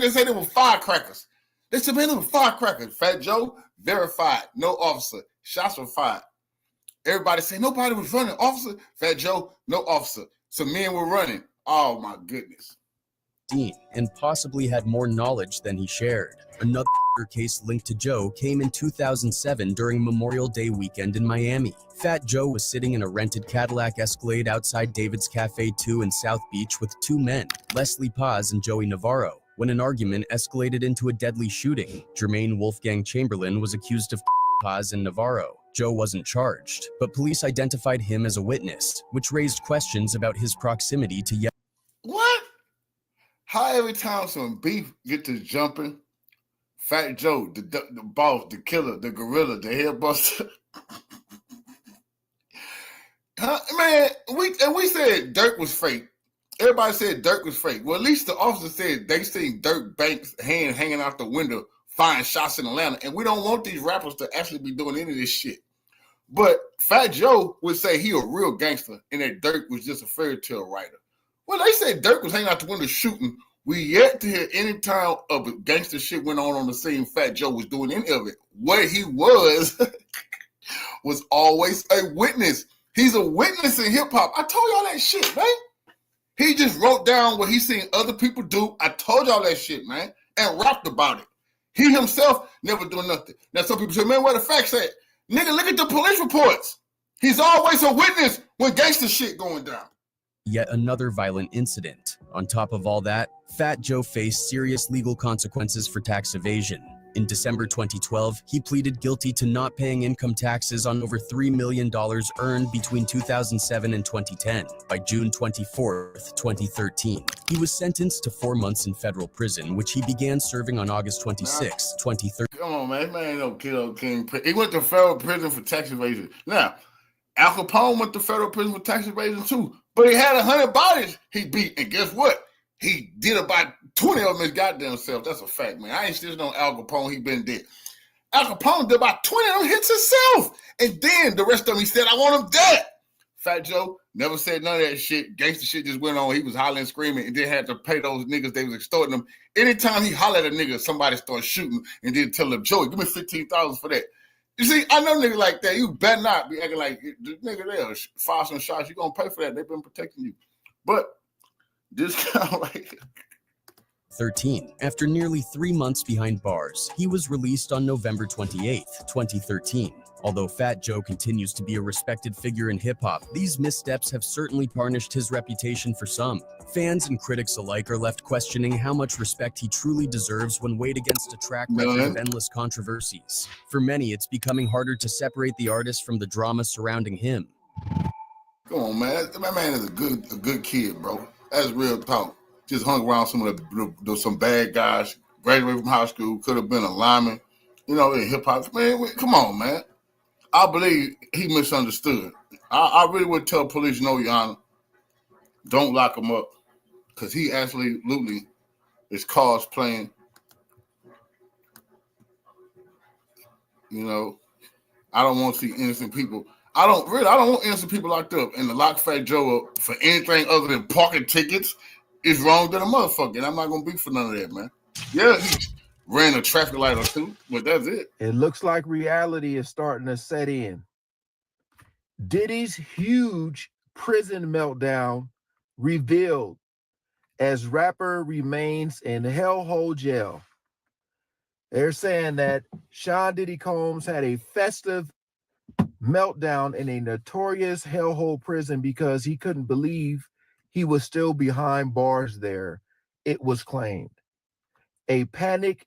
say they were firecrackers. They said, man, they were firecrackers. Fat Joe, verified, no officer. Shots were fired. Everybody say nobody was running. Officer, Fat Joe, no officer. Some men were running. Oh my goodness. And possibly had more knowledge than he shared. Another case linked to Joe came in 2007 during Memorial Day weekend in Miami. Fat Joe was sitting in a rented Cadillac Escalade outside David's Cafe 2 in South Beach with two men, Leslie Paz and Joey Navarro, when an argument escalated into a deadly shooting. Jermaine Wolfgang Chamberlain was accused of Paz and Navarro. Joe wasn't charged, but police identified him as a witness, which raised questions about his proximity to What? How every time some beef get to jumping, Fat Joe, the boss, the killer, the gorilla, the head buster. Man, we said Dirk was fake. Everybody said Dirk was fake. Well, at least the officer said they seen Dirk Banks' hand hanging out the window, firing shots in Atlanta, and we don't want these rappers to actually be doing any of this shit. But Fat Joe would say he a real gangster and that Dirk was just a fairy tale writer. Well, they said Dirk was hanging out the window shooting We yet to hear any time of gangster shit went on the scene Fat Joe was doing any of it. Where he was always a witness. He's a witness in hip hop. I told y'all that shit, man. He just wrote down what he seen other people do. I told y'all that shit, man, and rapped about it. He himself never doing nothing. Now some people say, man, where the facts at? Nigga, look at the police reports. He's always a witness when gangster shit going down. Yet another violent incident. On top of all that, Fat Joe faced serious legal consequences for tax evasion. In December 2012, he pleaded guilty to not paying income taxes on over $3 million earned between 2007 and 2010. By June 24, 2013, he was sentenced to 4 months in federal prison, which he began serving on August 26, 2013. Come on, man. Man ain't no killer king. He went to federal prison for tax evasion. Now, Al Capone went to federal prison for tax evasion too. But he had 100 bodies he beat. And guess what? He did about 20 of them his goddamn self. That's a fact, man. I ain't still on Al Capone. He been dead. Al Capone did about 20 of them hits himself. And then the rest of them, he said, I want him dead. Fat Joe never said none of that shit. Gangster shit just went on. He was hollering, screaming, and then had to pay those niggas. They was extorting them. Anytime he hollered at a nigga, somebody started shooting and then tell him, Joey, give me $15,000 for that. You see, I know niggas like that. You better not be acting like the nigga there. Fire some shots. You gonna pay for that. They've been protecting you. But this kind of like 13. After nearly 3 months behind bars, he was released on November 28, 2013. Although Fat Joe continues to be a respected figure in hip-hop, these missteps have certainly tarnished his reputation for some. Fans and critics alike are left questioning how much respect he truly deserves when weighed against a track record of endless controversies. For many, it's becoming harder to separate the artist from the drama surrounding him. Come on, man. That man is a good kid, bro. That's real talk. Just hung around some bad guys, graduated from high school, could have been a lineman, in hip hop. Man, come on, man. I believe he misunderstood. I really would tell police, no, Your Honor, don't lock him up, because he absolutely is cosplaying. I don't want to see innocent people. I don't want innocent people locked up. And to lock Fat Joe up for anything other than parking tickets is wrong than a motherfucker. And I'm not gonna be for none of that, man. Yeah, he ran a traffic light or two, but that's it. It looks like reality is starting to set in. Diddy's huge prison meltdown revealed as rapper remains in hellhole jail. They're saying that Sean Diddy Combs had a festive meltdown in a notorious hellhole prison because he couldn't believe he was still behind bars there, it was claimed. A panicked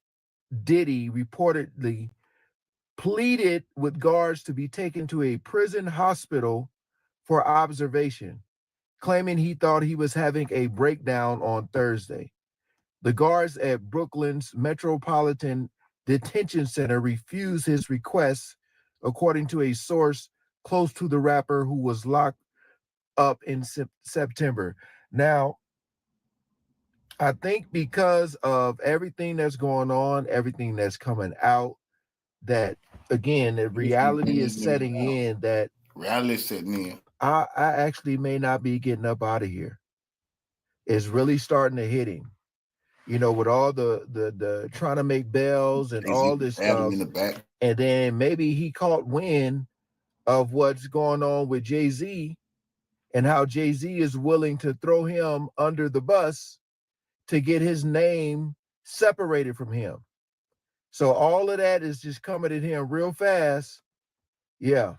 Diddy reportedly pleaded with guards to be taken to a prison hospital for observation, claiming he thought he was having a breakdown on Thursday. The guards at Brooklyn's Metropolitan Detention Center refused his request, according to a source close to the rapper who was locked up in September. Now, I think because of everything that's going on, everything that's coming out, that again, the reality is setting in. That reality is setting in. I actually may not be getting up out of here. It's really starting to hit him. With all the trying to make bells and all this stuff. In the back. And then maybe he caught wind of what's going on with Jay-Z and how Jay-Z is willing to throw him under the bus to get his name separated from him. So all of that is just coming at him real fast. Yeah.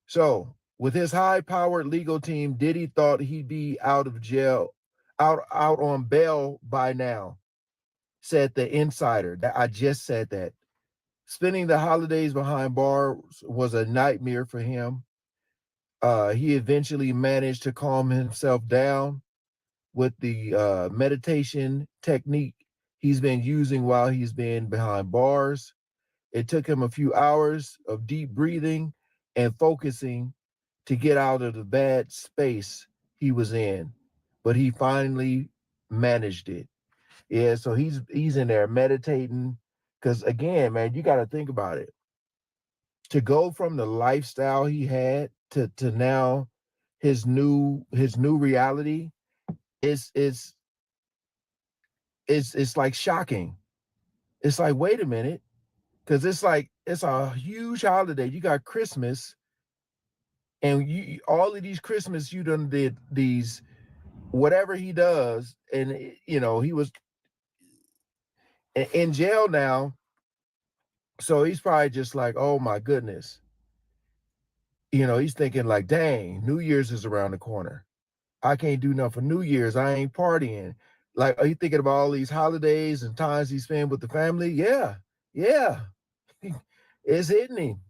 So with his high-powered legal team, Diddy thought he'd be out of jail, out on bail by now, said the insider. I just said that. Spending the holidays behind bars was a nightmare for him. He eventually managed to calm himself down with the meditation technique he's been using while he's been behind bars. It took him a few hours of deep breathing and focusing to get out of the bad space he was in, but he finally managed it. Yeah, so he's in there meditating. Because again, man, you got to think about it. To go from the lifestyle he had to now his new reality is it's like shocking. It's like, wait a minute, because it's like it's a huge holiday. You got Christmas, and you all of these Christmas you done did these whatever he does, and you know he was in jail now, so he's probably just like, oh my goodness, you know, he's thinking like, dang, New Year's is around the corner. I can't do nothing for New Year's. I ain't partying. Like, are you thinking about all these holidays and times he spent with the family? Yeah, yeah, it's hitting him.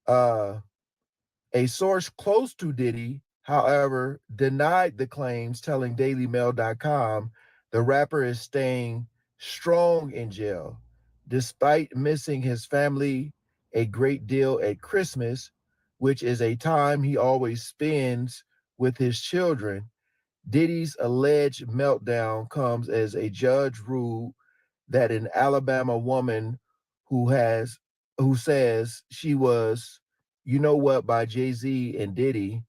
A source close to Diddy, however, denied the claims, telling DailyMail.com the rapper is staying strong in jail, despite missing his family a great deal at Christmas, which is a time he always spends with his children. Diddy's alleged meltdown comes as a judge ruled that an Alabama woman who says she was, you know what, by Jay-Z and Diddy,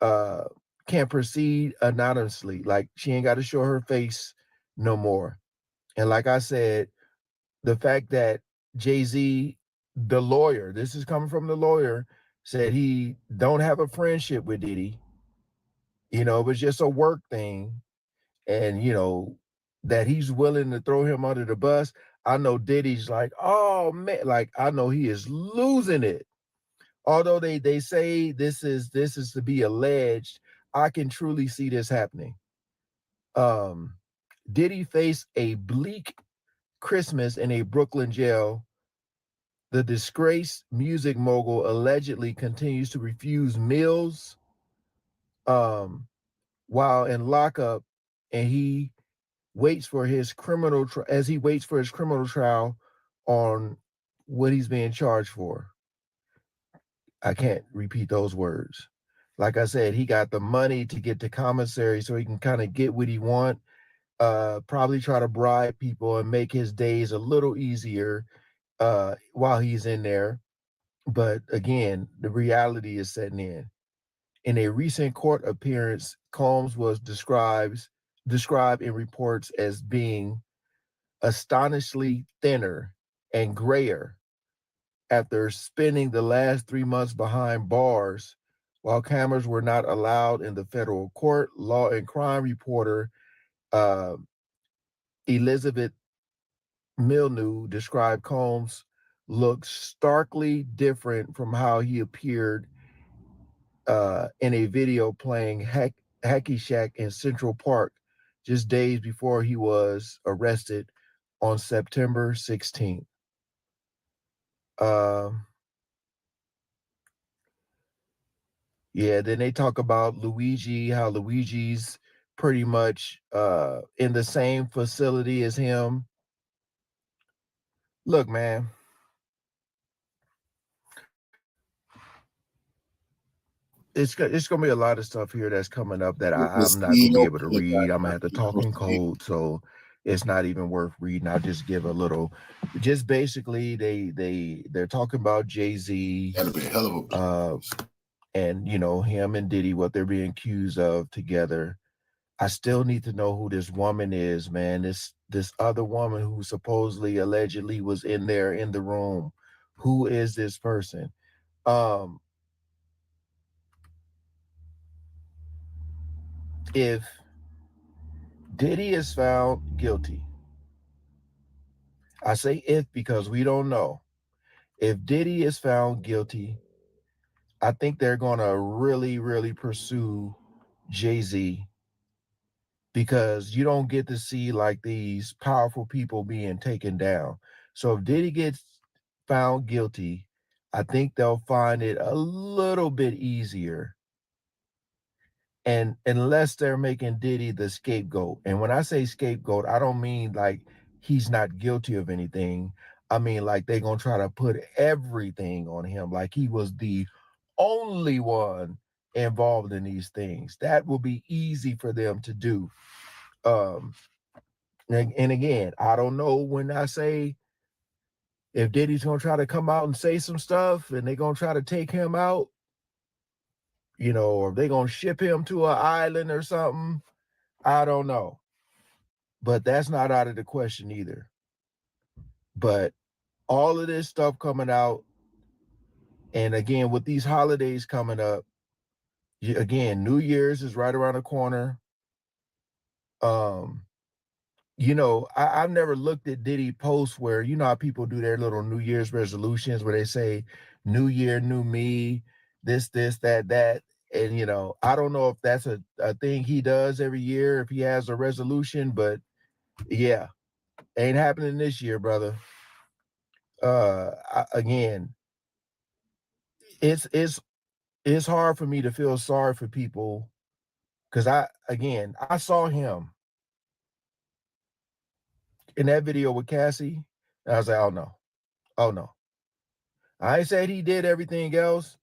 can proceed anonymously. Like, she ain't got to show her face no more. And like I said, the fact that Jay-Z, the lawyer, this is coming from the lawyer, said he don't have a friendship with Diddy. You know, it was just a work thing. And, you know, that he's willing to throw him under the bus. I know Diddy's like, oh man, like I know he is losing it. Although they say this is to be alleged, I can truly see this happening. Diddy faced a bleak Christmas in a Brooklyn jail. The disgraced music mogul allegedly continues to refuse meals while in lockup, and he waits for his criminal trial on what he's being charged for. I can't repeat those words. Like I said, he got the money to get to commissary so he can kind of get what he want, probably try to bribe people and make his days a little easier while he's in there. But again, the reality is setting in. In a recent court appearance, Combs was described in reports as being astonishingly thinner and grayer after spending the last 3 months behind bars while cameras were not allowed in the federal court. Law and crime reporter Elizabeth Milnew described Combs looked starkly different from how he appeared in a video playing Hacky Shack in Central Park just days before he was arrested on September 16th. Yeah, then they talk about Luigi, how Luigi's pretty much in the same facility as him. Look, man. It's gonna be a lot of stuff here that's coming up that I'm not gonna be able to read. I'm gonna have to talk in code, so it's not even worth reading. I'll just give a little. Just basically, they're talking about Jay-Z. That'd be a hell of a and you know, him and Diddy, what they're being accused of together. I still need to know who this woman is, man. This other woman who supposedly allegedly was in there in the room. Who is this person? If Diddy is found guilty, I say if because we don't know. If Diddy is found guilty, I think they're gonna really, really pursue Jay-Z, because you don't get to see like these powerful people being taken down. So if Diddy gets found guilty, I think they'll find it a little bit easier. And unless they're making Diddy the scapegoat. And when I say scapegoat, I don't mean like he's not guilty of anything. I mean like they're gonna try to put everything on him, like he was the only one involved in these things. That will be easy for them to do. And again, I don't know when I say if Diddy's gonna try to come out and say some stuff and they're gonna try to take him out, you know, or they're gonna ship him to an island or something. I don't know. but that's not out of the question either. But all of this stuff coming out, and again, with these holidays coming up, again, New Year's is right around the corner. You know, I've never looked at Diddy posts where, you know how people do their little New Year's resolutions where they say, new year, new me, this, that. And, you know, I don't know if that's a thing he does every year, if he has a resolution, but yeah, ain't happening this year, brother. Again, it's hard for me to feel sorry for people because I saw him in that video with Cassie, and I was like, oh no. I ain't said he did everything else.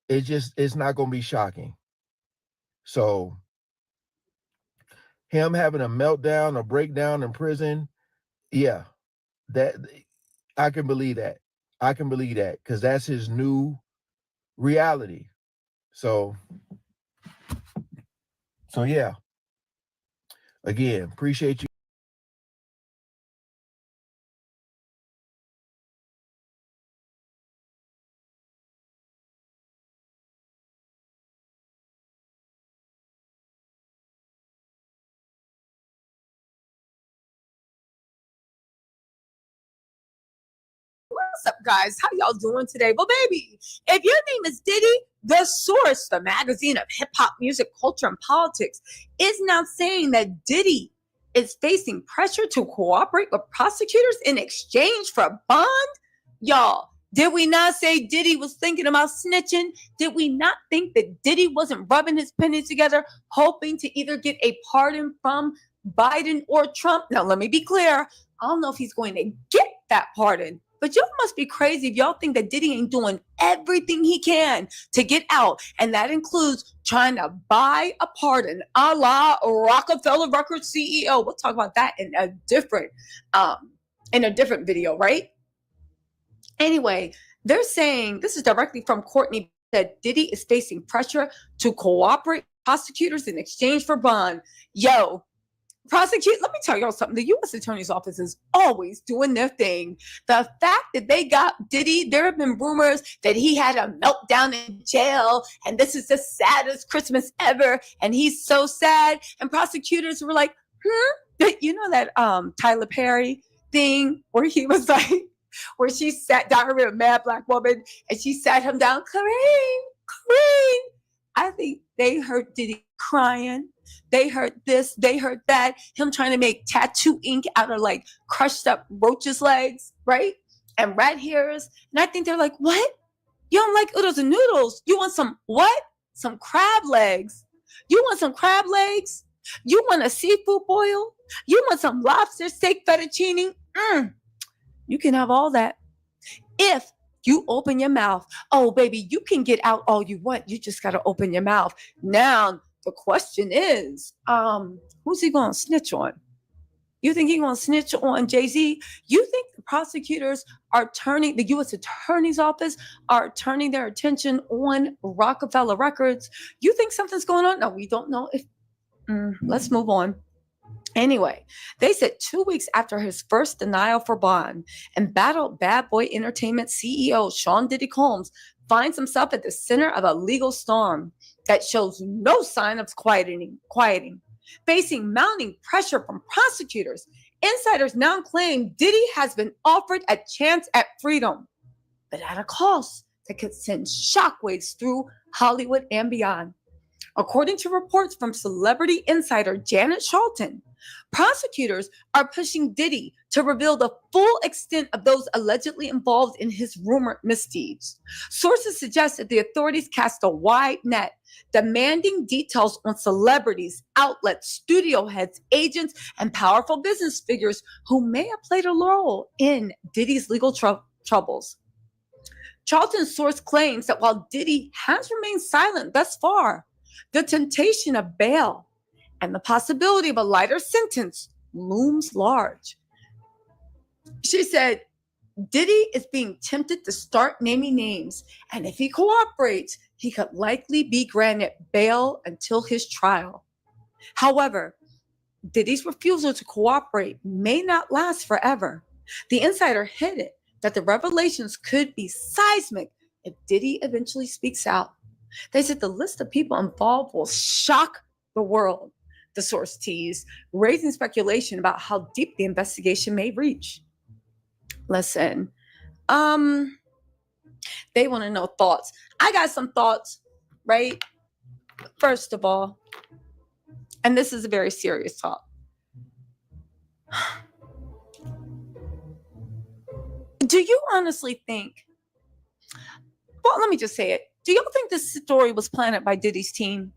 It's not gonna be shocking. So him having a meltdown, a breakdown in prison, yeah, that I can believe that. I can believe that because that's his new reality. So yeah. Again, appreciate you. What's up, guys? How y'all doing today? Well, baby, if your name is Diddy, the source, the magazine of hip-hop, music, culture, and politics, is now saying that Diddy is facing pressure to cooperate with prosecutors in exchange for a bond. Y'all, did we not say Diddy was thinking about snitching? Did we not think that Diddy wasn't rubbing his pennies together, hoping to either get a pardon from Biden or Trump? Now, let me be clear. I don't know if he's going to get that pardon. But y'all must be crazy if y'all think that Diddy ain't doing everything he can to get out. And that includes trying to buy a pardon, a la Rockefeller Records CEO. We'll talk about that in a different video, right? Anyway, they're saying, this is directly from Courtney, that Diddy is facing pressure to cooperate with prosecutors in exchange for bond. Yo, let me tell y'all something. The U.S. Attorney's Office is always doing their thing. The fact that they got Diddy, there have been rumors that he had a meltdown in jail, and this is the saddest Christmas ever, and he's so sad. And prosecutors were like, you know that Tyler Perry thing where he was like, where she sat down with a mad black woman, and she sat him down, Kareem. I think they heard Diddy crying. They heard this, they heard that, him trying to make tattoo ink out of like crushed up roaches' legs, right? And rat hairs. And I think they're like, what? You don't like oodles and noodles. You want some what? Some crab legs. You want some crab legs? You want a seafood boil? You want some lobster steak fettuccine? You can have all that if you open your mouth. Oh, baby, you can get out all you want. You just got to open your mouth. Now, the question is, who's he going to snitch on? You think he's going to snitch on Jay-Z? You think the prosecutors are turning, the U.S. Attorney's Office are turning their attention on Rockefeller Records? You think something's going on? No, we don't know. Let's move on. Anyway, they said 2 weeks after his first denial for bond, embattled Bad Boy Entertainment CEO Sean Diddy Combs finds himself at the center of a legal storm that shows no sign of quieting. Facing mounting pressure from prosecutors, insiders now claim Diddy has been offered a chance at freedom, but at a cost that could send shockwaves through Hollywood and beyond. According to reports from celebrity insider Janet Charlton, prosecutors are pushing Diddy to reveal the full extent of those allegedly involved in his rumored misdeeds. Sources suggest that the authorities cast a wide net, demanding details on celebrities, outlets, studio heads, agents, and powerful business figures who may have played a role in Diddy's legal troubles. Charlton's source claims that while Diddy has remained silent thus far, the temptation of bail and the possibility of a lighter sentence looms large. She said, Diddy is being tempted to start naming names, and if he cooperates, he could likely be granted bail until his trial. However, Diddy's refusal to cooperate may not last forever. The insider hinted that the revelations could be seismic if Diddy eventually speaks out. They said the list of people involved will shock the world, the source teased, raising speculation about how deep the investigation may reach. Listen, they want to know thoughts. I got some thoughts, right? First of all, and this is a very serious talk. Do you honestly think, well, let me just say it. Do you think this story was planted by Diddy's team?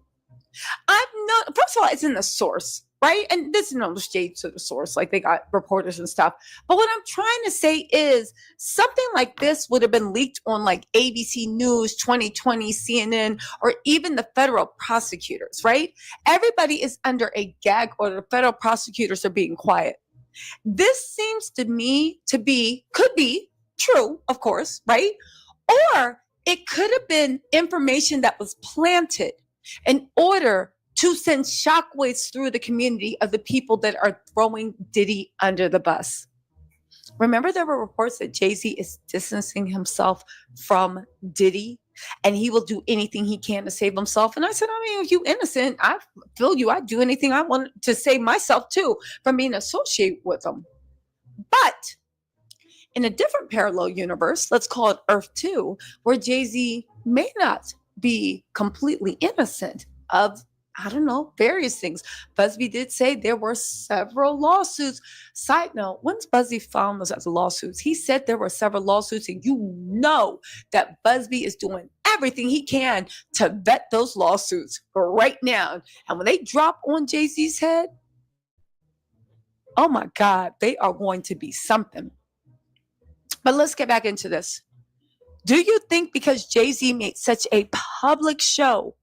I'm not, first of all, it's in the source, right? And this is no shade to the source, like they got reporters and stuff. But what I'm trying to say is something like this would have been leaked on like ABC News, 2020, CNN, or even the federal prosecutors, right? Everybody is under a gag order. The federal prosecutors are being quiet. This seems to me to be, could be true, of course, right? Or it could have been information that was planted in order to send shockwaves through the community of the people that are throwing Diddy under the bus. Remember, there were reports that Jay-Z is distancing himself from Diddy and he will do anything he can to save himself. And I said, I mean, if you innocent, I feel you. I'd do anything I want to save myself too from being associated with him. But in a different parallel universe, let's call it Earth 2, where Jay-Z may not be completely innocent of, I don't know, various things. Busby did say there were several lawsuits. Side note, once Busby found those as lawsuits, he said there were several lawsuits, and you know that Busby is doing everything he can to vet those lawsuits right now. And when they drop on Jay-Z's head, oh my God, they are going to be something. But let's get back into this. Do you think because Jay-Z made such a public show,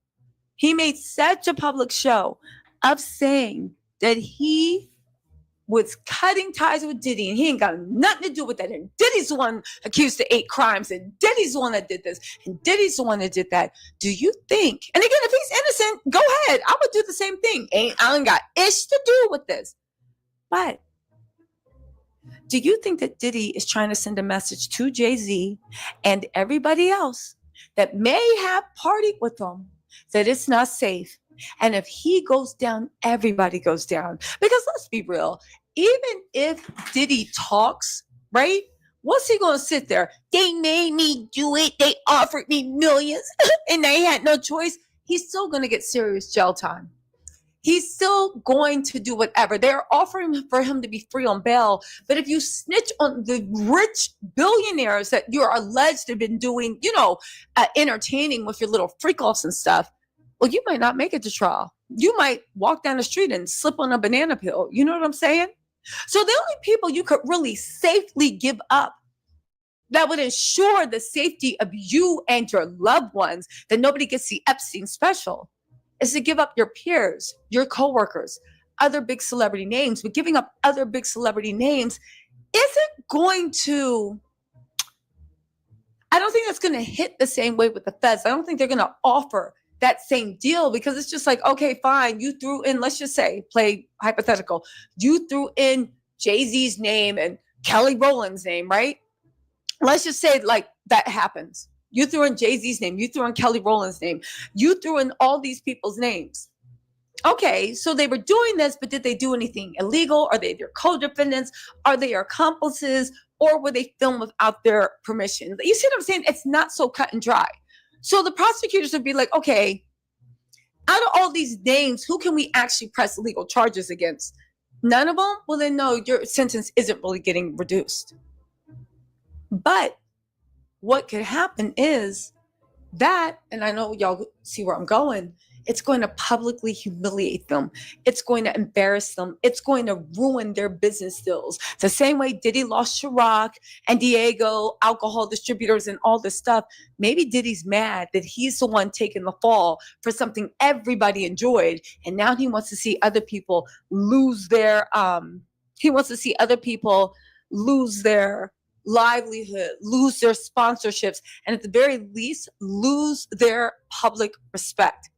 he made such a public show of saying that he was cutting ties with Diddy and he ain't got nothing to do with that, and Diddy's the one accused of 8 crimes, and Diddy's the one that did this, and Diddy's the one that did that. Do you think, and again, if he's innocent, go ahead. I would do the same thing. I ain't got ish to do with this. But do you think that Diddy is trying to send a message to Jay-Z and everybody else that may have partied with him that it's not safe? And if he goes down, everybody goes down. Because let's be real, even if Diddy talks, right? What's he going to sit there? They made me do it. They offered me millions and they had no choice. He's still going to get serious jail time. He's still going to do whatever. They're offering for him to be free on bail. But if you snitch on the rich billionaires that you're alleged to have been doing, you know, entertaining with your little freak offs and stuff, well, you might not make it to trial. You might walk down the street and slip on a banana peel. You know what I'm saying? So the only people you could really safely give up that would ensure the safety of you and your loved ones, that nobody gets the Epstein special, is to give up your peers, your coworkers, other big celebrity names. But giving up other big celebrity names isn't going to, I don't think that's going to hit the same way with the feds. I don't think they're going to offer that same deal, because it's just like, okay, fine. You threw in, let's just say, play hypothetical. You threw in Jay-Z's name and Kelly Rowland's name, right? Let's just say like that happens. You threw in Jay-Z's name. You threw in Kelly Rowland's name. You threw in all these people's names. Okay, so they were doing this, but did they do anything illegal? Are they your co-defendants? Are they your accomplices? Or were they filmed without their permission? You see what I'm saying? It's not so cut and dry. So the prosecutors would be like, okay, out of all these names, who can we actually press legal charges against? None of them? Well, then no, your sentence isn't really getting reduced. But what could happen is that, and I know y'all see where I'm going, it's going to publicly humiliate them. It's going to embarrass them. It's going to ruin their business deals. The same way Diddy lost Ciroc and Diego, alcohol distributors and all this stuff. Maybe Diddy's mad that he's the one taking the fall for something everybody enjoyed. And now he wants to see other people lose their, livelihood, lose their sponsorships, and at the very least, lose their public respect.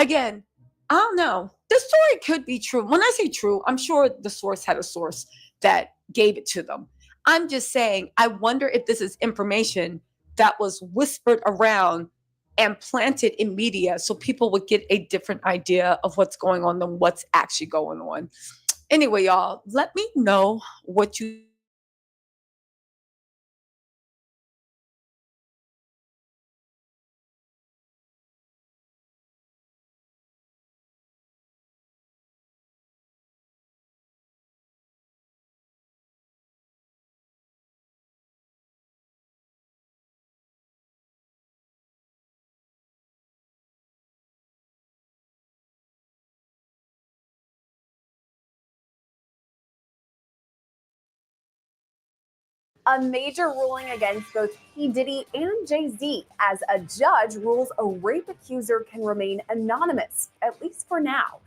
Again, I don't know. The story could be true. When I say true, I'm sure the source had a source that gave it to them. I'm just saying, I wonder if this is information that was whispered around and planted in media so people would get a different idea of what's going on than what's actually going on. Anyway, y'all, let me know what you A major ruling against both P. Diddy and Jay-Z as a judge rules a rape accuser can remain anonymous, at least for now.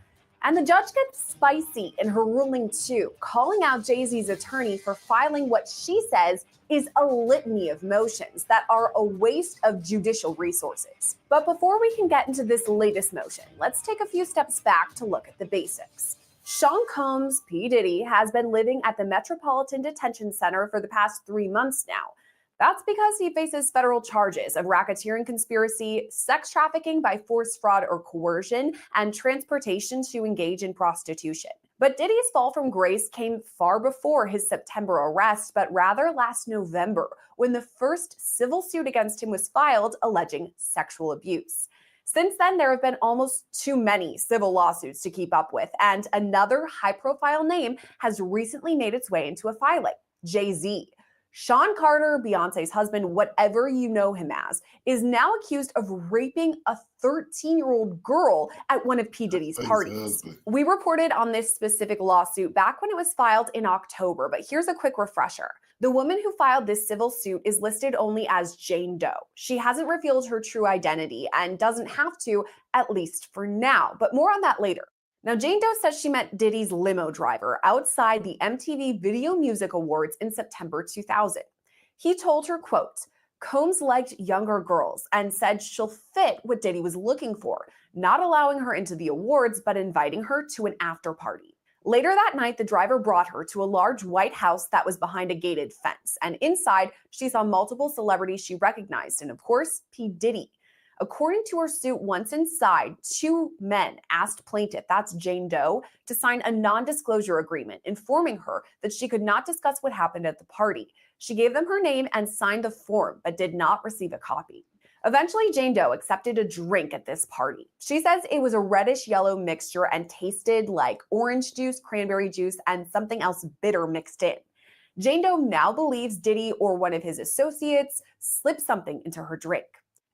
And the judge gets spicy in her ruling too, calling out Jay-Z's attorney for filing what she says is a litany of motions that are a waste of judicial resources. But before we can get into this latest motion, let's take a few steps back to look at the basics. Sean Combs, P. Diddy, has been living at the Metropolitan Detention Center for the past 3 months now. That's because he faces federal charges of racketeering conspiracy, sex trafficking by force, fraud, or coercion, and transportation to engage in prostitution. But Diddy's fall from grace came far before his September arrest, but rather last November, when the first civil suit against him was filed alleging sexual abuse. Since then, there have been almost too many civil lawsuits to keep up with, and another high-profile name has recently made its way into a filing: Jay-Z. Sean Carter, Beyonce's husband, whatever you know him as, is now accused of raping a 13-year-old girl at one of P. Diddy's parties. We reported on this specific lawsuit back when it was filed in October, but here's a quick refresher. The woman who filed this civil suit is listed only as Jane Doe. She hasn't revealed her true identity and doesn't have to, at least for now, but more on that later. Now, Jane Doe says she met Diddy's limo driver outside the MTV Video Music Awards in September 2000. He told her, quote, Combs liked younger girls and said she'll fit what Diddy was looking for, not allowing her into the awards, but inviting her to an after party. Later that night, the driver brought her to a large white house that was behind a gated fence, and inside, she saw multiple celebrities she recognized, and of course, P. Diddy. According to her suit, once inside, 2 men asked plaintiff, that's Jane Doe, to sign a non-disclosure agreement, informing her that she could not discuss what happened at the party. She gave them her name and signed the form, but did not receive a copy. Eventually, Jane Doe accepted a drink at this party. She says it was a reddish-yellow mixture and tasted like orange juice, cranberry juice, and something else bitter mixed in. Jane Doe now believes Diddy or one of his associates slipped something into her drink.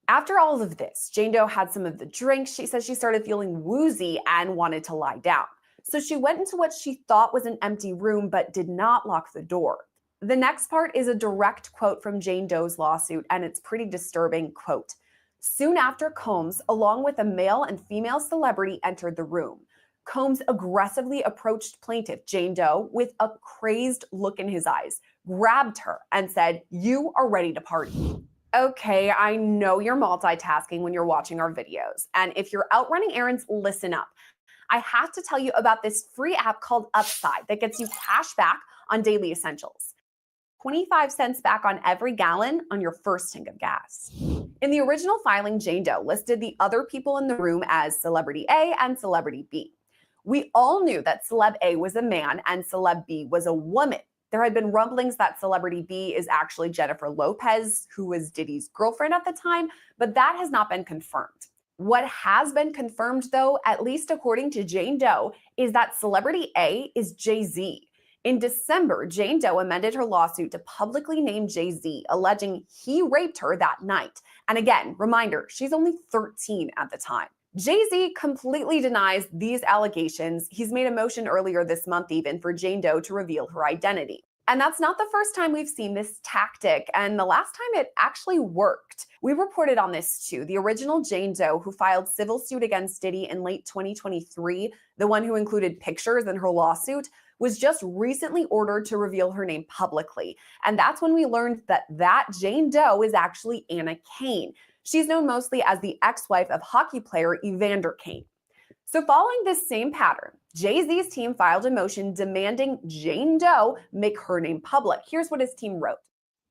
After all of this, Jane Doe had some of the drink. She says she started feeling woozy and wanted to lie down. So she went into what she thought was an empty room, but did not lock the door. The next part is a direct quote from Jane Doe's lawsuit, and it's pretty disturbing. Quote, soon after, Combs, along with a male and female celebrity, entered the room. Combs aggressively approached plaintiff Jane Doe with a crazed look in his eyes, grabbed her, and said, you are ready to party. Okay, I know you're multitasking when you're watching our videos, and if you're out running errands, listen up. I have to tell you about this free app called Upside that gets you cash back on daily essentials. 25 cents back on every gallon on your first tank of gas. In the original filing, Jane Doe listed the other people in the room as Celebrity A and Celebrity B. We all knew that Celeb A was a man and Celeb B was a woman. There had been rumblings that Celebrity B is actually Jennifer Lopez, who was Diddy's girlfriend at the time, but that has not been confirmed. What has been confirmed, though, at least according to Jane Doe, is that Celebrity A is Jay-Z. In December, Jane Doe amended her lawsuit to publicly name Jay-Z, alleging he raped her that night. And again, reminder, she's only 13 at the time. Jay-Z completely denies these allegations. He's made a motion earlier this month even for Jane Doe to reveal her identity. And that's not the first time we've seen this tactic, and the last time it actually worked. We reported on this too. The original Jane Doe, who filed civil suit against Diddy in late 2023, the one who included pictures in her lawsuit, was just recently ordered to reveal her name publicly. And that's when we learned that Jane Doe is actually Anna Kane. She's known mostly as the ex-wife of hockey player Evander Kane. So following this same pattern, Jay-Z's team filed a motion demanding Jane Doe make her name public. Here's what his team wrote.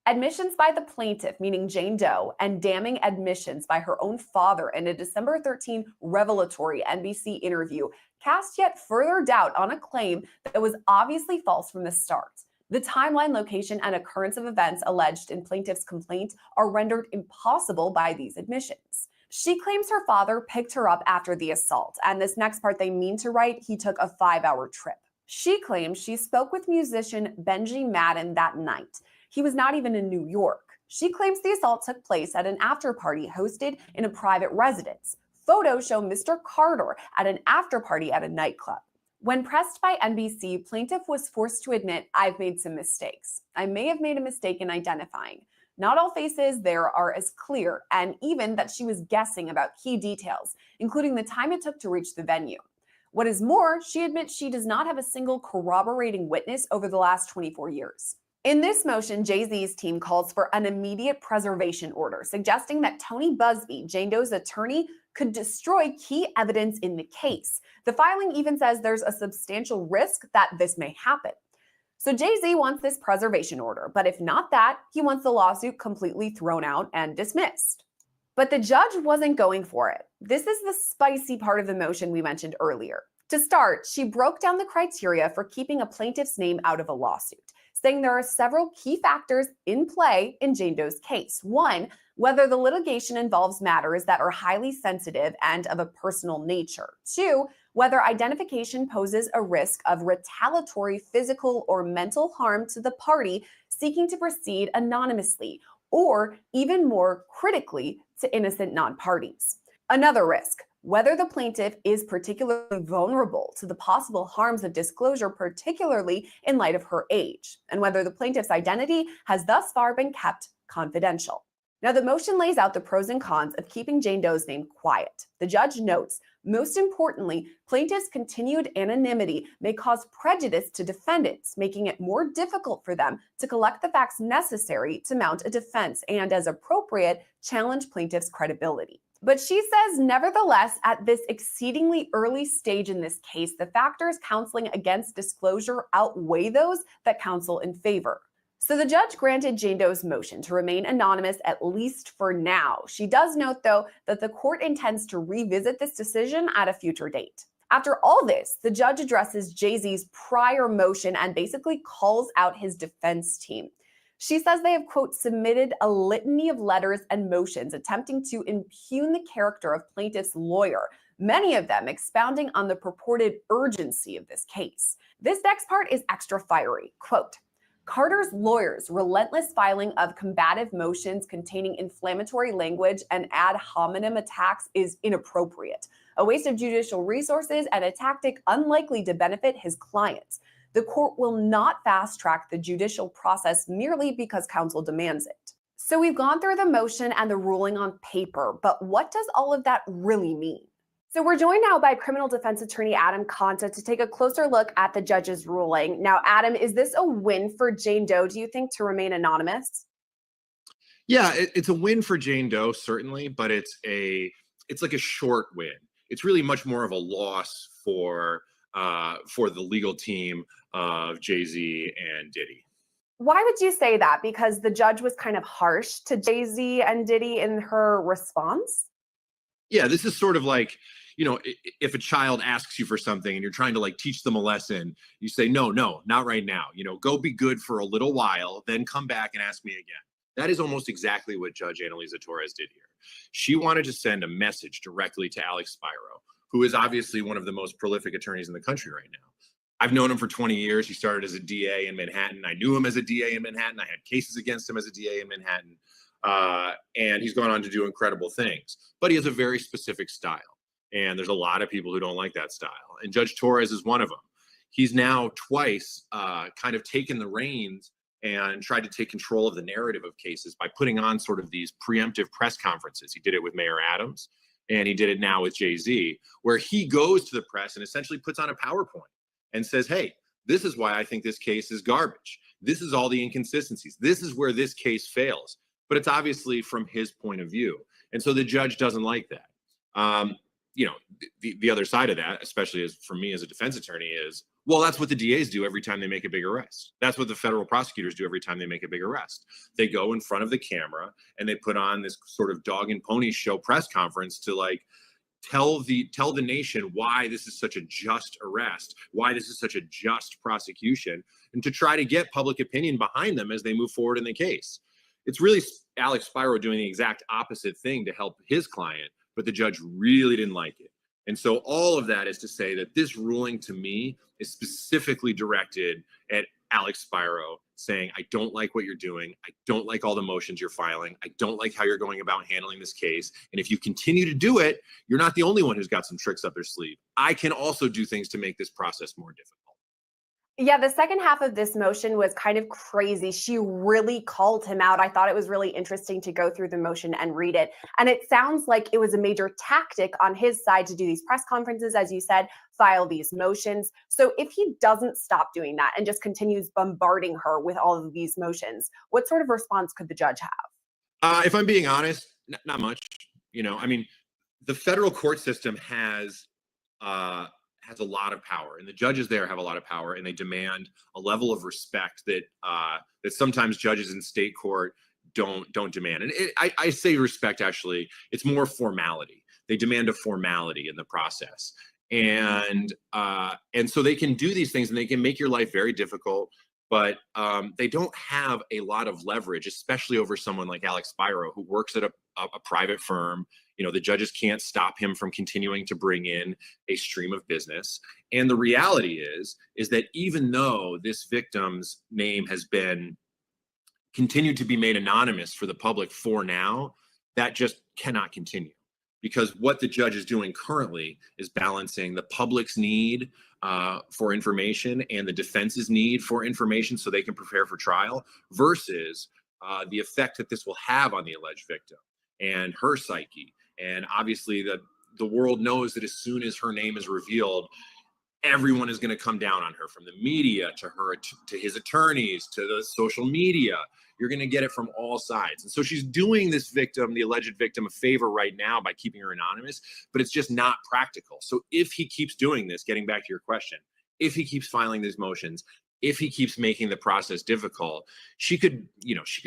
Admissions by the plaintiff, meaning Jane Doe, and damning admissions by her own father in a December 13 revelatory NBC interview cast yet further doubt on a claim that was obviously false from the start. The timeline, location, and occurrence of events alleged in plaintiff's complaint are rendered impossible by these admissions. She claims her father picked her up after the assault, and this next part they mean to write, he took a 5-hour trip. She claims she spoke with musician Benji Madden that night. He was not even in New York. She claims the assault took place at an after party hosted in a private residence. Photos show Mr. Carter at an after party at a nightclub. When pressed by NBC, plaintiff was forced to admit, I've made some mistakes. I may have made a mistake in identifying. Not all faces there are as clear, and even that she was guessing about key details, including the time it took to reach the venue. What is more, she admits she does not have a single corroborating witness over the last 24 years. In this motion, Jay-Z's team calls for an immediate preservation order, suggesting that Tony Busby, Jane Doe's attorney, could destroy key evidence in the case. The filing even says there's a substantial risk that this may happen. So Jay-Z wants this preservation order, but if not that, he wants the lawsuit completely thrown out and dismissed. But the judge wasn't going for it. This is the spicy part of the motion we mentioned earlier. To start, she broke down the criteria for keeping a plaintiff's name out of a lawsuit, saying there are several key factors in play in Jane Doe's case. One, whether the litigation involves matters that are highly sensitive and of a personal nature. Two, whether identification poses a risk of retaliatory physical or mental harm to the party seeking to proceed anonymously, or even more critically, to innocent non-parties. Another risk, whether the plaintiff is particularly vulnerable to the possible harms of disclosure, particularly in light of her age, and whether the plaintiff's identity has thus far been kept confidential. Now, the motion lays out the pros and cons of keeping Jane Doe's name quiet. The judge notes, most importantly, plaintiff's continued anonymity may cause prejudice to defendants, making it more difficult for them to collect the facts necessary to mount a defense and, as appropriate, challenge plaintiff's credibility. But she says, nevertheless, at this exceedingly early stage in this case, the factors counseling against disclosure outweigh those that counsel in favor. So the judge granted Jane Doe's motion to remain anonymous, at least for now. She does note, though, that the court intends to revisit this decision at a future date. After all this, the judge addresses Jay-Z's prior motion and basically calls out his defense team. She says they have, quote, submitted a litany of letters and motions attempting to impugn the character of plaintiff's lawyer, many of them expounding on the purported urgency of this case. This next part is extra fiery. Quote, Carter's lawyers' relentless filing of combative motions containing inflammatory language and ad hominem attacks is inappropriate, a waste of judicial resources and a tactic unlikely to benefit his clients. The court will not fast-track the judicial process merely because counsel demands it. So we've gone through the motion and the ruling on paper, but what does all of that really mean? So we're joined now by criminal defense attorney Adam Conta to take a closer look at the judge's ruling. Now, Adam, is this a win for Jane Doe, do you think, to remain anonymous? Yeah, it's a win for Jane Doe, certainly, but it's like a short win. It's really much more of a loss for the legal team of Jay-Z and Diddy. Why would you say that? Because the judge was kind of harsh to Jay-Z and Diddy in her response? Yeah, this is sort of like, you know, if a child asks you for something and you're trying to like teach them a lesson, you say, no, not right now. You know, go be good for a little while, then come back and ask me again. That is almost exactly what Judge Annalisa Torres did here. She wanted to send a message directly to Alex Spiro, who is obviously one of the most prolific attorneys in the country right now. I've known him for 20 years. He started as a DA in Manhattan. I knew him as a DA in Manhattan. I had cases against him as a DA in Manhattan. And he's gone on to do incredible things. But he has a very specific style. And there's a lot of people who don't like that style. And Judge Torres is one of them. He's now twice kind of taken the reins and tried to take control of the narrative of cases by putting on sort of these preemptive press conferences. He did it with Mayor Adams, and he did it now with Jay-Z, where he goes to the press and essentially puts on a PowerPoint and says, hey, this is why I think this case is garbage. This is all the inconsistencies. This is where this case fails. But it's obviously from his point of view. And so the judge doesn't like that. you know, the other side of that, especially as for me as a defense attorney, is, well, that's what the DAs do every time they make a big arrest. That's what the federal prosecutors do every time they make a big arrest. They go in front of the camera and they put on this sort of dog and pony show press conference to like tell the nation why this is such a just arrest, why this is such a just prosecution, and to try to get public opinion behind them as they move forward in the case. It's really Alex Spiro doing the exact opposite thing to help his client, but the judge really didn't like it. And so all of that is to say that this ruling to me is specifically directed at Alex Spiro, saying, I don't like what you're doing. I don't like all the motions you're filing. I don't like how you're going about handling this case. And if you continue to do it, you're not the only one who's got some tricks up their sleeve. I can also do things to make this process more difficult. Yeah, the second half of this motion was kind of crazy. She really called him out. I thought it was really interesting to go through the motion and read it. And it sounds like it was a major tactic on his side to do these press conferences, as you said, file these motions. So if he doesn't stop doing that and just continues bombarding her with all of these motions, what sort of response could the judge have? If I'm being honest, not much. You know, I mean, the federal court system has a lot of power, and the judges there have a lot of power, and they demand a level of respect that that sometimes judges in state court don't demand. And I say respect, actually, it's more formality. They demand a formality in the process, and so they can do these things, and they can make your life very difficult. But they don't have a lot of leverage, especially over someone like Alex Spiro, who works at a private firm. You know, the judges can't stop him from continuing to bring in a stream of business. And the reality is that even though this victim's name has been continued to be made anonymous for the public for now, that just cannot continue. Because what the judge is doing currently is balancing the public's need for information and the defense's need for information so they can prepare for trial versus the effect that this will have on the alleged victim and her psyche. And obviously the world knows that as soon as her name is revealed, everyone is going to come down on her, from the media to her, to his attorneys, to the social media. You're going to get it from all sides. And so she's doing this victim, the alleged victim, a favor right now by keeping her anonymous, but it's just not practical. So if he keeps doing this, getting back to your question, if he keeps filing these motions, if he keeps making the process difficult, she could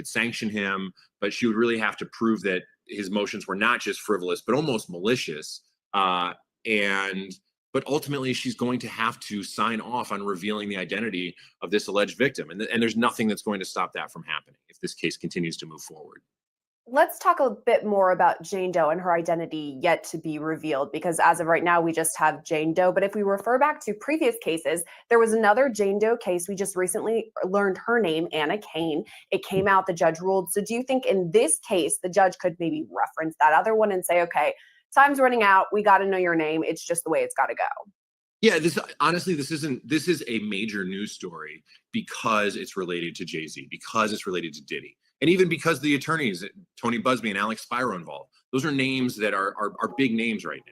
sanction him, but she would really have to prove that his motions were not just frivolous, but almost malicious. But ultimately, she's going to have to sign off on revealing the identity of this alleged victim. And there's nothing that's going to stop that from happening if this case continues to move forward. Let's talk a bit more about Jane Doe and her identity yet to be revealed, because as of right now, we just have Jane Doe. But if we refer back to previous cases, there was another Jane Doe case. We just recently learned her name, Anna Kane. It came out, the judge ruled. So do you think in this case, the judge could maybe reference that other one and say, okay, time's running out. We got to know your name. It's just the way it's got to go. Yeah, this is a major news story because it's related to Jay-Z, because it's related to Diddy. And even because the attorneys, Tony Busby and Alex Spiro, involved. Those are names that are big names right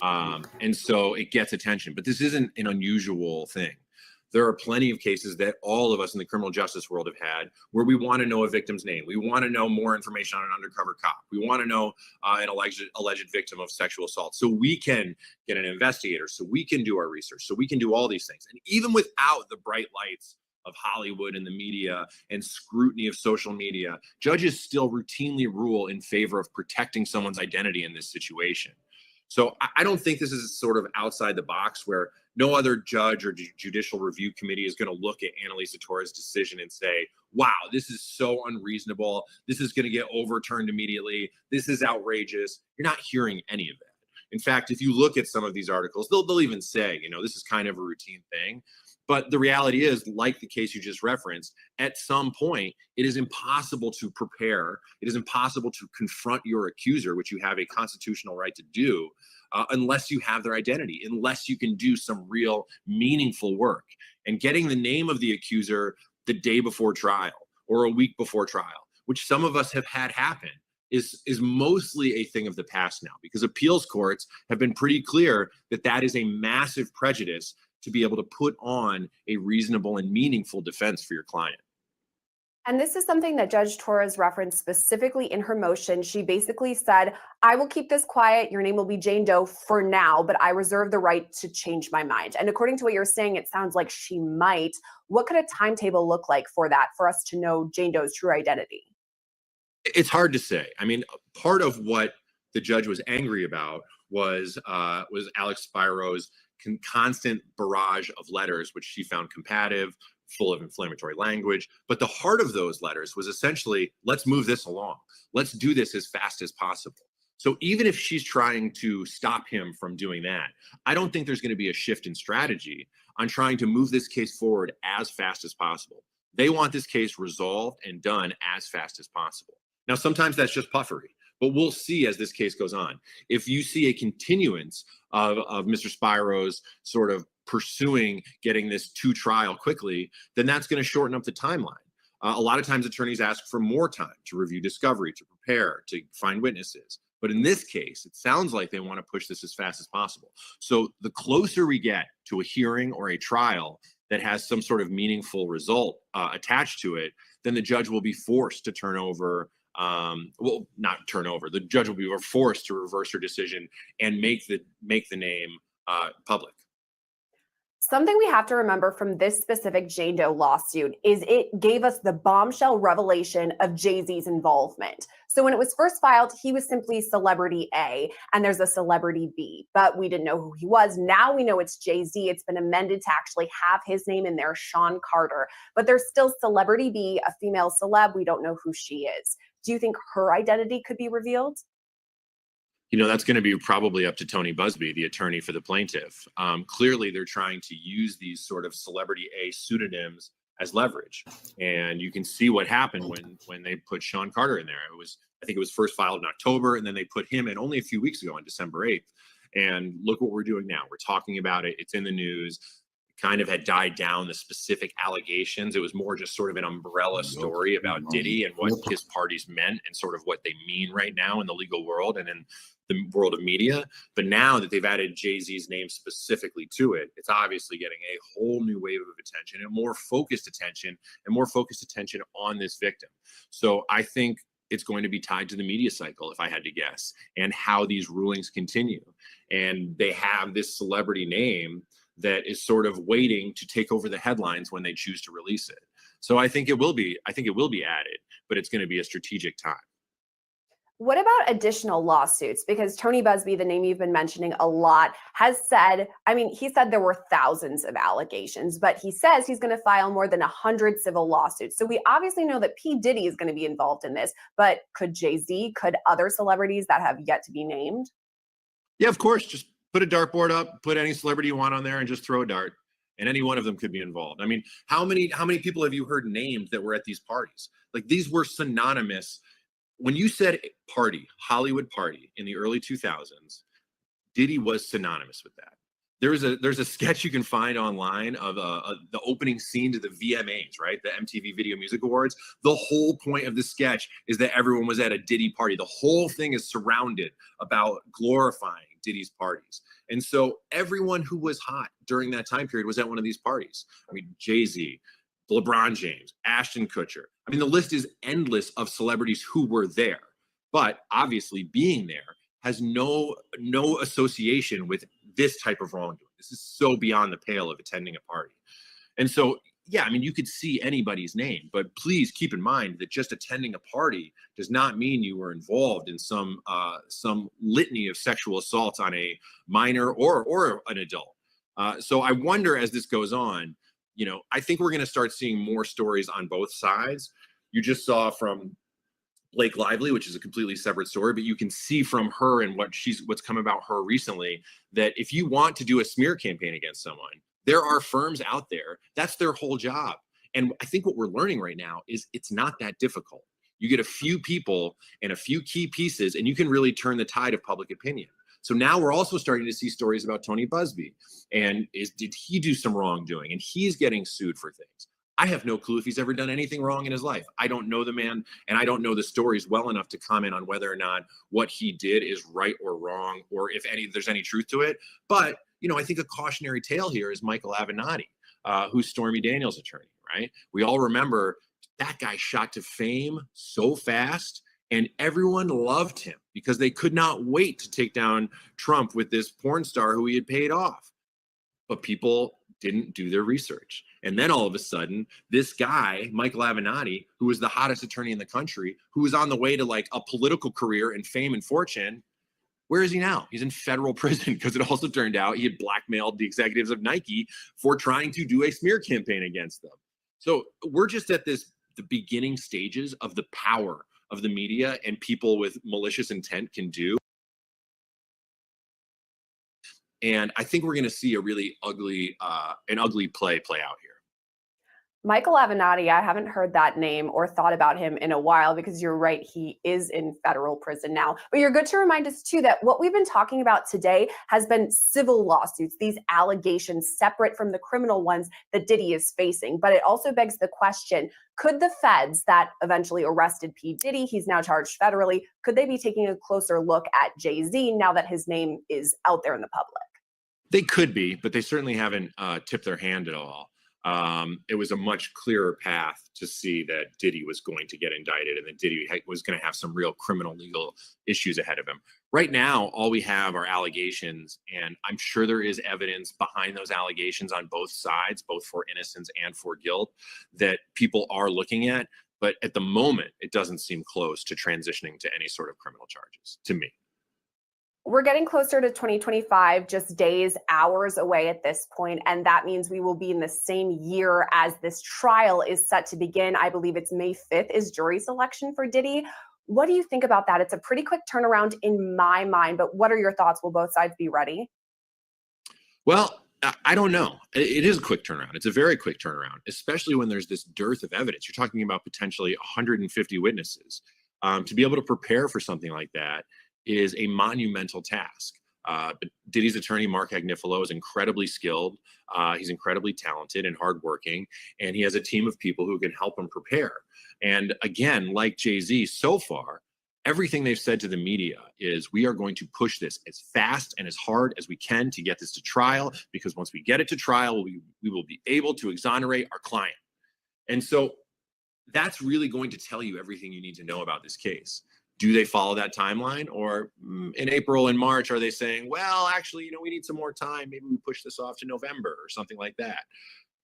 now. And so it gets attention. But this isn't an unusual thing. There are plenty of cases that all of us in the criminal justice world have had where we want to know a victim's name. We want to know more information on an undercover cop. We want to know an alleged victim of sexual assault so we can get an investigator, so we can do our research, so we can do all these things. And even without the bright lights of Hollywood and the media and scrutiny of social media, judges still routinely rule in favor of protecting someone's identity in this situation. So I don't think this is sort of outside the box where no other judge or judicial review committee is going to look at Annalisa Torres' decision and say, wow, this is so unreasonable. This is going to get overturned immediately. This is outrageous. You're not hearing any of that. In fact, if you look at some of these articles, they'll even say, this is kind of a routine thing. But the reality is, like the case you just referenced, at some point, it is impossible to prepare. It is impossible to confront your accuser, which you have a constitutional right to do, unless you have their identity, unless you can do some real meaningful work. And getting the name of the accuser the day before trial or a week before trial, which some of us have had happen, is mostly a thing of the past now, because appeals courts have been pretty clear that that is a massive prejudice to be able to put on a reasonable and meaningful defense for your client. And this is something that Judge Torres referenced specifically in her motion. She basically said, I will keep this quiet. Your name will be Jane Doe for now, but I reserve the right to change my mind. And according to what you're saying, it sounds like she might. What could a timetable look like for that, for us to know Jane Doe's true identity? It's hard to say. I mean, part of what the judge was angry about was Alex Spiro's constant barrage of letters, which she found combative, full of inflammatory language. But the heart of those letters was essentially, let's move this along. Let's do this as fast as possible. So even if she's trying to stop him from doing that, I don't think there's going to be a shift in strategy on trying to move this case forward as fast as possible. They want this case resolved and done as fast as possible. Now, sometimes that's just puffery, but we'll see as this case goes on. If you see a continuance of Mr. Spiro's sort of pursuing getting this to trial quickly, then that's going to shorten up the timeline. A lot of times attorneys ask for more time to review discovery, to prepare, to find witnesses. But in this case, it sounds like they want to push this as fast as possible. So the closer we get to a hearing or a trial that has some sort of meaningful result attached to it, then the judge will be forced to turn over well, not turn over. The judge will be forced to reverse her decision and make the name public. Something we have to remember from this specific Jane Doe lawsuit is it gave us the bombshell revelation of Jay-Z's involvement. So when it was first filed, he was simply Celebrity A, and there's a Celebrity B, but we didn't know who he was. Now we know it's Jay-Z. It's been amended to actually have his name in there, Sean Carter, but there's still Celebrity B, a female celeb. We don't know who she is. Do you think her identity could be revealed? You know, that's going to be probably up to Tony Busby, the attorney for the plaintiff. Clearly, they're trying to use these sort of Celebrity A pseudonyms as leverage. And you can see what happened when they put Sean Carter in there. I think it was first filed in October, and then they put him in only a few weeks ago on December 8th. And look what we're doing now. We're talking about it. It's in the news. Kind of had died down, the specific allegations. It was more just sort of an umbrella story about Diddy and what his parties meant and sort of what they mean right now in the legal world and in the world of media. But now that they've added Jay-Z's name specifically to it, it's obviously getting a whole new wave of attention and more focused attention on this victim. So I think it's going to be tied to the media cycle, if I had to guess, and how these rulings continue. And they have this celebrity name that is sort of waiting to take over the headlines when they choose to release it. So I think it will be added, but it's going to be a strategic time. What about additional lawsuits? Because Tony Busby, the name you've been mentioning a lot, has said, he said there were thousands of allegations, but he says he's going to file more than 100 civil lawsuits. So we obviously know that P. Diddy is going to be involved in this, but could Jay-Z, could other celebrities that have yet to be named? Yeah, of course. Just put a dartboard up, put any celebrity you want on there and just throw a dart, and any one of them could be involved. I mean, how many people have you heard named that were at these parties? Like, these were synonymous. When you said party, Hollywood party in the early 2000s, Diddy was synonymous with that. There's a sketch you can find online of the opening scene to the VMAs, right? The MTV Video Music Awards. The whole point of the sketch is that everyone was at a Diddy party. The whole thing is surrounded about glorifying Diddy's parties. And so everyone who was hot during that time period was at one of these parties. I mean, Jay-Z, LeBron James, Ashton Kutcher. I mean, the list is endless of celebrities who were there. But obviously being there has no association with this type of wrongdoing. This is so beyond the pale of attending a party. And so, yeah, I mean, you could see anybody's name, but please keep in mind that just attending a party does not mean you were involved in some litany of sexual assaults on a minor or an adult. So I wonder, as this goes on, I think we're going to start seeing more stories on both sides. You just saw from Blake Lively, which is a completely separate story, but you can see from her and what's come about her recently that if you want to do a smear campaign against someone, there are firms out there. That's their whole job. And I think what we're learning right now is it's not that difficult. You get a few people and a few key pieces, and you can really turn the tide of public opinion. So now we're also starting to see stories about Tony Busby. And did he do some wrongdoing? And he's getting sued for things. I have no clue if he's ever done anything wrong in his life. I don't know the man, and I don't know the stories well enough to comment on whether or not what he did is right or wrong, or if there's any truth to it. But, I think a cautionary tale here is Michael Avenatti, who's Stormy Daniels' attorney, right? We all remember that guy shot to fame so fast, and everyone loved him because they could not wait to take down Trump with this porn star who he had paid off. But people didn't do their research. And then all of a sudden, this guy, Michael Avenatti, who was the hottest attorney in the country, who was on the way to like a political career and fame and fortune, where is he now? He's in federal prison because it also turned out he had blackmailed the executives of Nike for trying to do a smear campaign against them. So we're just at the beginning stages of the power of the media and people with malicious intent can do. And I think we're going to see a really ugly, play out here. Michael Avenatti, I haven't heard that name or thought about him in a while because you're right, he is in federal prison now. But you're good to remind us too that what we've been talking about today has been civil lawsuits, these allegations separate from the criminal ones that Diddy is facing. But it also begs the question, could the feds that eventually arrested P. Diddy, he's now charged federally, could they be taking a closer look at Jay-Z now that his name is out there in the public? They could be, but they certainly haven't tipped their hand at all. It was a much clearer path to see that Diddy was going to get indicted and that Diddy was going to have some real criminal legal issues ahead of him. Right now, all we have are allegations, and I'm sure there is evidence behind those allegations on both sides, both for innocence and for guilt, that people are looking at. But at the moment, it doesn't seem close to transitioning to any sort of criminal charges, to me. We're getting closer to 2025, just days, hours away at this point, and that means we will be in the same year as this trial is set to begin. I believe it's May 5th is jury selection for Diddy. What do you think about that? It's a pretty quick turnaround in my mind, but what are your thoughts? Will both sides be ready? Well, I don't know. It is a quick turnaround. It's a very quick turnaround, especially when there's this dearth of evidence. You're talking about potentially 150 witnesses. To be able to prepare for something like that is a monumental task. But Diddy's attorney, Mark Agnifilo, is incredibly skilled. He's incredibly talented and hardworking, and he has a team of people who can help him prepare. And again, like Jay-Z, so far, everything they've said to the media is we are going to push this as fast and as hard as we can to get this to trial, because once we get it to trial, we will be able to exonerate our client. And so that's really going to tell you everything you need to know about this case. Do they follow that timeline? Or in April and March, are they saying, well, actually, we need some more time. Maybe we push this off to November or something like that.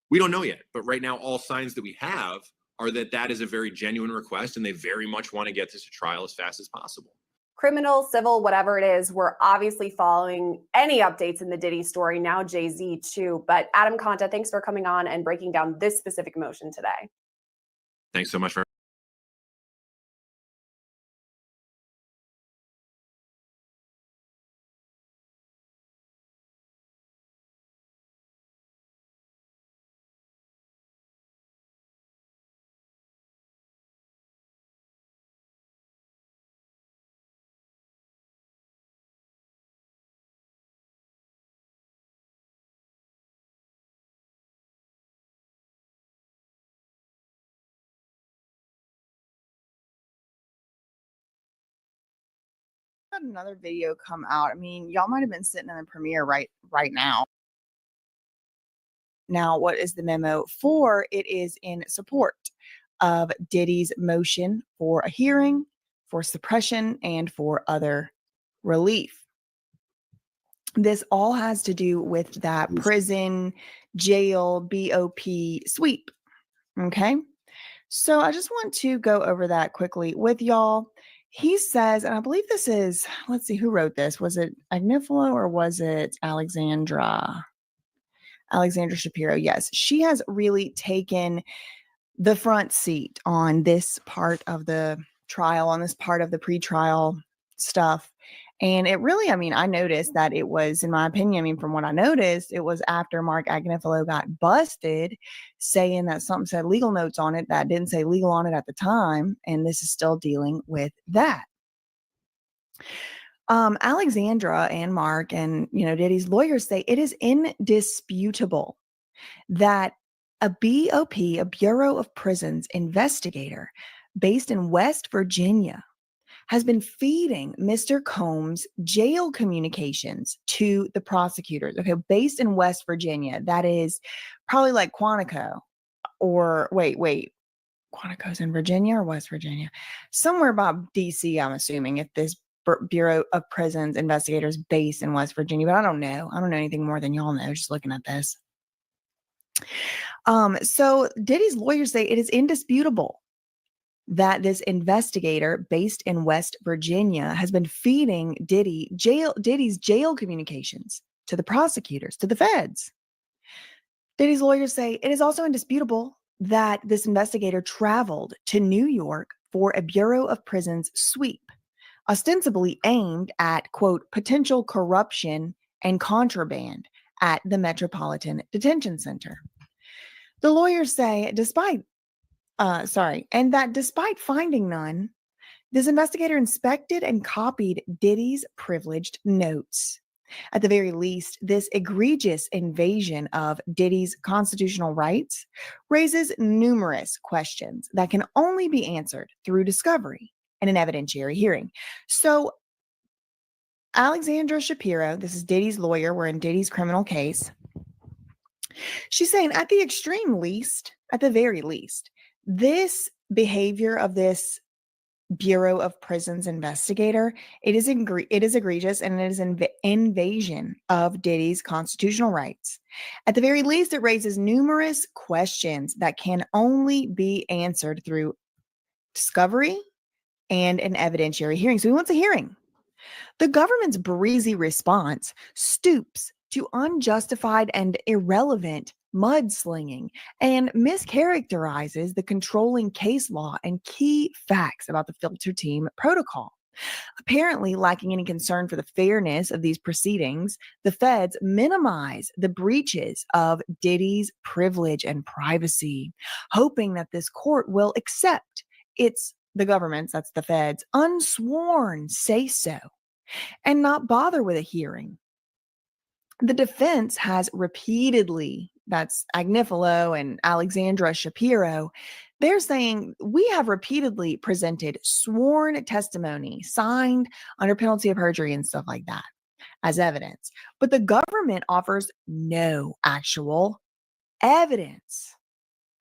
We don't know yet. But right now, all signs that we have are that that is a very genuine request, and they very much want to get this to trial as fast as possible. Criminal, civil, whatever it is, we're obviously following any updates in the Diddy story, now Jay-Z too. But Adam Conta, thanks for coming on and breaking down this specific motion today. Thanks so much for another video come out. I mean, y'all might have been sitting in the premiere right now. Now, what is the memo for? It is in support of Diddy's motion for a hearing, for suppression, and for other relief. This all has to do with that prison, jail, BOP sweep. Okay. So I just want to go over that quickly with y'all. He says, and I believe this is, let's see, who wrote this? Was it Agnifilo or was it Alexandra Shapiro? Yes, she has really taken the front seat on this part of the trial, on this part of the pretrial stuff. And it really, I mean, I noticed that it was, in my opinion, I mean, from what I noticed, it was after Mark Agnifilo got busted saying that something said legal notes on it that didn't say legal on it at the time. And this is still dealing with that. Alexandra and Mark and, Diddy's lawyers say it is indisputable that a BOP, a Bureau of Prisons investigator based in West Virginia, has been feeding Mr. Combs jail communications to the prosecutors. Okay, based in West Virginia, that is probably like Quantico, or Quantico's in Virginia or West Virginia, somewhere about DC. I'm assuming if this Bureau of Prisons investigators based in West Virginia, but I don't know. I don't know anything more than y'all know just looking at this. So Diddy's lawyers say it is indisputable that this investigator based in West Virginia has been feeding Diddy's jail communications to the prosecutors, to the feds. Diddy's lawyers say it is also indisputable that this investigator traveled to New York for a Bureau of Prisons sweep, ostensibly aimed at, quote, potential corruption and contraband at the Metropolitan Detention Center. The lawyers say despite finding none, this investigator inspected and copied Diddy's privileged notes. At the very least, this egregious invasion of Diddy's constitutional rights raises numerous questions that can only be answered through discovery and an evidentiary hearing. So Alexandra Shapiro, this is Diddy's lawyer, we're in Diddy's criminal case. She's saying at the extreme least, at the very least, this behavior of this Bureau of Prisons investigator, it is egregious and it is an invasion of Diddy's constitutional rights. At the very least, it raises numerous questions that can only be answered through discovery and an evidentiary hearing. So he wants a hearing. The government's breezy response stoops to unjustified and irrelevant mudslinging and mischaracterizes the controlling case law and key facts about the filter team protocol. Apparently lacking any concern for the fairness of these proceedings, the feds minimize the breaches of Diddy's privilege and privacy, hoping that this court will accept the government's, that's the feds, unsworn say-so and not bother with a hearing. The defense has repeatedly, that's Agnifilo and Alexandra Shapiro, they're saying we have repeatedly presented sworn testimony signed under penalty of perjury and stuff like that as evidence. But the government offers no actual evidence,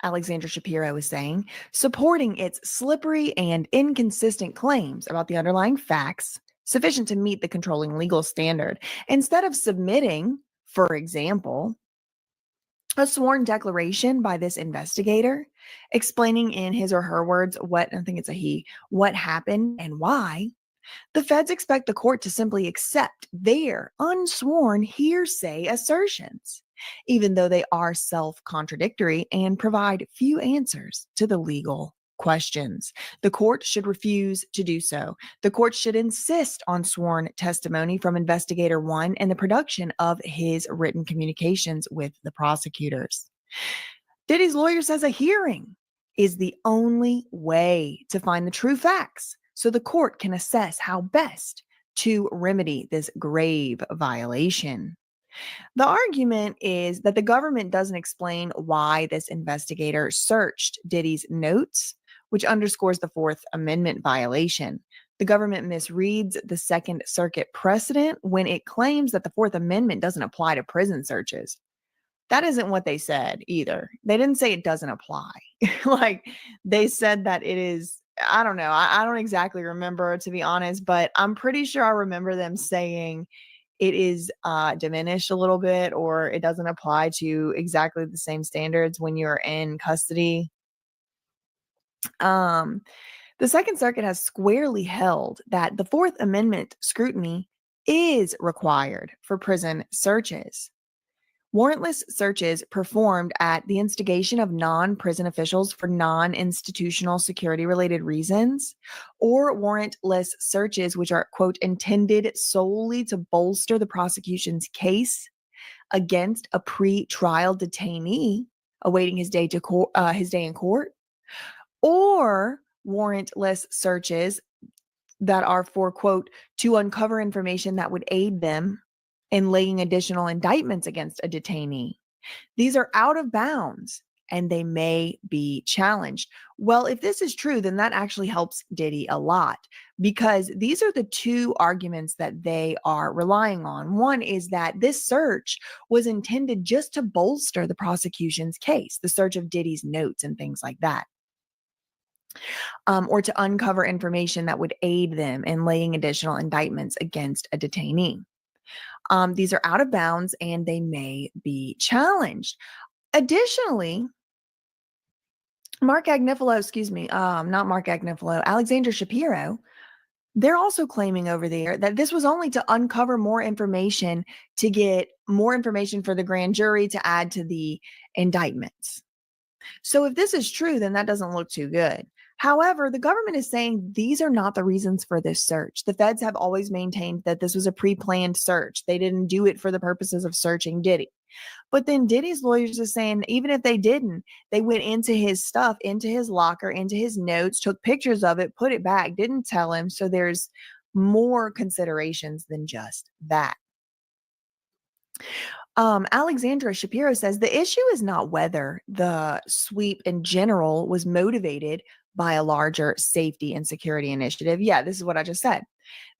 Alexandra Shapiro is saying, supporting its slippery and inconsistent claims about the underlying facts sufficient to meet the controlling legal standard. Instead of submitting, for example, a sworn declaration by this investigator explaining in his or her words what happened and why, the feds expect the court to simply accept their unsworn hearsay assertions, even though they are self-contradictory and provide few answers to the legal questions. The court should refuse to do so. The court should insist on sworn testimony from investigator one and the production of his written communications with the prosecutors. Diddy's lawyer says a hearing is the only way to find the true facts so the court can assess how best to remedy this grave violation. The argument is that the government doesn't explain why this investigator searched Diddy's notes, which underscores the Fourth Amendment violation. The government misreads the Second Circuit precedent when it claims that the Fourth Amendment doesn't apply to prison searches. That isn't what they said either. They didn't say it doesn't apply. Like they said that it is, I don't know. I don't exactly remember, to be honest, but I'm pretty sure I remember them saying it is diminished a little bit, or it doesn't apply to exactly the same standards when you're in custody. The Second Circuit has squarely held that the Fourth Amendment scrutiny is required for prison searches. Warrantless searches performed at the instigation of non-prison officials for non-institutional security-related reasons, or warrantless searches which are, quote, intended solely to bolster the prosecution's case against a pre-trial detainee awaiting his day in court, or warrantless searches that are for, quote, to uncover information that would aid them in laying additional indictments against a detainee. These are out of bounds and they may be challenged. Well, if this is true, then that actually helps Diddy a lot, because these are the two arguments that they are relying on. One is that this search was intended just to bolster the prosecution's case, the search of Diddy's notes and things like that. or to uncover information that would aid them in laying additional indictments against a detainee. These are out of bounds and they may be challenged. Additionally, Alexandra Shapiro, they're also claiming over there that this was only to uncover more information, to get more information for the grand jury to add to the indictments. So if this is true, then that doesn't look too good. However, the government is saying these are not the reasons for this search. The feds have always maintained that this was a pre-planned search. They didn't do it for the purposes of searching Diddy. But then Diddy's lawyers are saying even if they didn't, they went into his stuff, into his locker, into his notes, took pictures of it, put it back, didn't tell him. So there's more considerations than just that. Alexandra Shapiro says the issue is not whether the sweep in general was motivated by a larger safety and security initiative. Yeah, this is what I just said.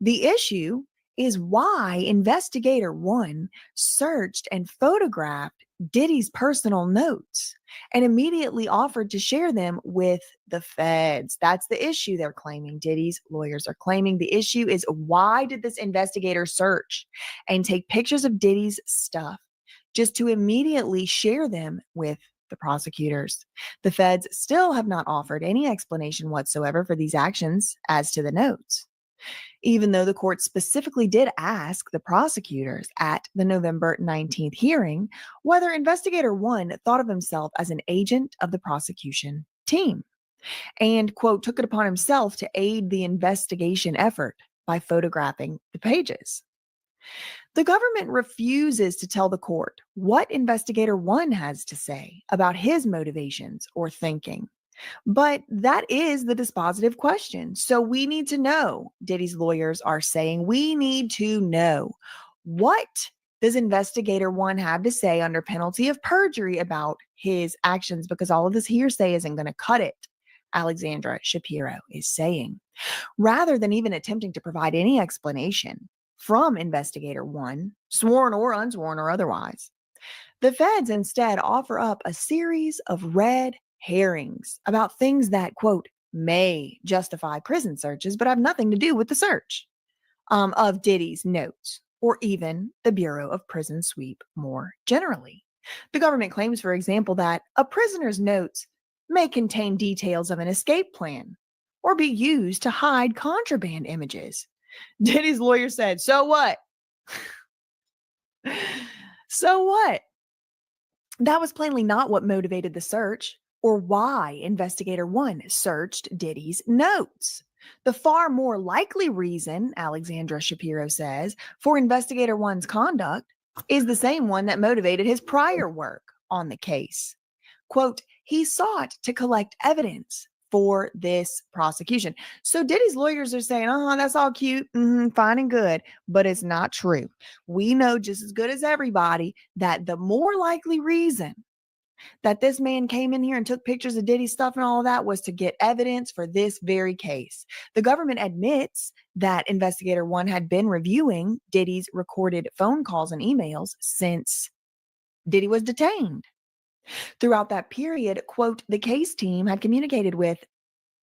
The issue is why Investigator 1 searched and photographed Diddy's personal notes and immediately offered to share them with the feds. That's the issue they're claiming. Diddy's lawyers are claiming the issue is why did this investigator search and take pictures of Diddy's stuff just to immediately share them with the prosecutors? The feds still have not offered any explanation whatsoever for these actions as to the notes, even though the court specifically did ask the prosecutors at the November 19th hearing whether Investigator 1 thought of himself as an agent of the prosecution team and, quote, took it upon himself to aid the investigation effort by photographing the pages. The government refuses to tell the court what Investigator 1 has to say about his motivations or thinking. But that is the dispositive question. So we need to know, Diddy's lawyers are saying, we need to know, what does Investigator 1 have to say under penalty of perjury about his actions? Because all of this hearsay isn't going to cut it, Alexandra Shapiro is saying. Rather than even attempting to provide any explanation from Investigator 1, sworn or unsworn or otherwise, the feds instead offer up a series of red herrings about things that, quote, may justify prison searches, but have nothing to do with the search of Diddy's notes or even the Bureau of Prison Sweep more generally. The government claims, for example, that a prisoner's notes may contain details of an escape plan or be used to hide contraband images. Diddy's lawyer said, so what? So what? That was plainly not what motivated the search or why Investigator 1 searched Diddy's notes. The far more likely reason, Alexandra Shapiro says, for Investigator 1's conduct is the same one that motivated his prior work on the case. Quote, he sought to collect evidence for this prosecution. So Diddy's lawyers are saying, that's all cute, fine and good, but it's not true. We know just as good as everybody that the more likely reason that this man came in here and took pictures of Diddy's stuff and all of that was to get evidence for this very case. The government admits that Investigator 1 had been reviewing Diddy's recorded phone calls and emails since Diddy was detained. Throughout that period, quote, the case team had communicated with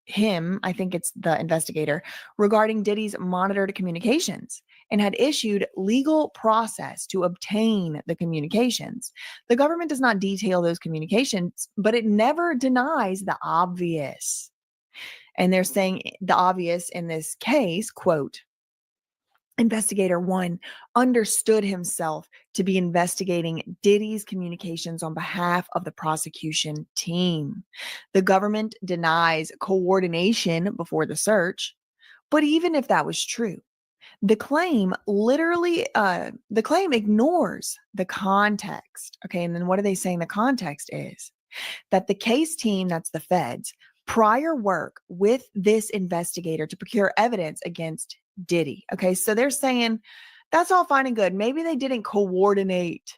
him, I think it's the investigator, regarding Diddy's monitored communications and had issued legal process to obtain the communications. The government does not detail those communications, but it never denies the obvious. And they're saying the obvious in this case, quote, Investigator 1 understood himself to be investigating Diddy's communications on behalf of the prosecution team. The government denies coordination before the search, but even if that was true, the claim ignores the context. Okay, and then what are they saying the context is? That the case team, that's the feds, prior work with this investigator to procure evidence against Diddy. Okay, so they're saying that's all fine and good. Maybe they didn't coordinate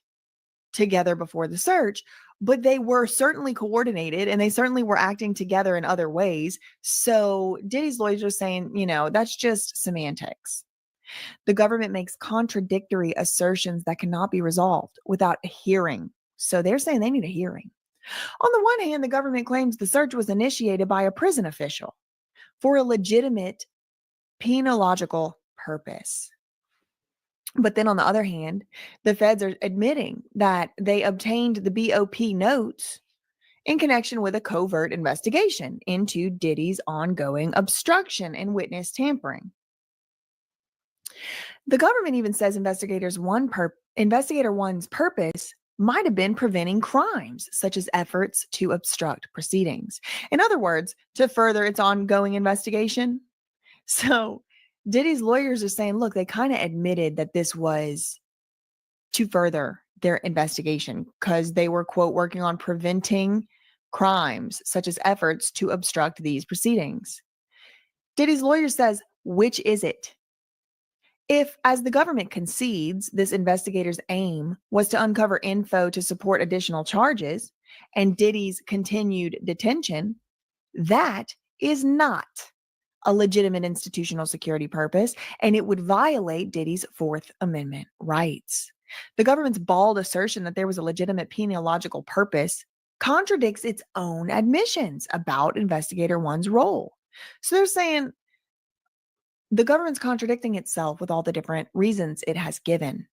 together before the search, but they were certainly coordinated and they certainly were acting together in other ways. So Diddy's lawyers are saying, that's just semantics. The government makes contradictory assertions that cannot be resolved without a hearing. So they're saying they need a hearing. On the one hand, the government claims the search was initiated by a prison official for a legitimate penological purpose. But then on the other hand, the feds are admitting that they obtained the BOP notes in connection with a covert investigation into Diddy's ongoing obstruction and witness tampering. The government even says Investigator One's purpose might have been preventing crimes, such as efforts to obstruct proceedings. In other words, to further its ongoing investigation. So Diddy's lawyers are saying, look, they kind of admitted that this was to further their investigation because they were, quote, working on preventing crimes, such as efforts to obstruct these proceedings. Diddy's lawyer says, which is it? If, as the government concedes, this investigator's aim was to uncover info to support additional charges and Diddy's continued detention, that is not a legitimate institutional security purpose, and it would violate Diddy's Fourth Amendment rights. The government's bald assertion that there was a legitimate penological purpose contradicts its own admissions about Investigator One's role. So they're saying the government's contradicting itself with all the different reasons it has given.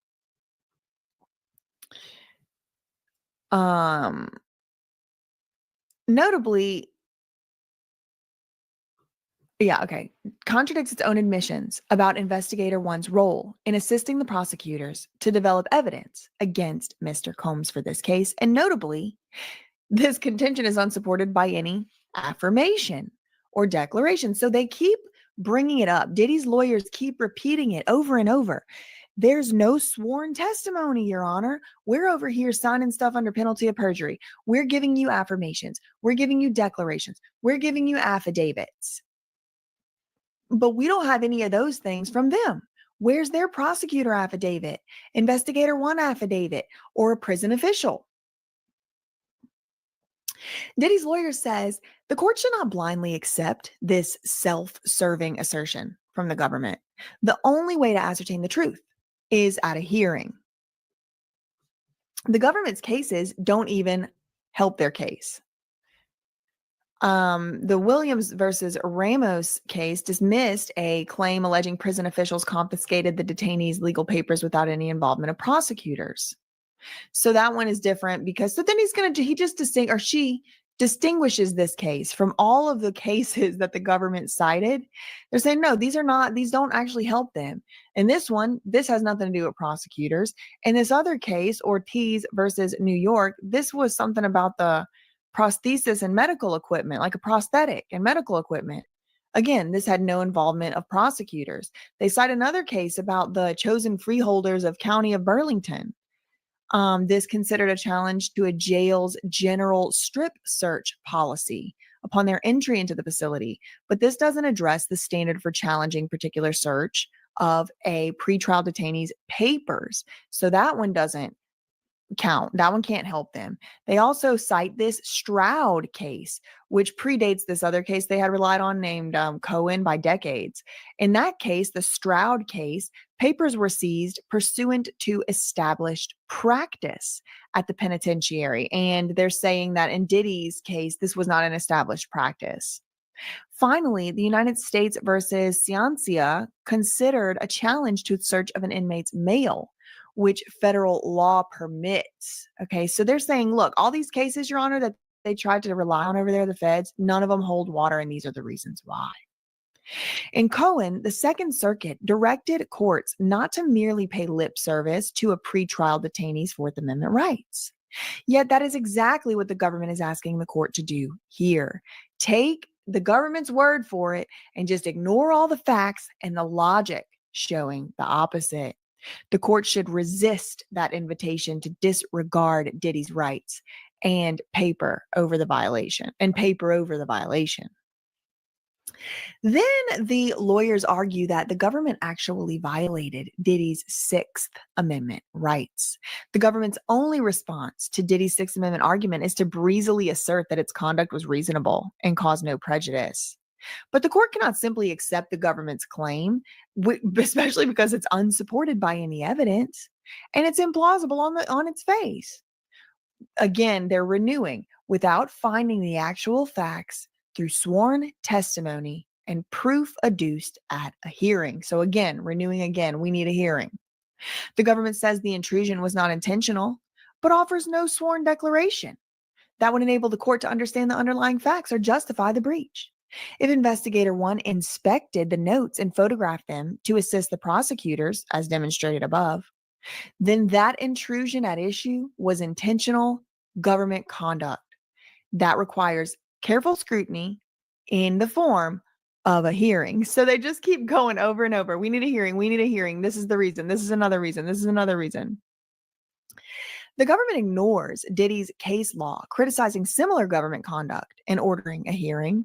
Notably, contradicts its own admissions about Investigator One's role in assisting the prosecutors to develop evidence against Mr. Combs for this case. And notably, this contention is unsupported by any affirmation or declaration. So they keep bringing it up. Diddy's lawyers keep repeating it over and over. There's no sworn testimony, Your Honor. We're over here signing stuff under penalty of perjury. We're giving you affirmations. We're giving you declarations. We're giving you affidavits. But we don't have any of those things from them. Where's their prosecutor affidavit, Investigator One affidavit, or a prison official? Diddy's lawyer says the court should not blindly accept this self-serving assertion from the government. The only way to ascertain the truth is at a hearing. The government's cases don't even help their case. The Williams versus Ramos case dismissed a claim alleging prison officials confiscated the detainees' legal papers without any involvement of prosecutors. So that one is different because then she distinguishes this case from all of the cases that the government cited. They're saying, no, these don't actually help them. And this one, this has nothing to do with prosecutors. And this other case, Ortiz versus New York, this was something about the prosthesis and medical equipment, like a prosthetic and medical equipment. Again, this had no involvement of prosecutors. They cite another case about the chosen freeholders of County of Burlington. This considered a challenge to a jail's general strip search policy upon their entry into the facility. But this doesn't address the standard for challenging particular search of a pretrial detainee's papers. So that one doesn't count. That one can't help them. They also cite this Stroud case, which predates this other case they had relied on named Cohen by decades. In that case, the Stroud case, papers were seized pursuant to established practice at the penitentiary. And they're saying that in Diddy's case, this was not an established practice. Finally, the United States versus Ciancia considered a challenge to the search of an inmate's mail, which federal law permits. Okay, so they're saying, look, all these cases, Your Honor, that they tried to rely on over there, the feds, none of them hold water, and these are the reasons why. In Cohen, the Second Circuit directed courts not to merely pay lip service to a pretrial detainee's Fourth Amendment rights. Yet that is exactly what the government is asking the court to do here. Take the government's word for it and just ignore all the facts and the logic showing the opposite. The court should resist that invitation to disregard Diddy's rights and paper over the violation. Then the lawyers argue that the government actually violated Diddy's Sixth Amendment rights. The government's only response to Diddy's Sixth Amendment argument is to breezily assert that its conduct was reasonable and caused no prejudice. But the court cannot simply accept the government's claim, especially because it's unsupported by any evidence, and it's implausible on its face. Again, they're renewing. without finding the actual facts through sworn testimony and proof adduced at a hearing. So again, renewing again, we need a hearing. The government says the intrusion was not intentional, but offers no sworn declaration that would enable the court to understand the underlying facts or justify the breach. If investigator 1 inspected the notes and photographed them to assist the prosecutors, as demonstrated above, then that intrusion at issue was intentional government conduct that requires careful scrutiny in the form of a hearing. So they just keep going over and over. We need a hearing. We need a hearing. This is the reason. This is another reason. This is another reason. The government ignores Diddy's case law, criticizing similar government conduct and ordering a hearing.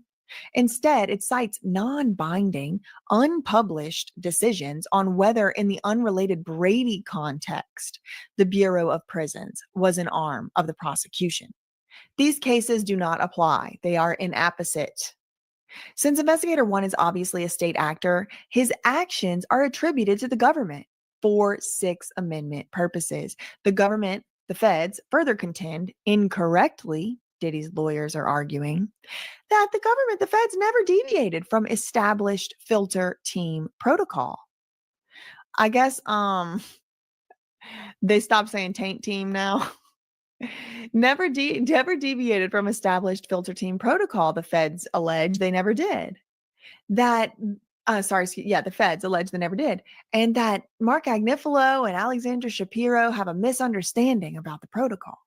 Instead, it cites non-binding, unpublished decisions on whether, in the unrelated Brady context, the Bureau of Prisons was an arm of the prosecution. These cases do not apply. They are inapposite. Since Investigator 1 is obviously a state actor, his actions are attributed to the government for Sixth Amendment purposes. The government, the feds, further contend incorrectly, Diddy's lawyers are arguing, that the government, the feds, never deviated from established filter team protocol. I guess they stopped saying taint team now. Never deviated from established filter team protocol, the feds allege they never did. The feds allege they never did. And that Mark Agnifilo and Alexandra Shapiro have a misunderstanding about the protocol.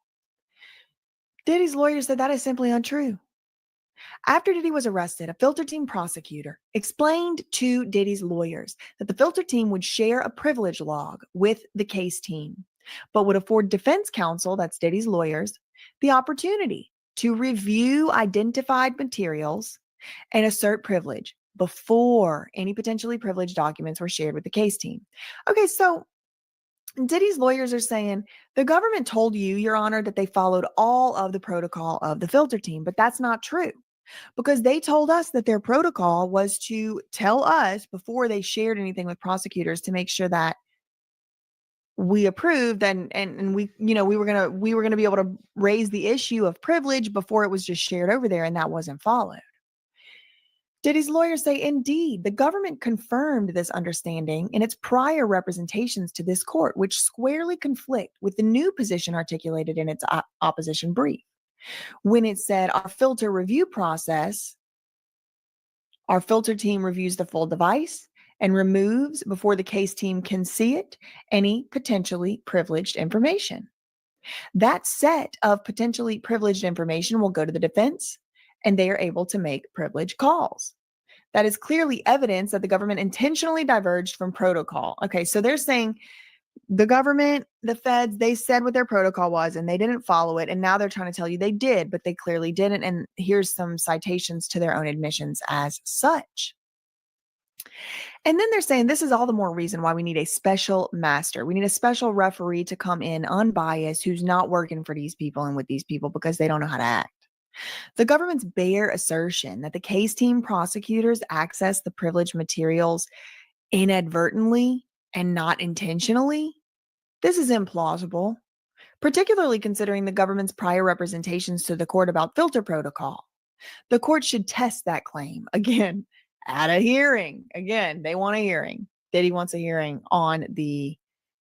Diddy's lawyer said that is simply untrue. After Diddy was arrested, a filter team prosecutor explained to Diddy's lawyers that the filter team would share a privilege log with the case team, but would afford defense counsel, that's Diddy's lawyers, the opportunity to review identified materials and assert privilege before any potentially privileged documents were shared with the case team. Okay, so Diddy's lawyers are saying the government told you, Your Honor, that they followed all of the protocol of the filter team, but that's not true, because they told us that their protocol was to tell us before they shared anything with prosecutors to make sure that we approved and we, we were gonna be able to raise the issue of privilege before it was just shared over there, and that wasn't followed. Diddy's lawyers say, indeed, the government confirmed this understanding in its prior representations to this court, which squarely conflict with the new position articulated in its opposition brief, when it said our filter review process, our filter team reviews the full device and removes, before the case team can see it, any potentially privileged information. That set of potentially privileged information will go to the defense, and they are able to make privilege calls. That is clearly evidence that the government intentionally diverged from protocol. Okay, so they're saying the government, the feds, they said what their protocol was and they didn't follow it. And now they're trying to tell you they did, but they clearly didn't. And here's some citations to their own admissions as such. And then they're saying this is all the more reason why we need a special master. We need a special referee to come in unbiased, who's not working for these people and with these people because they don't know how to act. The government's bare assertion that the case team prosecutors access the privileged materials inadvertently and not intentionally, this is implausible, particularly considering the government's prior representations to the court about filter protocol. The court should test that claim, again, at a hearing. Again, they want a hearing. Diddy wants a hearing on the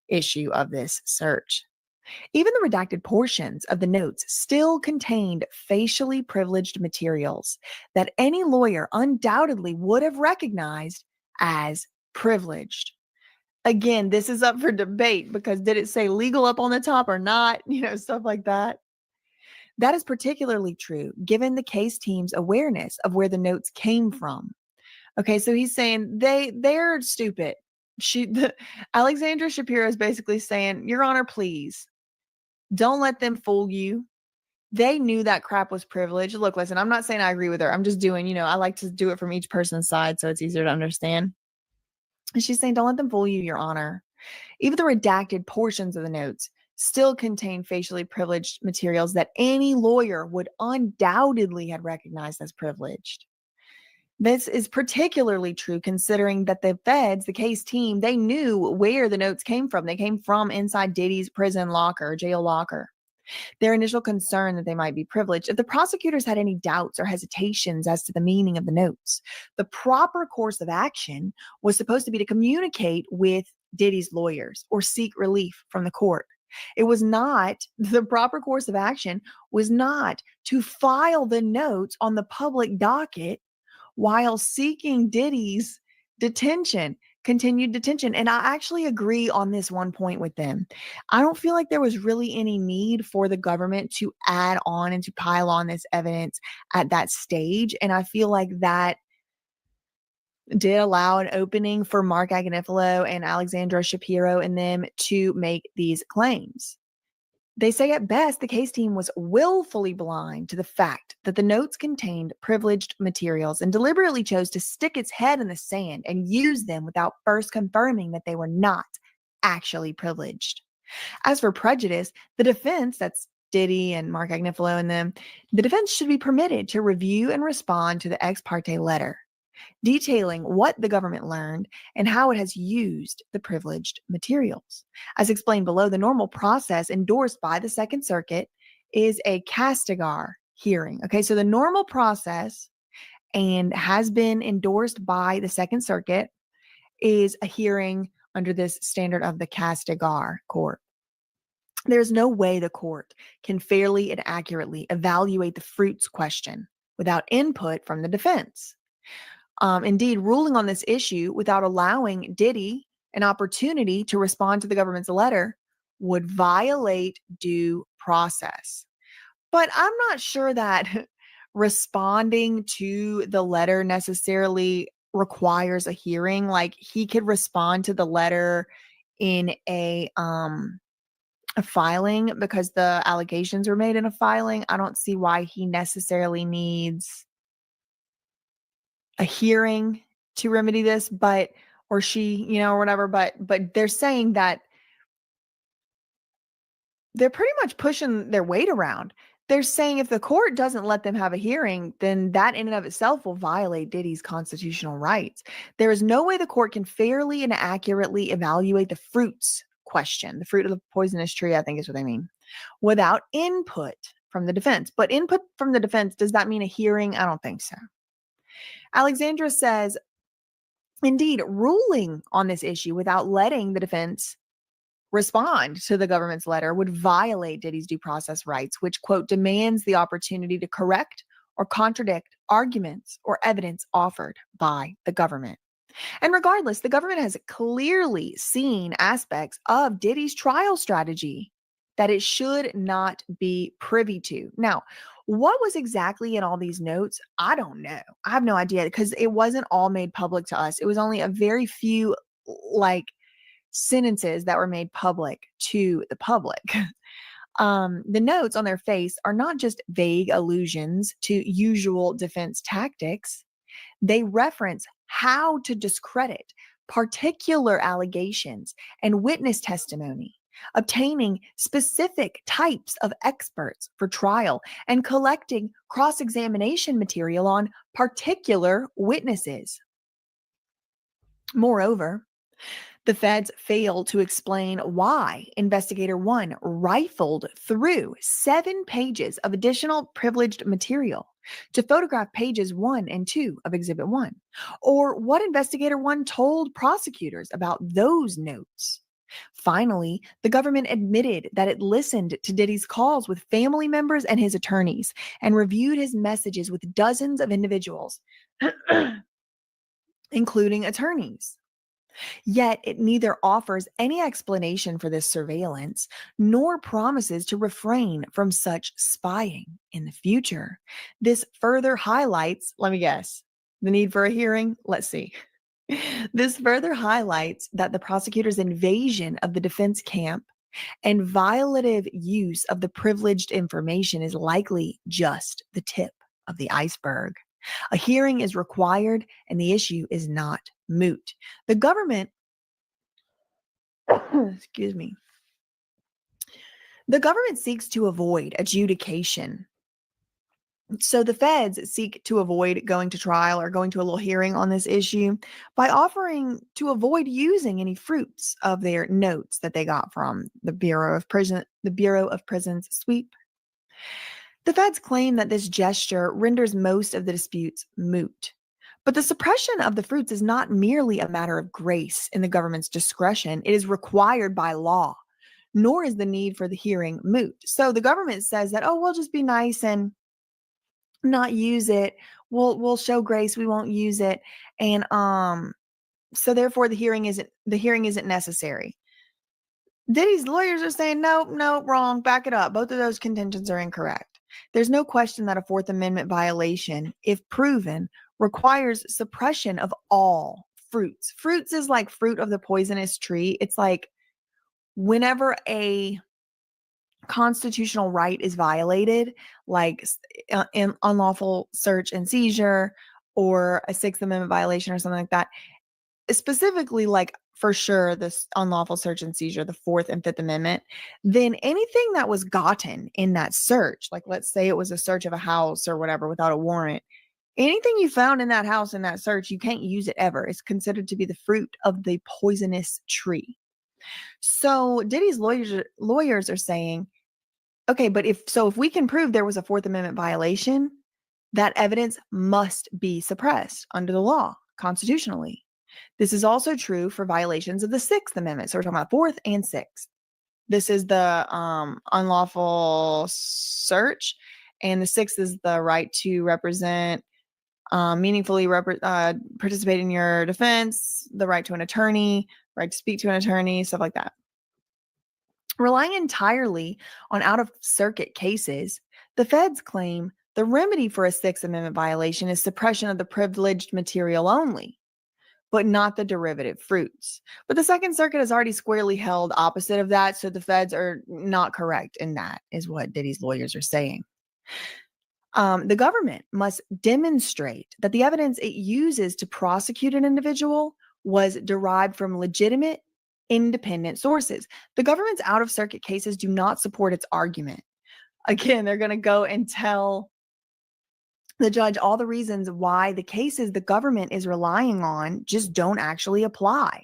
issue of this search. Even the redacted portions of the notes still contained facially privileged materials that any lawyer undoubtedly would have recognized as privileged. Again, this is up for debate because did it say legal up on the top or not? Stuff like that. That is particularly true given the case team's awareness of where the notes came from. Okay, so he's saying they're stupid. Alexandra Shapiro is basically saying, Your Honor, please, don't let them fool you. They knew that crap was privilege. Look, listen, I'm not saying I agree with her. I'm just doing, I like to do it from each person's side so it's easier to understand. And she's saying, don't let them fool you, Your Honor. Even the redacted portions of the notes still contain facially privileged materials that any lawyer would undoubtedly have recognized as privileged. This is particularly true considering that the feds, the case team, they knew where the notes came from. They came from inside Diddy's prison locker, jail locker. Their initial concern that they might be privileged. If the prosecutors had any doubts or hesitations as to the meaning of the notes, the proper course of action was supposed to be to communicate with Diddy's lawyers or seek relief from the court. It was not, the proper course of action was not to file the notes on the public docket while seeking Diddy's continued detention. And I actually agree on this one point with them. I don't feel like there was really any need for the government to add on and to pile on this evidence at that stage. And I feel like that did allow an opening for Mark Agnifilo and Alexandra Shapiro and them to make these claims. They say at best the case team was willfully blind to the fact that the notes contained privileged materials and deliberately chose to stick its head in the sand and use them without first confirming that they were not actually privileged. As for prejudice, the defense, that's Diddy and Mark Agnifilo and them, the defense should be permitted to review and respond to the ex parte letter, detailing what the government learned and how it has used the privileged materials. As explained below, the normal process endorsed by the Second Circuit is a castigar hearing. Okay, so the normal process and has been endorsed by the Second Circuit is a hearing under this standard of the castigar court. There's no way the court can fairly and accurately evaluate the fruits question without input from the defense. Indeed, ruling on this issue without allowing Diddy an opportunity to respond to the government's letter would violate due process. But I'm not sure that responding to the letter necessarily requires a hearing. Like, he could respond to the letter in a filing because the allegations were made in a filing. I don't see why he necessarily needs a hearing to remedy this, but, or she, you know, or whatever, but they're saying that they're pretty much pushing their weight around. They're saying if the court doesn't let them have a hearing, then that in and of itself will violate Diddy's constitutional rights. There is no way the court can fairly and accurately evaluate the fruits question, the fruit of the poisonous tree, I think is what they mean, without input from the defense. But input from the defense, does that mean a hearing? I don't think so. Alexandra says, indeed, ruling on this issue without letting the defense respond to the government's letter would violate Diddy's due process rights, which, quote, demands the opportunity to correct or contradict arguments or evidence offered by the government. And regardless, the government has clearly seen aspects of Diddy's trial strategy that it should not be privy to. Now, what was exactly in all these notes? I don't know. I have no idea because it wasn't all made public to us. It was only a very few, like, sentences that were made public to the public. The notes on their face are not just vague allusions to usual defense tactics. They reference how to discredit particular allegations and witness testimony, obtaining specific types of experts for trial, and collecting cross-examination material on particular witnesses. Moreover, the feds failed to explain why Investigator 1 rifled through 7 pages of additional privileged material to photograph pages 1 and 2 of Exhibit 1, or what Investigator 1 told prosecutors about those notes. Finally, the government admitted that it listened to Diddy's calls with family members and his attorneys and reviewed his messages with dozens of individuals, including attorneys. Yet it neither offers any explanation for this surveillance nor promises to refrain from such spying in the future. This further highlights, let me guess, the need for a hearing? Let's see. This further highlights that the prosecutor's invasion of the defense camp and violative use of the privileged information is likely just the tip of the iceberg. A hearing is required and the issue is not moot. The government, excuse me, the government seeks to avoid adjudication So the feds seek to avoid going to trial or going to a little hearing on this issue by offering to avoid using any fruits of their notes that they got from the Bureau of Prisons sweep. The feds claim that this gesture renders most of the disputes moot. But the suppression of the fruits is not merely a matter of grace in the government's discretion. It is required by law, nor is the need for the hearing moot. So the government says that, oh, we'll just be nice and not use it. We'll show grace. We won't use it. And so therefore the hearing isn't necessary. Diddy's lawyers are saying, no, wrong. Back it up. Both of those contentions are incorrect. There's no question that a Fourth Amendment violation, if proven, requires suppression of all fruits. Fruits is like fruit of the poisonous tree. It's like whenever a constitutional right is violated, like in unlawful search and seizure or a Sixth Amendment violation or something like that, specifically like for sure this unlawful search and seizure, the Fourth and Fifth Amendment, then anything that was gotten in that search, like let's say it was a search of a house or whatever without a warrant, anything you found in that house in that search, you can't use it ever. It's considered to be the fruit of the poisonous tree. So Diddy's lawyers are saying, okay, but if we can prove there was a Fourth Amendment violation, that evidence must be suppressed under the law constitutionally. This is also true for violations of the Sixth Amendment. So we're talking about Fourth and Sixth. This is the unlawful search, and the Sixth is the right to represent, meaningfully participate in your defense, the right to an attorney, right to speak to an attorney, stuff like that. Relying entirely on out-of-circuit cases, the feds claim the remedy for a Sixth Amendment violation is suppression of the privileged material only, but not the derivative fruits. But the Second Circuit has already squarely held opposite of that, so the feds are not correct in that, is what Diddy's lawyers are saying. The government must demonstrate that the evidence it uses to prosecute an individual was derived from legitimate, independent sources. The government's out-of-circuit cases do not support its argument. Again, they're going to go and tell the judge all the reasons why the cases the government is relying on just don't actually apply.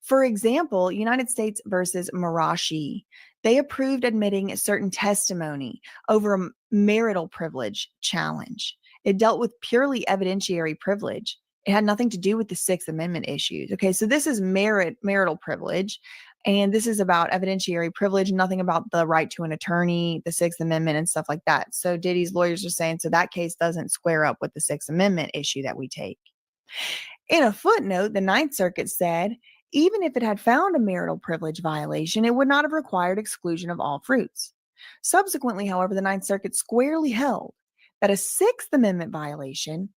For example, United States versus Marashi, they approved admitting a certain testimony over a marital privilege challenge. It dealt with purely evidentiary privilege. It had nothing to do with the Sixth Amendment issues. Okay, so this is marital privilege, and this is about evidentiary privilege, nothing about the right to an attorney, the Sixth Amendment, and stuff like that. So Diddy's lawyers are saying, so that case doesn't square up with the Sixth Amendment issue that we take. In a footnote, the Ninth Circuit said, even if it had found a marital privilege violation, it would not have required exclusion of all fruits. Subsequently, however, the Ninth Circuit squarely held that a Sixth Amendment violation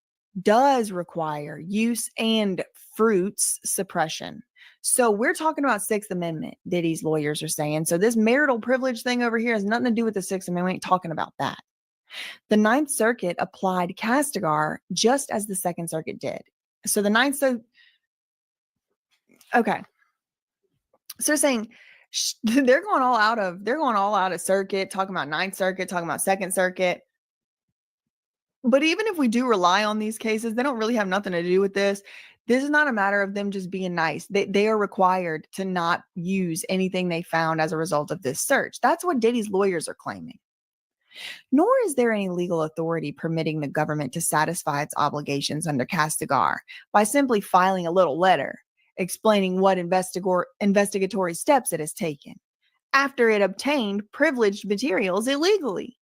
does require use and fruits suppression. So we're talking about Sixth Amendment, Diddy's lawyers are saying. So this marital privilege thing over here has nothing to do with the Sixth Amendment. We ain't talking about that. The Ninth Circuit applied Castigar just as the Second Circuit did. So the Ninth Circuit, okay. So they're saying they're going all out of circuit, talking about Ninth Circuit, talking about Second Circuit. But even if we do rely on these cases, they don't really have nothing to do with this. This is not a matter of them just being nice. They are required to not use anything they found as a result of this search. That's what Diddy's lawyers are claiming. Nor is there any legal authority permitting the government to satisfy its obligations under Castigar by simply filing a little letter explaining what investigatory steps it has taken after it obtained privileged materials illegally.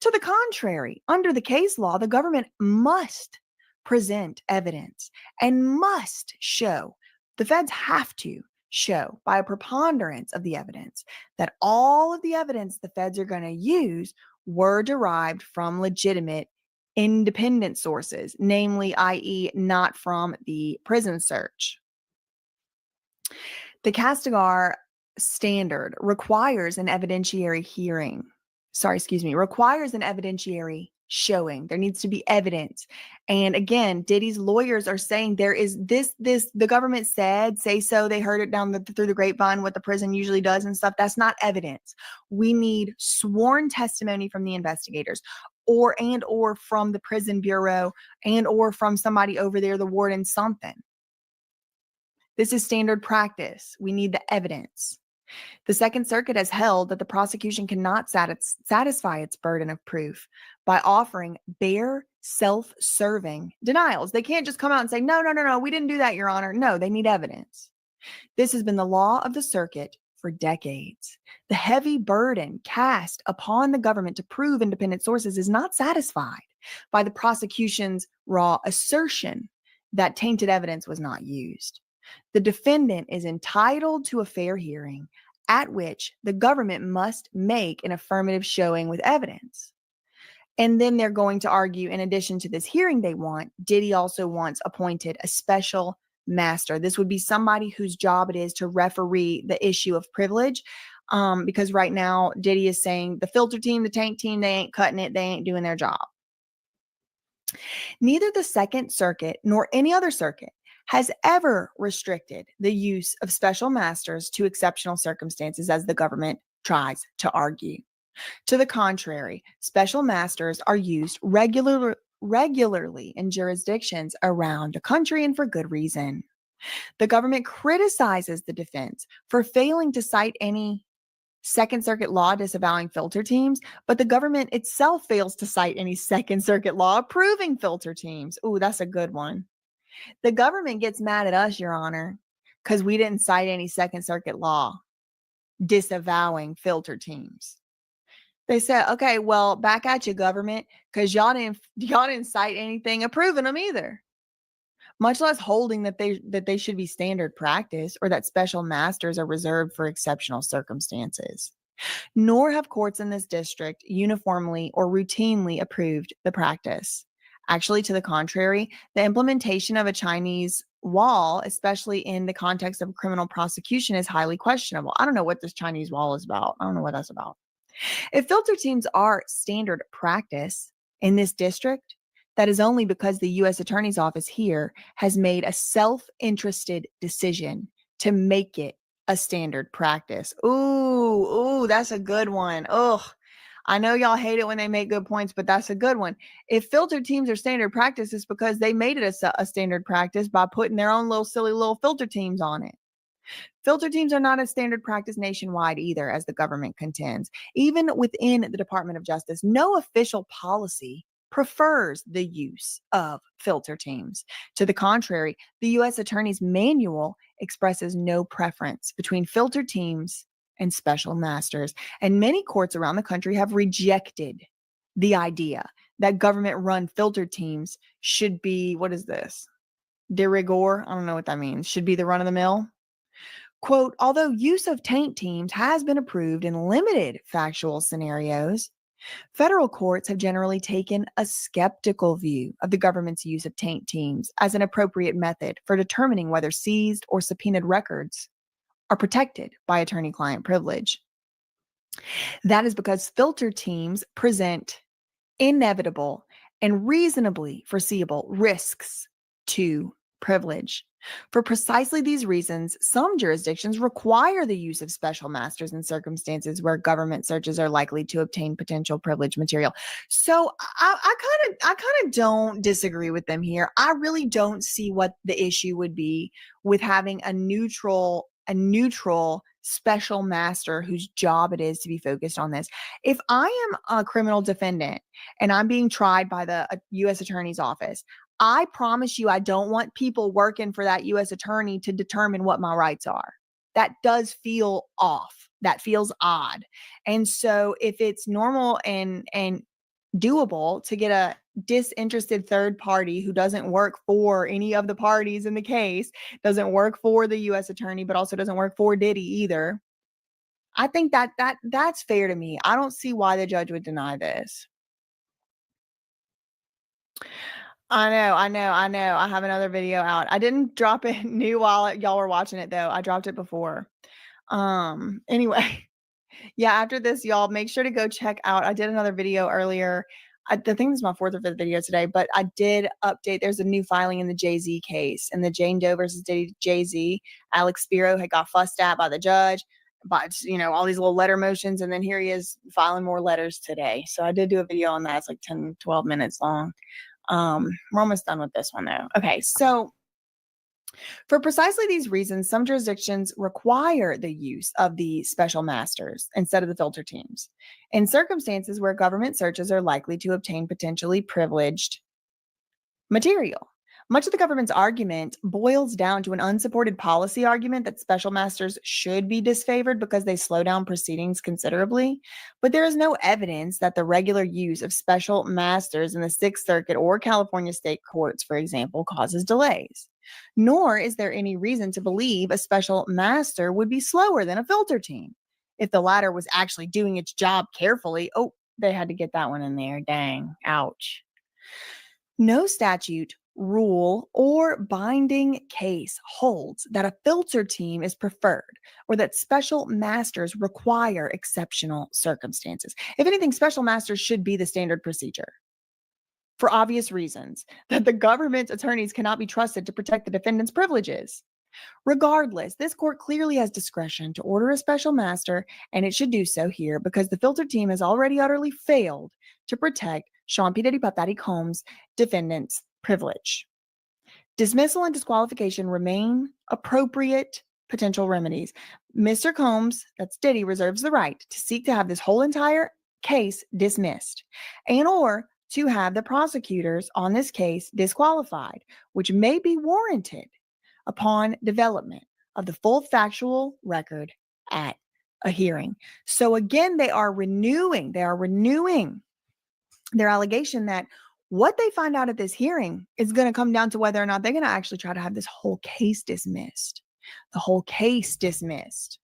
To the contrary, under the case law, the government must present evidence and must show, the feds have to show by a preponderance of the evidence that all of the evidence the feds are going to use were derived from legitimate, independent sources, namely, i.e., not from the prison search. The Castigar standard requires an evidentiary showing. There needs to be evidence. And again, Diddy's lawyers are saying there is this, the government said, say so, they heard it through the grapevine, what the prison usually does and stuff. That's not evidence. We need sworn testimony from the investigators or from the prison bureau or from somebody over there, the warden, something. This is standard practice. We need the evidence. The Second Circuit has held that the prosecution cannot satisfy its burden of proof by offering bare, self-serving denials. They can't just come out and say, no, we didn't do that, Your Honor. No, they need evidence. This has been the law of the circuit for decades. The heavy burden cast upon the government to prove independent sources is not satisfied by the prosecution's raw assertion that tainted evidence was not used. The defendant is entitled to a fair hearing at which the government must make an affirmative showing with evidence. And then they're going to argue, in addition to this hearing they want, Diddy also wants appointed a special master. This would be somebody whose job it is to referee the issue of privilege. Because right now, Diddy is saying the filter team, the tank team, they ain't cutting it. They ain't doing their job. Neither the Second Circuit nor any other circuit has ever restricted the use of special masters to exceptional circumstances, as the government tries to argue. To the contrary, special masters are used regularly in jurisdictions around the country, and for good reason. The government criticizes the defense for failing to cite any Second Circuit law disavowing filter teams, but the government itself fails to cite any Second Circuit law approving filter teams. Ooh, that's a good one. The government gets mad at us, Your Honor, because we didn't cite any Second Circuit law disavowing filter teams. They said, okay, well, back at you, government, because y'all didn't cite anything approving them either. Much less holding that they should be standard practice or that special masters are reserved for exceptional circumstances. Nor have courts in this district uniformly or routinely approved the practice. Actually, to the contrary, the implementation of a Chinese wall, especially in the context of criminal prosecution, is highly questionable. I don't know what this Chinese wall is about. I don't know what that's about. If filter teams are standard practice in this district, that is only because the U.S. Attorney's Office here has made a self-interested decision to make it a standard practice. Ooh, that's a good one. Ugh. I know y'all hate it when they make good points, but that's a good one. If filter teams are standard practice, it's because they made it a standard practice by putting their own little silly little filter teams on it. Filter teams are not a standard practice nationwide either, as the government contends. Even within the Department of Justice, no official policy prefers the use of filter teams. To the contrary, the U.S. Attorney's Manual expresses no preference between filter teams and special masters, and many courts around the country have rejected the idea that government-run filter teams should be, what is this? De rigueur? I don't know what that means. Should be the run-of-the-mill. Quote, although use of taint teams has been approved in limited factual scenarios, federal courts have generally taken a skeptical view of the government's use of taint teams as an appropriate method for determining whether seized or subpoenaed records are protected by attorney-client privilege. That is because filter teams present inevitable and reasonably foreseeable risks to privilege. For precisely these reasons, some jurisdictions require the use of special masters in circumstances where government searches are likely to obtain potential privileged material. So I kind of don't disagree with them here. I really don't see what the issue would be with having a neutral special master whose job it is to be focused on this. If I am a criminal defendant and I'm being tried by the U.S. Attorney's Office, I promise you I don't want people working for that U.S. attorney to determine what my rights are. That does feel off. That feels odd. And so if it's normal and doable to get a disinterested third party who doesn't work for any of the parties in the case, doesn't work for the U.S. attorney, but also doesn't work for Diddy either, I think that's fair to me. I don't see why the judge would deny this. I know. I have another video out. I didn't drop it new while y'all were watching it though. I dropped it before. Anyway, yeah, after this, y'all make sure to go check out. I did another video earlier. I think this is my fourth or fifth video today, but I did update. There's a new filing in the Jay-Z case, in the Jane Doe versus Jay-Z. Alex Spiro had got fussed at by the judge but all these little letter motions, and then here he is filing more letters today. So I did do a video on that. It's like 10, 12 minutes long. We're almost done with this one though. Okay, so for precisely these reasons, some jurisdictions require the use of the special masters instead of the filter teams in circumstances where government searches are likely to obtain potentially privileged material. Much of the government's argument boils down to an unsupported policy argument that special masters should be disfavored because they slow down proceedings considerably. But there is no evidence that the regular use of special masters in the Sixth Circuit or California state courts, for example, causes delays. Nor is there any reason to believe a special master would be slower than a filter team if the latter was actually doing its job carefully. Oh, they had to get that one in there. Dang. Ouch. No statute, rule, or binding case holds that a filter team is preferred or that special masters require exceptional circumstances. If anything, special masters should be the standard procedure for obvious reasons, that the government's attorneys cannot be trusted to protect the defendant's privileges. Regardless, this court clearly has discretion to order a special master, and it should do so here because the filter team has already utterly failed to protect Sean P. Diddy Puff Daddy Combs' defendant's privilege. Dismissal and disqualification remain appropriate potential remedies. Mr. Combs, that's Diddy, reserves the right to seek to have this whole entire case dismissed and or to have the prosecutors on this case disqualified, which may be warranted upon development of the full factual record at a hearing. So again, they are renewing their allegation that what they find out at this hearing is going to come down to whether or not they're going to actually try to have this whole case dismissed. The whole case dismissed.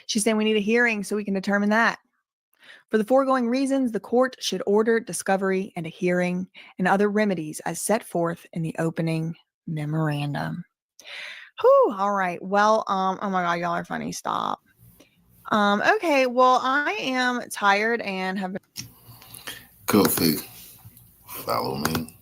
She's saying we need a hearing so we can determine that. For the foregoing reasons, the court should order discovery and a hearing and other remedies as set forth in the opening memorandum. Whew, all right. Well, oh my God, y'all are funny. Stop. Okay, well, I am tired and have been. Cool, follow me.